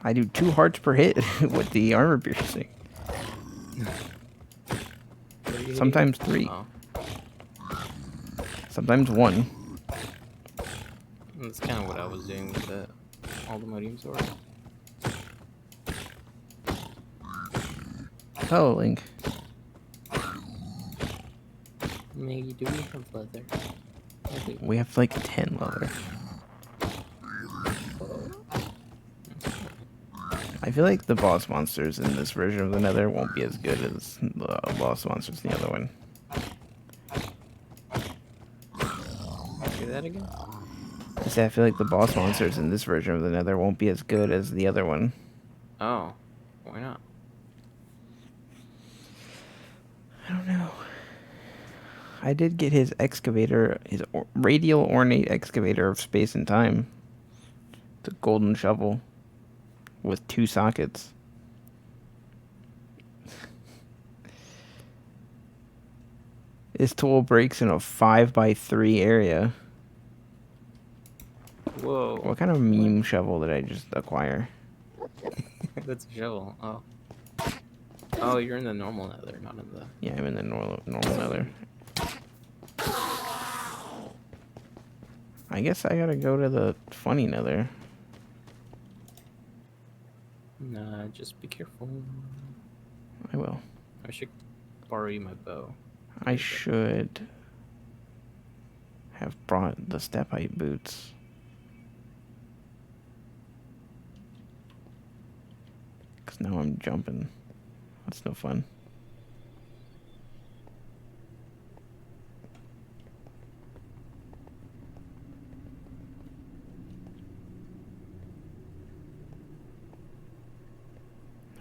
I do 2 hearts per hit with the armor piercing. Sometimes 3. Oh, Sometimes 1. that's kind of what I was doing with the aluminum sword. Hello, Link. Maggie, do we have leather? I think We have like 10 leather. I feel like the boss monsters in this version of the Nether won't be as good as the boss monsters in the other one. do that again. I say I feel like the boss monsters in this version of the Nether won't be as good as the other one. Oh, why not? I don't know. I did get his excavator, his radial ornate excavator of space and time. It's a golden shovel with 2 sockets. This tool breaks in a 5x3 area. Whoa. What kind of meme shovel did I just acquire? That's a shovel. Oh. Oh, you're in the normal Nether, not in the. Yeah, I'm in the normal Nether. I guess I gotta go to the funny Nether. Nah, just be careful. I will. I should borrow you my bow. I should have brought the step height boots. Because now I'm jumping. That's no fun.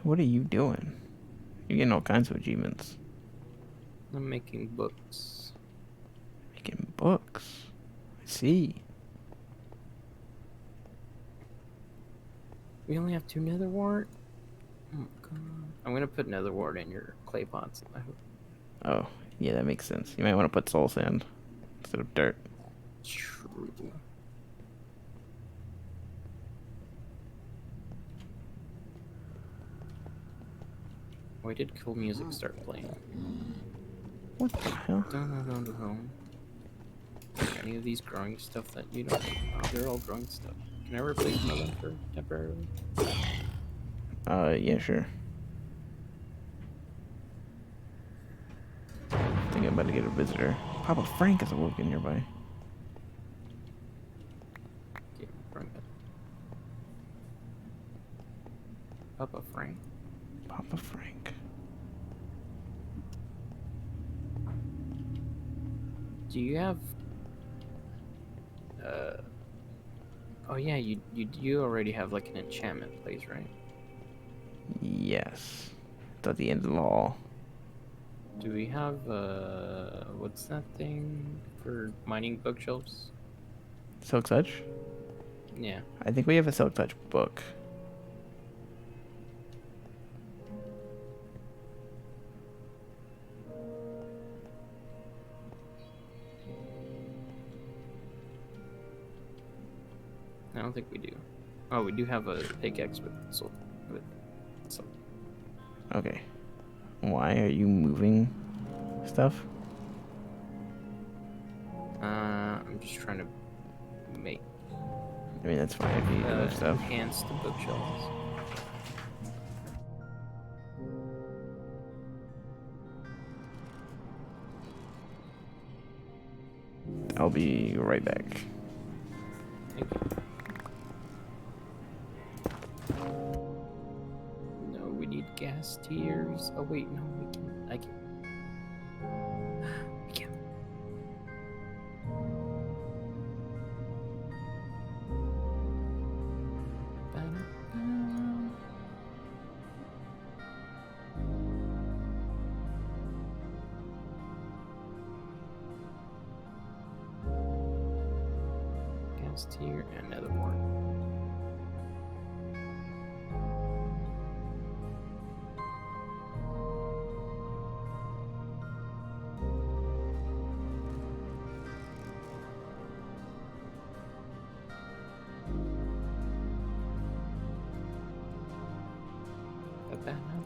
What are you doing? You're getting all kinds of achievements. I'm making books. Making books. I see. We only have 2 nether wart? Oh my god. I'm gonna put nether wart in your clay pots. I hope. Oh, yeah, that makes sense. You might want to put soul sand instead of dirt. True. Why did cool music start playing? What the hell? Dun, dun, dun, dun, dun. Any of these growing stuff that you don't. Oh, they're all growing stuff. Can I replace one of them for temporarily? Yeah, sure. I think I'm about to get a visitor. Papa Frank is awoken nearby. Okay, bring it. Papa Frank. Papa Frank. Do you have? Oh yeah, you already have like an enchantment place, right? Yes. It's at the end of the hall. Do we have what's that thing for mining bookshelves? Silk Touch? Yeah. I think we have a Silk Touch book. I don't think we do. Oh, we do have a pickaxe with so. Okay. Why are you moving stuff? I'm just trying to make I mean, that's fine if you need to move stuff. enhance the bookshelves. I'll be right back. Thank you. No, we need gas tiers. Oh wait, no, we can. I can. We can. Gas tier and another one. Got that now?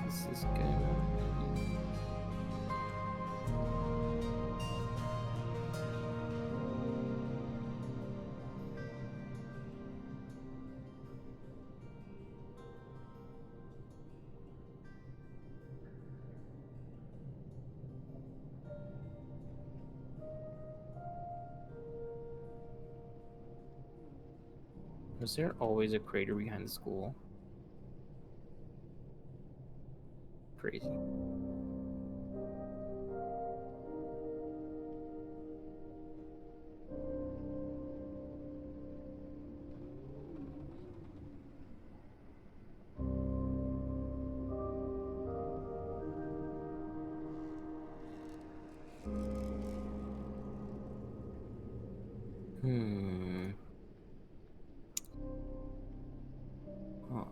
This is good. Was there always a crater behind the school? Crazy. Hmm. Huh.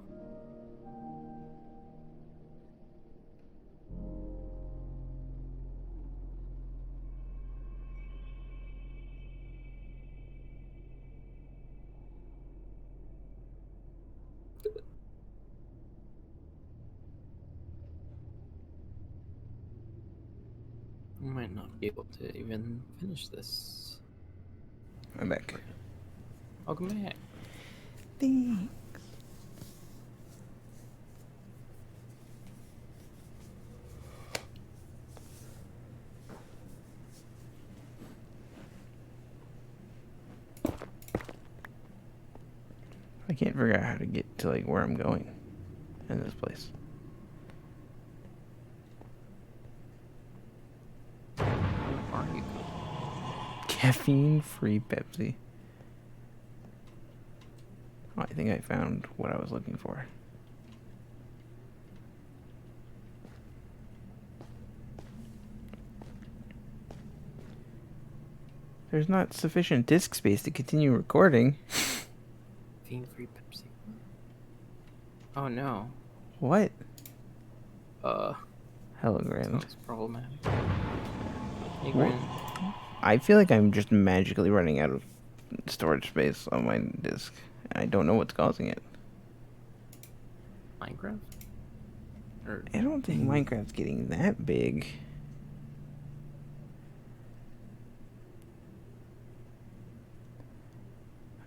I might not be able to even finish this. I'm back. Welcome back. Ding. I can't figure out how to get to like where I'm going in this place. Where are you? Caffeine-free Pepsi. Oh, I think I found what I was looking for. There's not sufficient disk space to continue recording. Caffeine-free Pepsi. Oh no. What? Hello, Grand. Sounds problematic. Hey, What? Gran. I feel like I'm just magically running out of storage space on my disk. I don't know what's causing it. Minecraft? Or I don't think Minecraft's getting that big.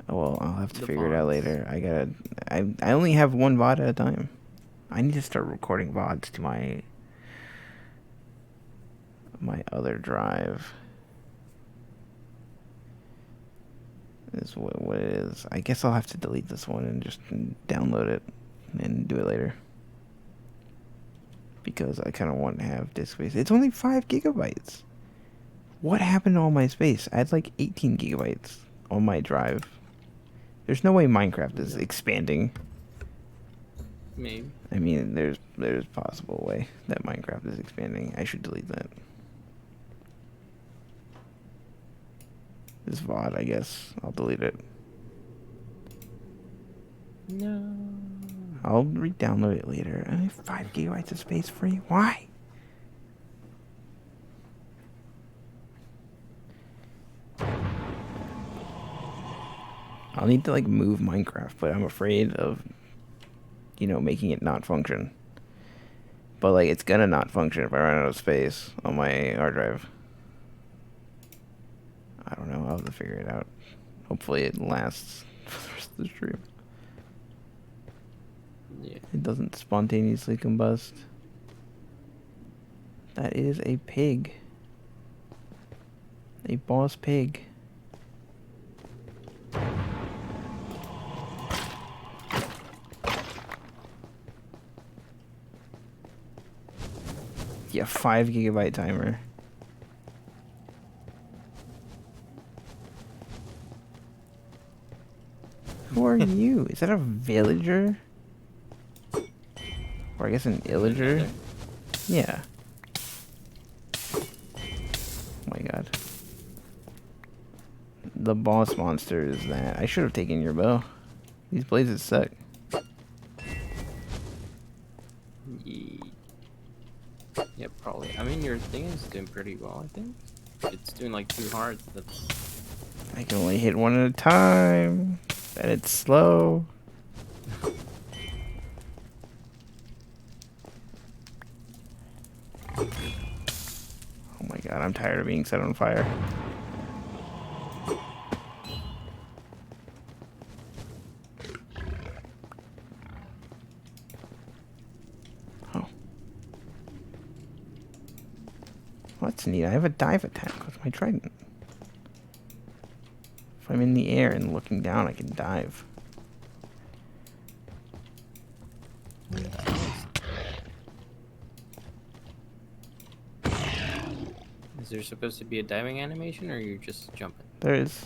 Oh, well, I'll have to The figure it out VODs. later. I only have one VOD at a time. I need to start recording VODs to my other drive. Is what it is. I guess I'll have to delete this one and just download it and do it later. Because I kind of want to have disk space. It's only 5 gigabytes. What happened to all my space? I had like 18 gigabytes on my drive. There's no way Minecraft is expanding. Maybe. I mean, there's possible way that Minecraft is expanding. I should delete that. This VOD, I guess. I'll delete it. No. I'll re-download it later. I have 5 gigabytes of space free. Why? I'll need to like move Minecraft, but I'm afraid of, making it not function. But like, it's gonna not function if I run out of space on my hard drive. I don't know. I'll have to figure it out. Hopefully, it lasts for the rest of the stream. Yeah. It doesn't spontaneously combust. That is a pig. A boss pig. Yeah, 5 gigabyte timer. Who are you? Is that a villager? Or I guess an illager? Nether? Yeah. Oh my god. The boss monster is that. I should have taken your bow. These blazes suck. Yeah, probably. I mean, your thing is doing pretty well, I think. It's doing like 2 hearts. That's. I can only hit one at a time. And it's slow. Oh my god, I'm tired of being set on fire. Oh. Well, that's neat. I have a dive attack with my trident. If I'm in the air and looking down, I can dive. Is there supposed to be a diving animation, or are you just jumping? There is.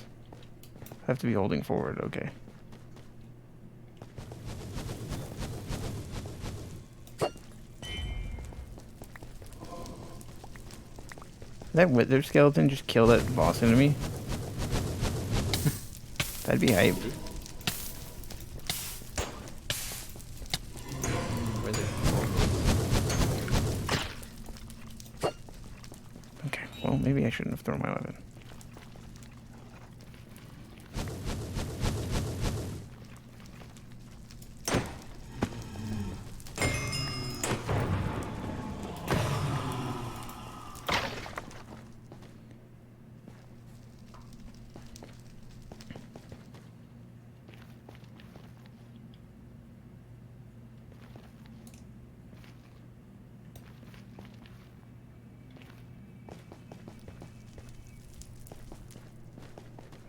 I have to be holding forward, okay. That wither skeleton just killed that boss enemy. That'd be hype. Where's it? Okay, well, maybe I shouldn't have thrown my weapon.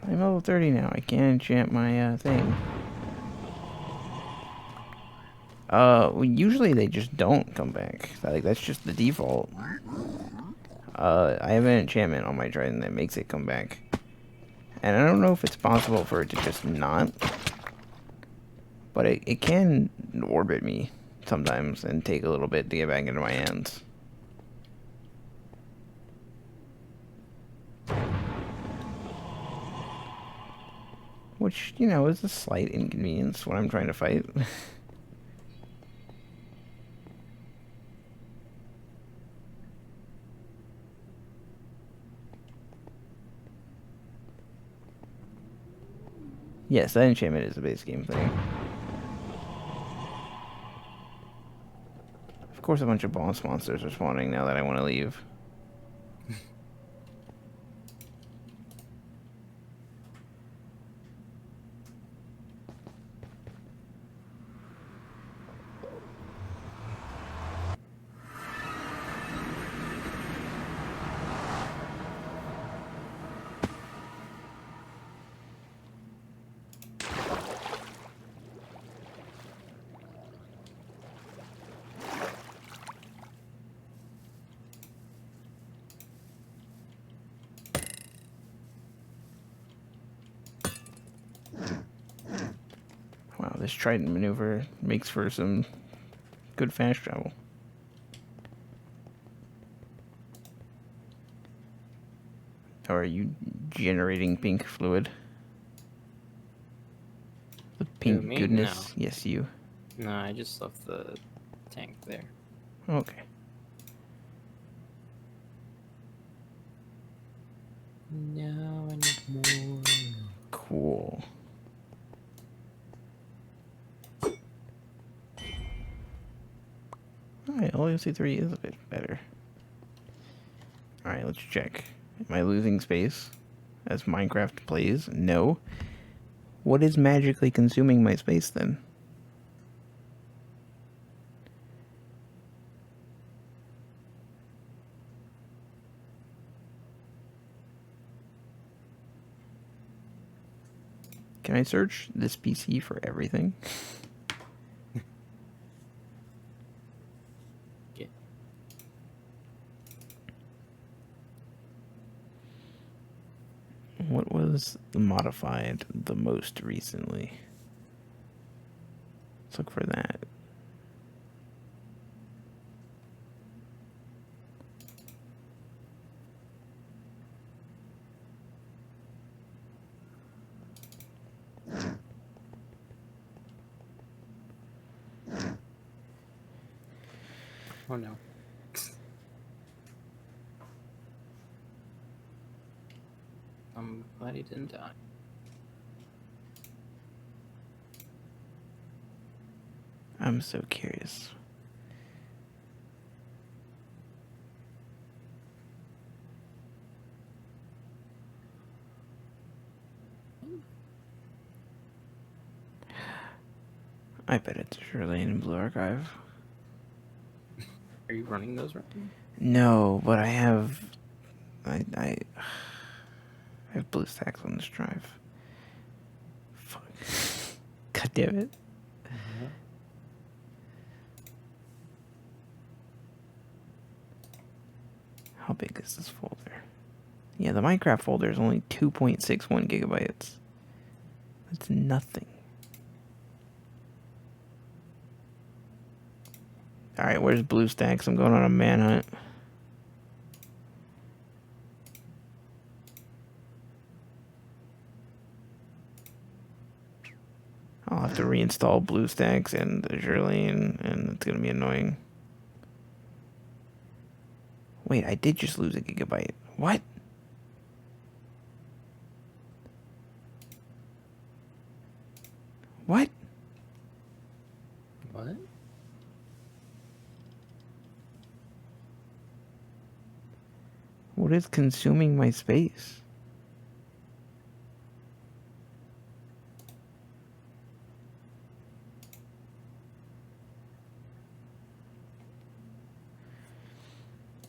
I'm level 30 now. I can't enchant my thing. Usually they just don't come back. Like, that's just the default. I have an enchantment on my trident that makes it come back. And I don't know if it's possible for it to just not. But it can orbit me sometimes and take a little bit to get back into my hands. Which, you know, is a slight inconvenience when I'm trying to fight. Yes, that enchantment is a base game thing. Of course a bunch of boss monsters are spawning now that I want to leave. Wow, this trident maneuver makes for some good fast travel. Or are you generating pink fluid? The pink me? goodness? No. Yes, you. No, I just left the tank there. Okay. Now I need more. Cool. Alright, LOC3 is a bit better. Alright, let's check. Am I losing space as Minecraft plays? No. What is magically consuming my space then? Can I search this PC for everything? Yeah. What was modified the most recently? Let's look for that. Oh no. I'm glad he didn't die. I'm so curious. I bet it's Sherlane in Blue Archive. Are you running those right now? No, but I have... I have BlueStacks on this drive. Fuck. God damn it. How big is this folder? Yeah, the Minecraft folder is only 2.61 gigabytes. That's nothing. Alright, where's BlueStacks? I'm going on a manhunt. I'll have to reinstall BlueStacks and Azure Lane, and it's gonna be annoying. Wait, I did just lose a gigabyte. What? What? What? What is consuming my space?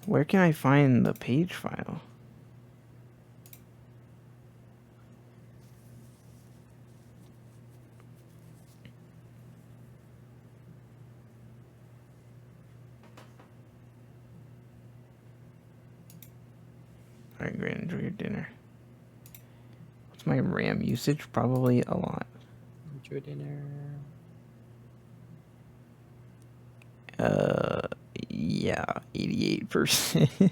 Where can I find the page file? Alright, great. Enjoy your dinner. What's my RAM usage? Probably a lot. Enjoy dinner. Yeah, 88%.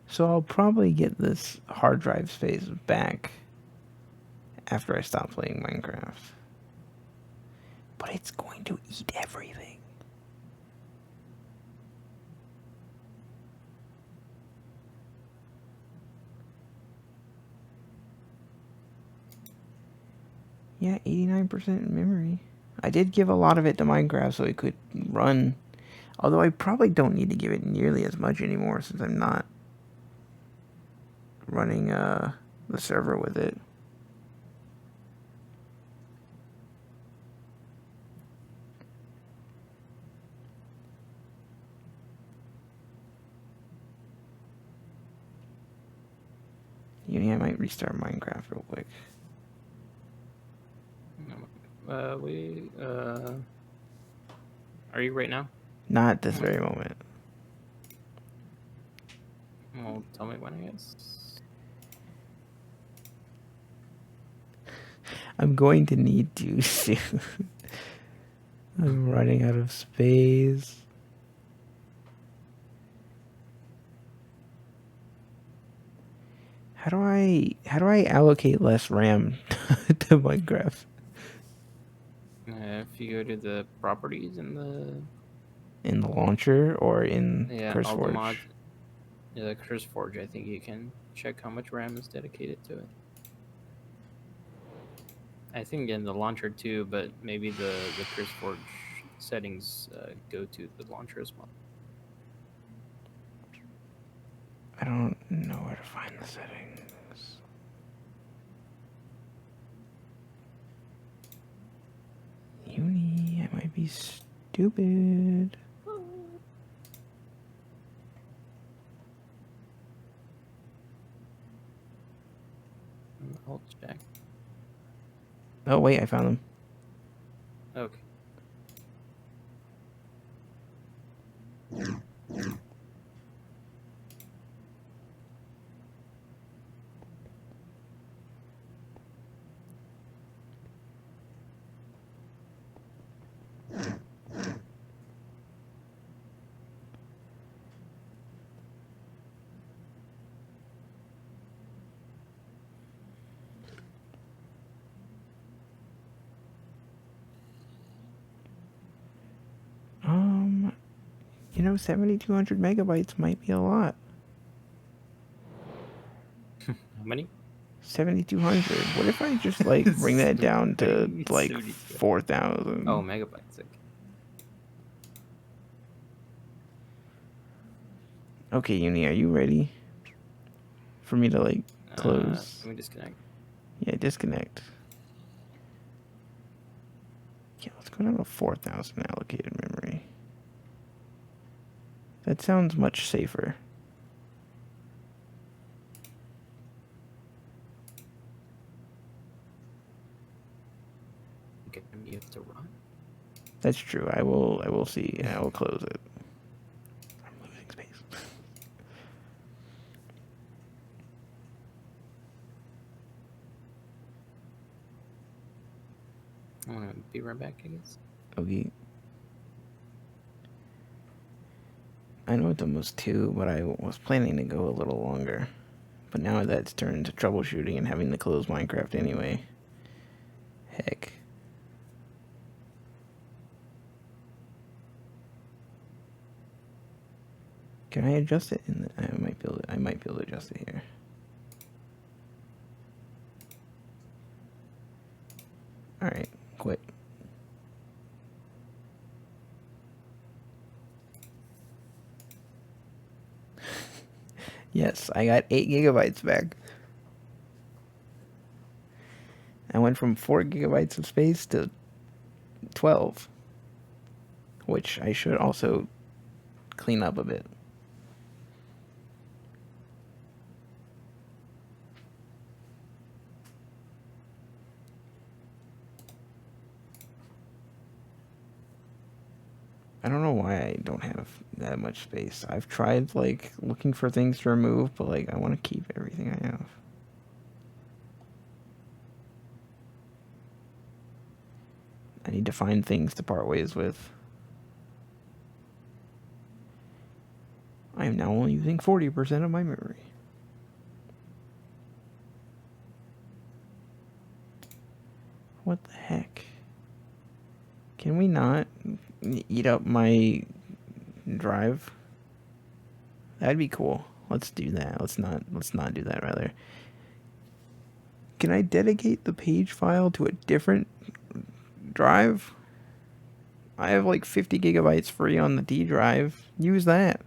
So I'll probably get this hard drive space back after I stop playing Minecraft. But it's going to eat everything. Yeah, 89% memory. I did give a lot of it to Minecraft so it could run. Although I probably don't need to give it nearly as much anymore since I'm not running the server with it. I might restart Minecraft real quick. Are you right now? Not at this very moment. Well, tell me when, I guess. I'm going to need to soon. I'm running out of space. How do I allocate less RAM to Minecraft? If you go to the properties in In the launcher or in all the CurseForge? mods, the CurseForge, I think you can check how much RAM is dedicated to it. I think in the launcher too, but maybe the CurseForge settings go to the launcher as well. I don't know where to find the settings. Uni, I might be stupid. I'll check. Oh wait, I found them. Okay. You know, 7,200 megabytes might be a lot. How many? 7,200. What if I just like bring that down to like 4,000? Oh, megabytes. Okay. Okay, Uni, are you ready for me to like close? Let me disconnect. Yeah, disconnect. Yeah, let's go down to 4,000 allocated memory. That sounds much safer. Okay, you have to run. That's true. I will see. I will close it. I'm losing space. I'm gonna be right back, I guess. Okay. I know it's almost 2, but I was planning to go a little longer. But now that's turned into troubleshooting and having to close Minecraft anyway. Heck. Can I adjust it? I might be able to adjust it here. Alright, quit. Yes, I got 8 gigabytes back. I went from 4 gigabytes of space to 12. Which I should also clean up a bit. I don't know why I don't have that much space. I've tried, like, looking for things to remove, but, like, I want to keep everything I have. I need to find things to part ways with. I am now only using 40% of my memory. What the heck? Can we not eat up my drive? That'd be cool. Let's do that. Let's not do that, rather. Can I dedicate the page file to a different drive? I have like 50 gigabytes free on the D drive. Use that.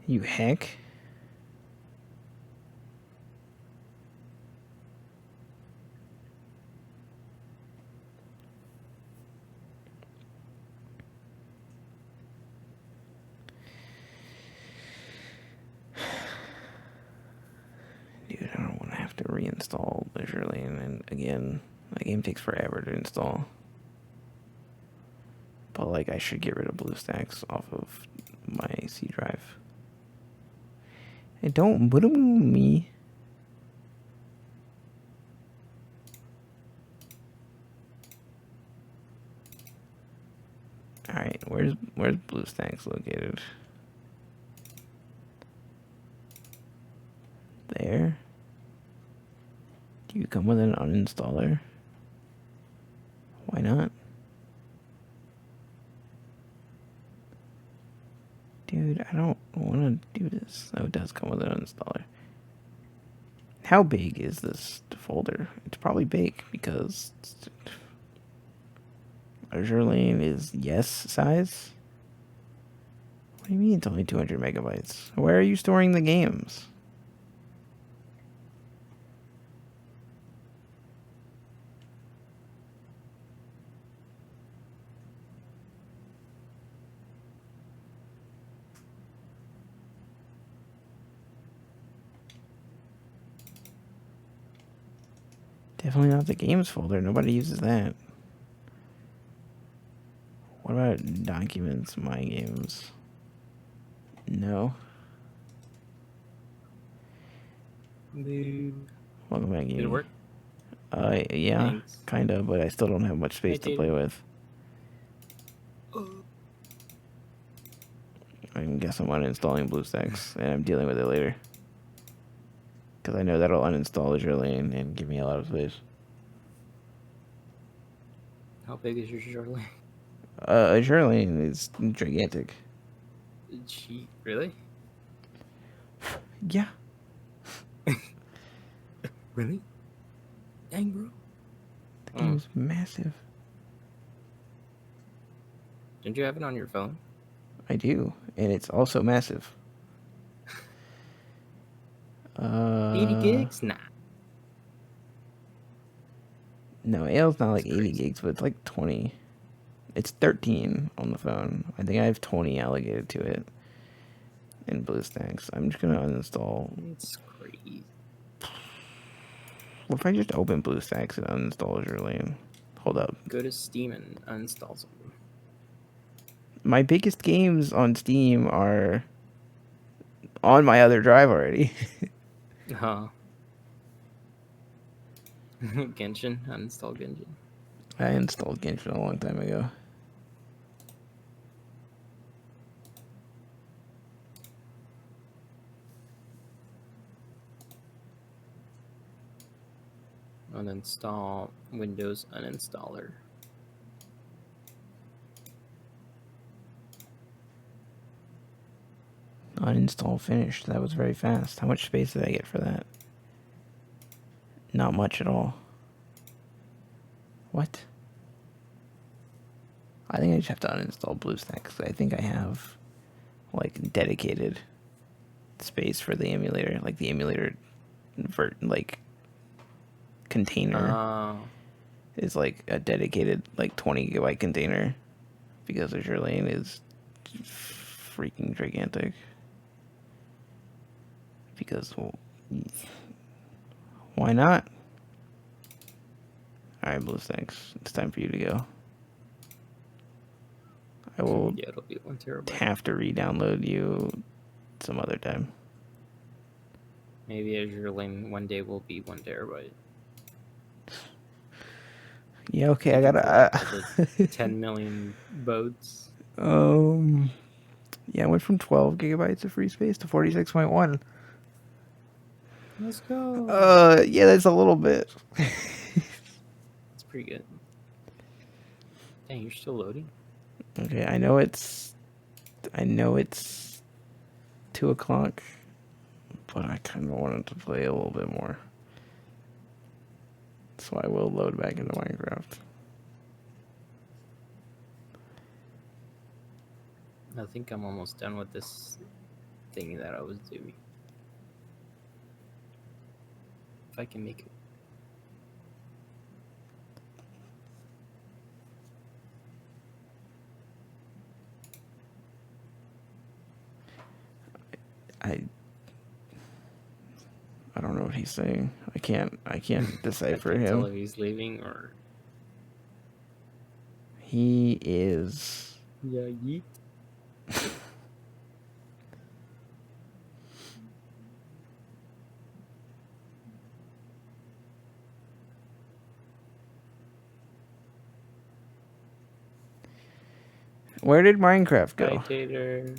You heck. Dude, I don't want to have to reinstall leisurely, and then again, that game takes forever to install. But like, I should get rid of BlueStacks off of my C drive. Hey, don't boom me. Alright, where's BlueStacks located? There. Do you come with an uninstaller? Why not? Dude, I don't want to do this. Oh, it does come with an uninstaller. How big is this folder? It's probably big because Azure Lane is yes size. What do you mean it's only 200 megabytes? Where are you storing the games? Definitely not the games folder. Nobody uses that. What about documents, my games? No. Welcome back, Did it work? Yeah, Thanks. kinda, but I still don't have much space to play with. I guess I'm uninstalling BlueStacks, and I'm dealing with it later. Because I know that'll uninstall Azure Lane and give me a lot of space. How big is your Charlie? Azure Lane is gigantic. Gee, really? Yeah. Really? Dang, bro. The game is massive. Didn't you have it on your phone? I do, and it's also massive. 80 gigs? Nah. No, AL's not like That's 80 crazy. gigs, but it's like 20. It's 13 on the phone. I think I have 20 allocated to it in BlueStacks. I'm just gonna uninstall. It's crazy. What if I just open BlueStacks and uninstall Azure Lane? Hold up. Go to Steam and uninstall something. My biggest games on Steam are on my other drive already. Huh. Genshin? Uninstall Genshin. I installed Genshin a long time ago. Uninstall Windows uninstaller. Uninstall finished. That was very fast. How much space did I get for that? Not much at all. What? I think I just have to uninstall BlueStacks because I think I have like dedicated space for the emulator, like the emulator like container is like a dedicated like 20 gigabyte container because Azure Lane is freaking gigantic. Because well, why not? All right, BlueStacks, it's time for you to go. I will Yeah, it'll be 1 terabyte. have to re-download you some other time. Maybe Azure Lane one day will be 1 terabyte. Yeah, okay, You I can gotta. 10 million boats. Yeah, I went from 12 gigabytes of free space to 46.1. Let's go. Yeah, that's a little bit. That's pretty good. Dang, you're still loading? Okay, I know it's 2 o'clock, but I kind of wanted to play a little bit more. So I will load back into Minecraft. I think I'm almost done with this thing that I was doing. If I can make it. I don't know what he's saying. I can't decipher I can't tell him. if he's leaving or... He is... Yeah, yeet. Where did Minecraft go? Hi, Tater.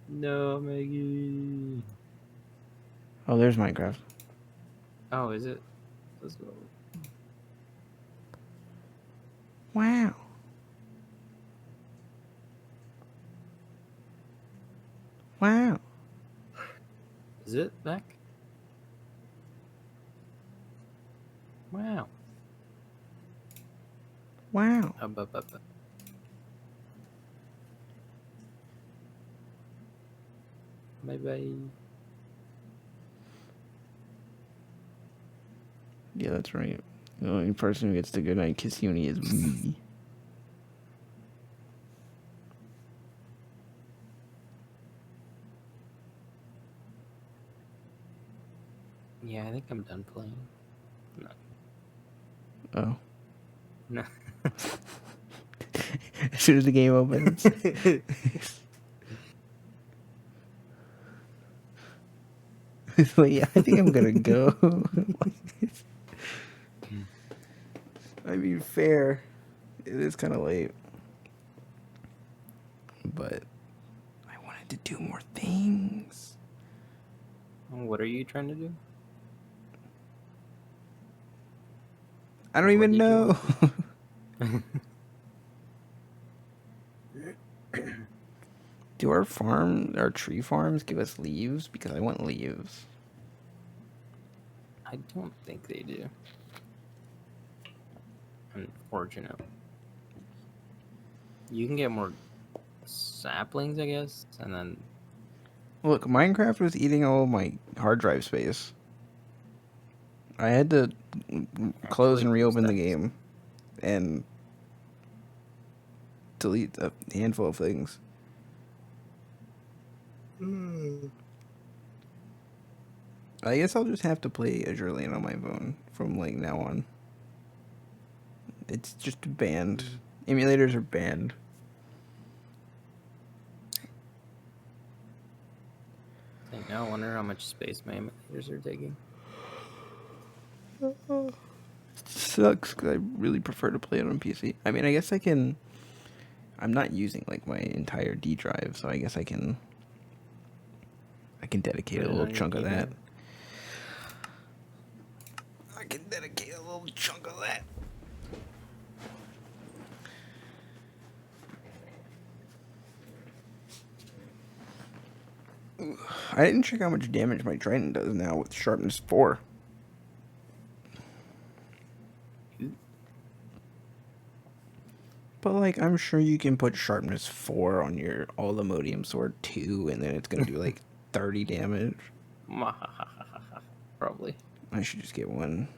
No, Maggie. Oh, there's Minecraft. Oh, is it? Let's go. Wow. Wow. Is it back? Wow. Wow. Bye-bye. Yeah, that's right. The only person who gets the goodnight kiss uni is me. Yeah, I think I'm done playing. No. Oh. No. As soon as the game opens. Like, yeah, I think I'm gonna go. I mean, fair. It is kind of late. But I wanted to do more things. What are you trying to do? I don't even know. Do our tree farms give us leaves? Because I want leaves. I don't think they do. Unfortunate. You can get more saplings, I guess, and then... Look, Minecraft was eating all of my hard drive space. I had to close and reopen the game and delete a handful of things. I guess I'll just have to play Azure Lane on my phone from like now on. It's just banned. Emulators are banned. I wonder how much space my emulators are taking. It sucks because I really prefer to play it on PC. I mean, I guess I can... I'm not using like my entire D drive, so I guess I can dedicate a little chunk of that. I can dedicate a little chunk of that. I didn't check how much damage my trident does now with sharpness 4. But, like, I'm sure you can put sharpness 4 on your Alumodium sword 2, and then it's gonna do, like, 30 damage. Probably. I should just get one.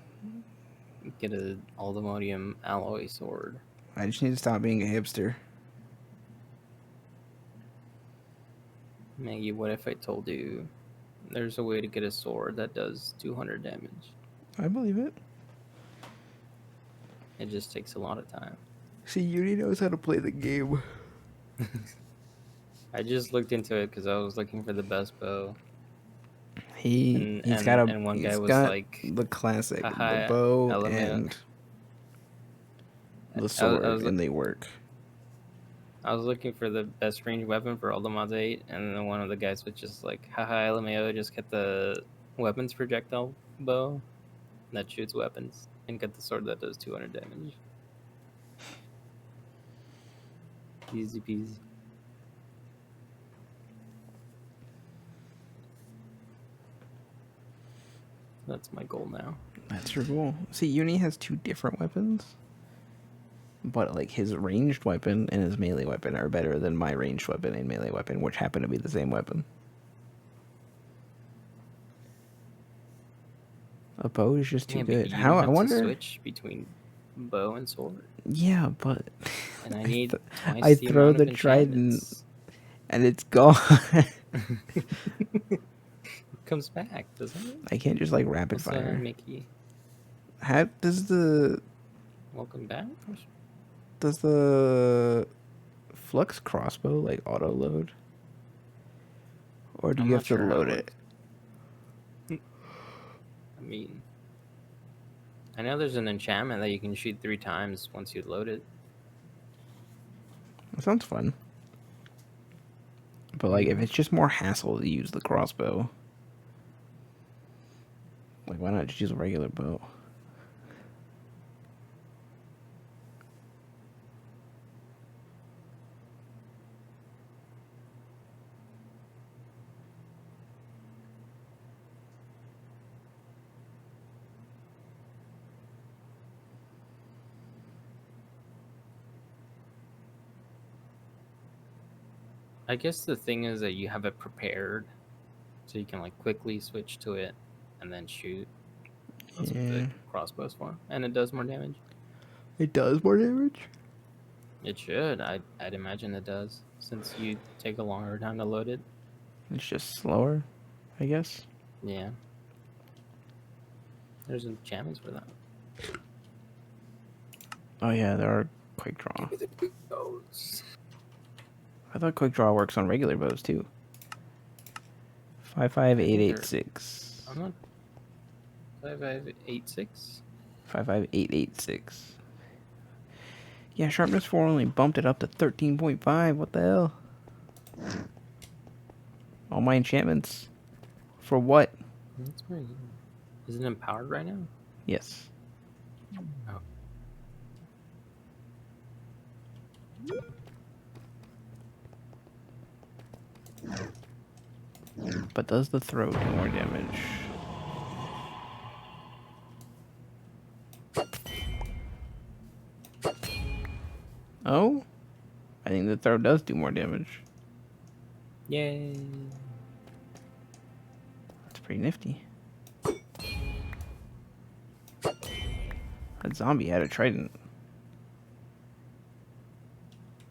Get an Alumodium alloy sword. I just need to stop being a hipster. Maggie, what if I told you there's a way to get a sword that does 200 damage? I believe it. It just takes a lot of time. See, Yuri knows how to play the game. I just looked into it because I was looking for the best bow. He's And got one guy was got like, the classic, haha, the bow element. and the sword, and they work. I was looking for the best ranged weapon for all the mods 8, and then one of the guys was just like, haha, LMAO, just get the weapons projectile bow that shoots weapons, and get the sword that does 200 damage. Easy peasy. That's my goal now. That's your goal. See, Uni has 2 different weapons, but like his ranged weapon and his melee weapon are better than my ranged weapon and melee weapon, which happen to be the same weapon. A bow is just too good. How I wonder. To switch between bow and sword. Yeah, but and I need. I throw the trident, and it's gone. Comes back, doesn't it? I can't just like rapid fire. Mickey? How does the welcome back? Does the flux crossbow like auto load, or do you have to load it? I mean, I know there's an enchantment that you can shoot 3 times once you load it. That sounds fun. But like, if it's just more hassle to use the crossbow, like, why not just use a regular bow? I guess the thing is that you have it prepared, so you can like quickly switch to it and then shoot. That's what the crossbow's for, and it does more damage. It does more damage? It should. I'd imagine it does, since you take a longer time to load it. It's just slower, I guess. Yeah. There's enchantments for that. Oh yeah, there are quick draw. Give me the quick bows. I thought quick draw works on regular bows too. 55886. I'm not. 5586. 55886. Yeah, sharpness 4 only bumped it up to 13.5. What the hell? All my enchantments. For what? That's pretty good. Is it empowered right now? Yes. Oh. But does the throw do more damage? Oh? I think the throw does do more damage. Yay. That's pretty nifty. That zombie had a trident.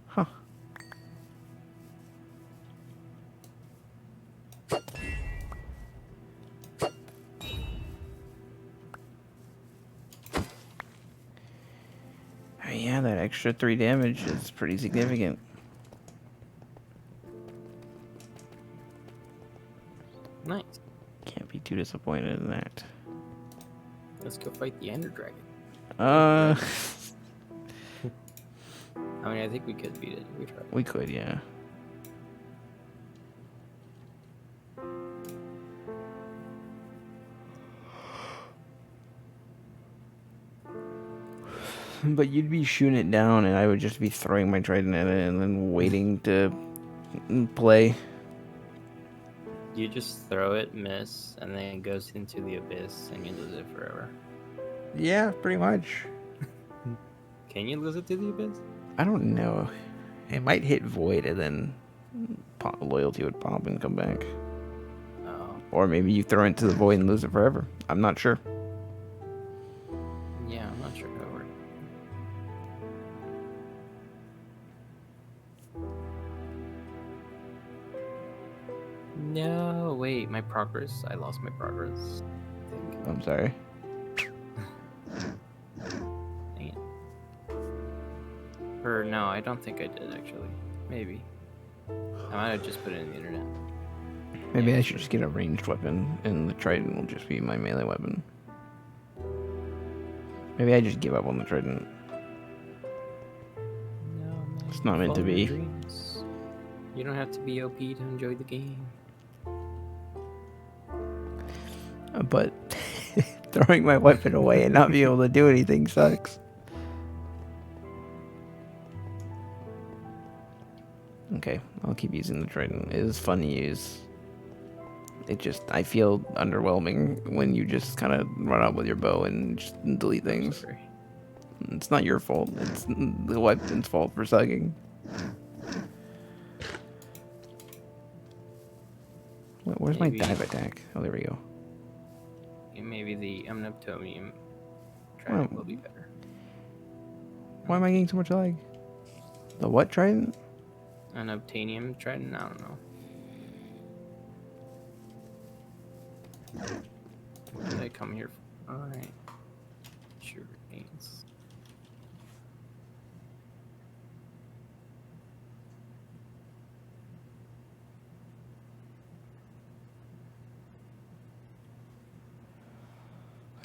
Huh. Yeah, that extra 3 damage is pretty significant. Nice. Can't be too disappointed in that. Let's go fight the Ender Dragon. I mean, I think we could beat it if we tried. We could, yeah. But you'd be shooting it down, and I would just be throwing my trident at it and then waiting to play. You just throw it, miss, and then it goes into the abyss, and you lose it forever. Yeah, pretty much. Can you lose it to the abyss? I don't know. It might hit void, and then loyalty would pop and come back. Oh. Or maybe you throw it into the void and lose it forever. I'm not sure. Yeah, I'm not sure how it works. No, wait, my progress. I lost my progress. I think. I'm sorry. Dang it. Or no, I don't think I did actually. Maybe. I might have just put it in the internet. Maybe Yeah, I should just get a ranged weapon, and the trident will just be my melee weapon. Maybe I just give up on the trident. No, man. It's not meant to Follow your be. dreams. You don't have to be OP to enjoy the game. But throwing my weapon away and not being able to do anything sucks. Okay, I'll keep using the trident. It is fun to use. It just, I feel underwhelming when you just kind of run out with your bow and just delete things. Sorry. It's not your fault. It's the weapon's fault for sucking. Where's Maybe. my dive attack? Oh, there we go. Maybe the Omniptonium trident will be better. Why am I getting so much lag? The what trident? An Obtanium trident? I don't know. What did I come here for? Alright. Sugar canes.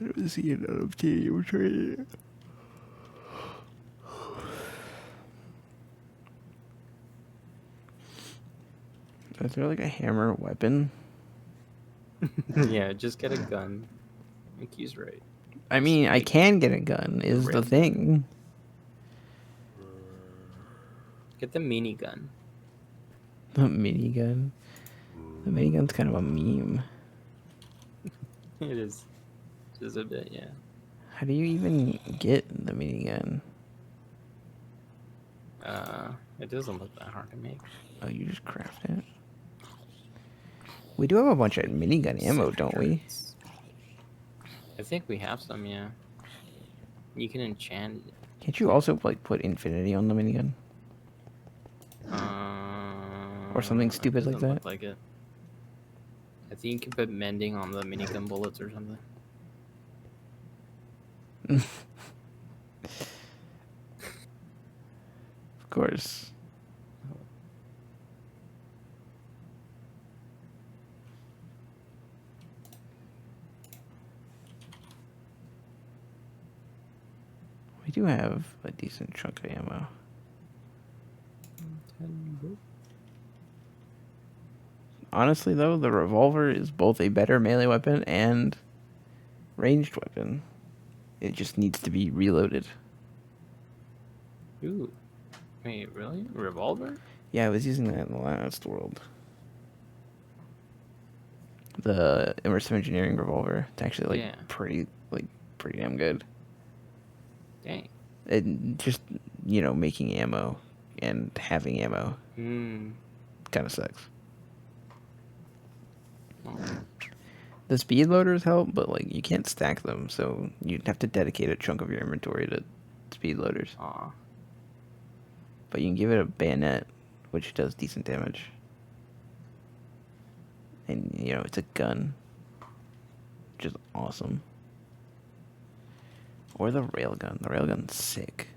I don't see an obtanium trident. Is there like a hammer weapon? Yeah, just get a gun. I think he's right. I mean, I can get a gun, is the thing. Get the minigun. The minigun? The minigun's kind of a meme. It is. Just a bit, yeah. How do you even get the minigun? It doesn't look that hard to make. Oh, you just craft it? We do have a bunch of minigun ammo, don't we? I think we have some, yeah. You can enchant it. Can't you also like put infinity on the minigun? Or something stupid like doesn't that? look like it. I think you can put mending on the minigun bullets or something. Of course. We do have a decent chunk of ammo. Honestly, though, the revolver is both a better melee weapon and ranged weapon. It just needs to be reloaded. Ooh. Wait, really? Revolver? Yeah, I was using that in the last world. The immersive engineering revolver. It's actually pretty damn good. Dang. And just, making ammo and having ammo kind of sucks. Oh. The speed loaders help, but you can't stack them, so you'd have to dedicate a chunk of your inventory to speed loaders. Aw. But you can give it a bayonet, which does decent damage. And, it's a gun, which is awesome. Or the railgun. The railgun's sick.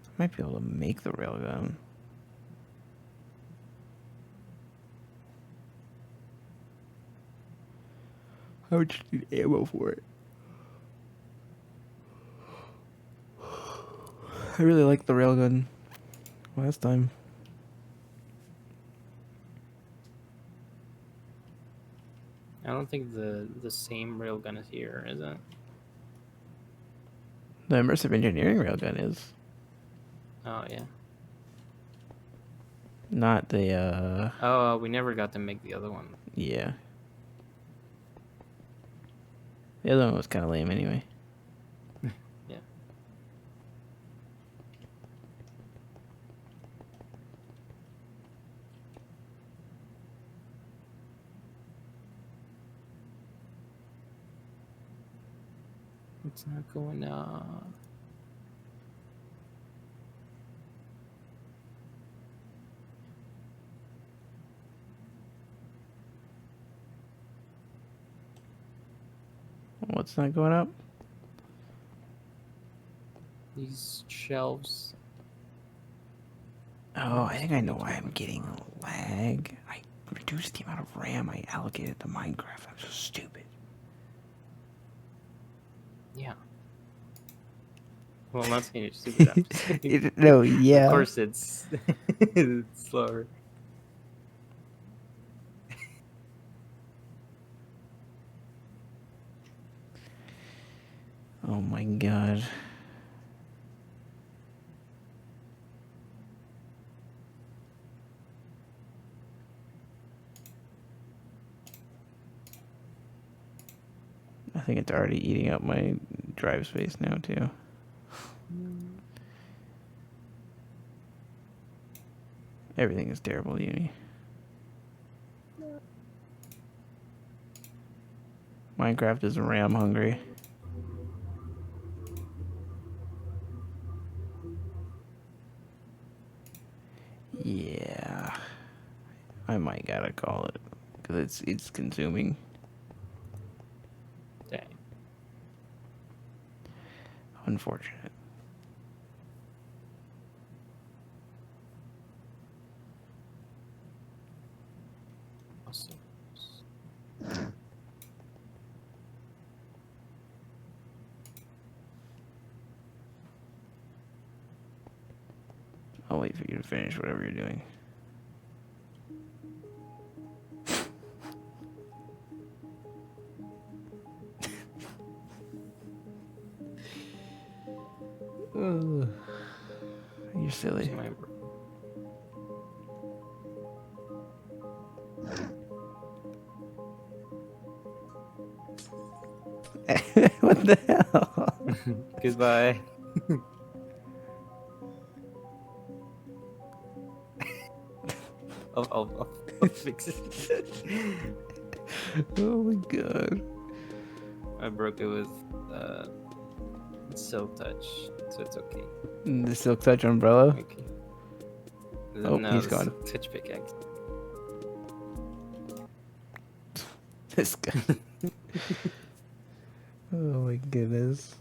I might be able to make the railgun. I would just need ammo for it. I really liked the railgun last time. I don't think the same railgun is here, is it? The immersive engineering railgun is. Oh yeah. Not the, Oh, we never got to make the other one. yeah. The other one was kind of lame anyway. Yeah. It's not going up. What's not going up? These shelves. Oh, I think I know why I'm getting lag. I reduced the amount of RAM I allocated to Minecraft. I'm so stupid. Yeah. Well, I'm not saying you're stupid. I'm just saying, No, yeah. of course, it's, it's slower. Oh my god. I think it's already eating up my drive space now, too. Everything is terrible, Uni. Minecraft is RAM hungry. Yeah. I might gotta call it. Because it's consuming. Dang. Unfortunate. Awesome. I'll wait for you to finish whatever you're doing. You're silly. My What the hell? Goodbye. I'll fix it. Oh my god. I broke it with silk touch, so it's okay. The Silk Touch umbrella? Okay. Oh, No, he's the gone. silk touch pickaxe. This guy. Oh my goodness.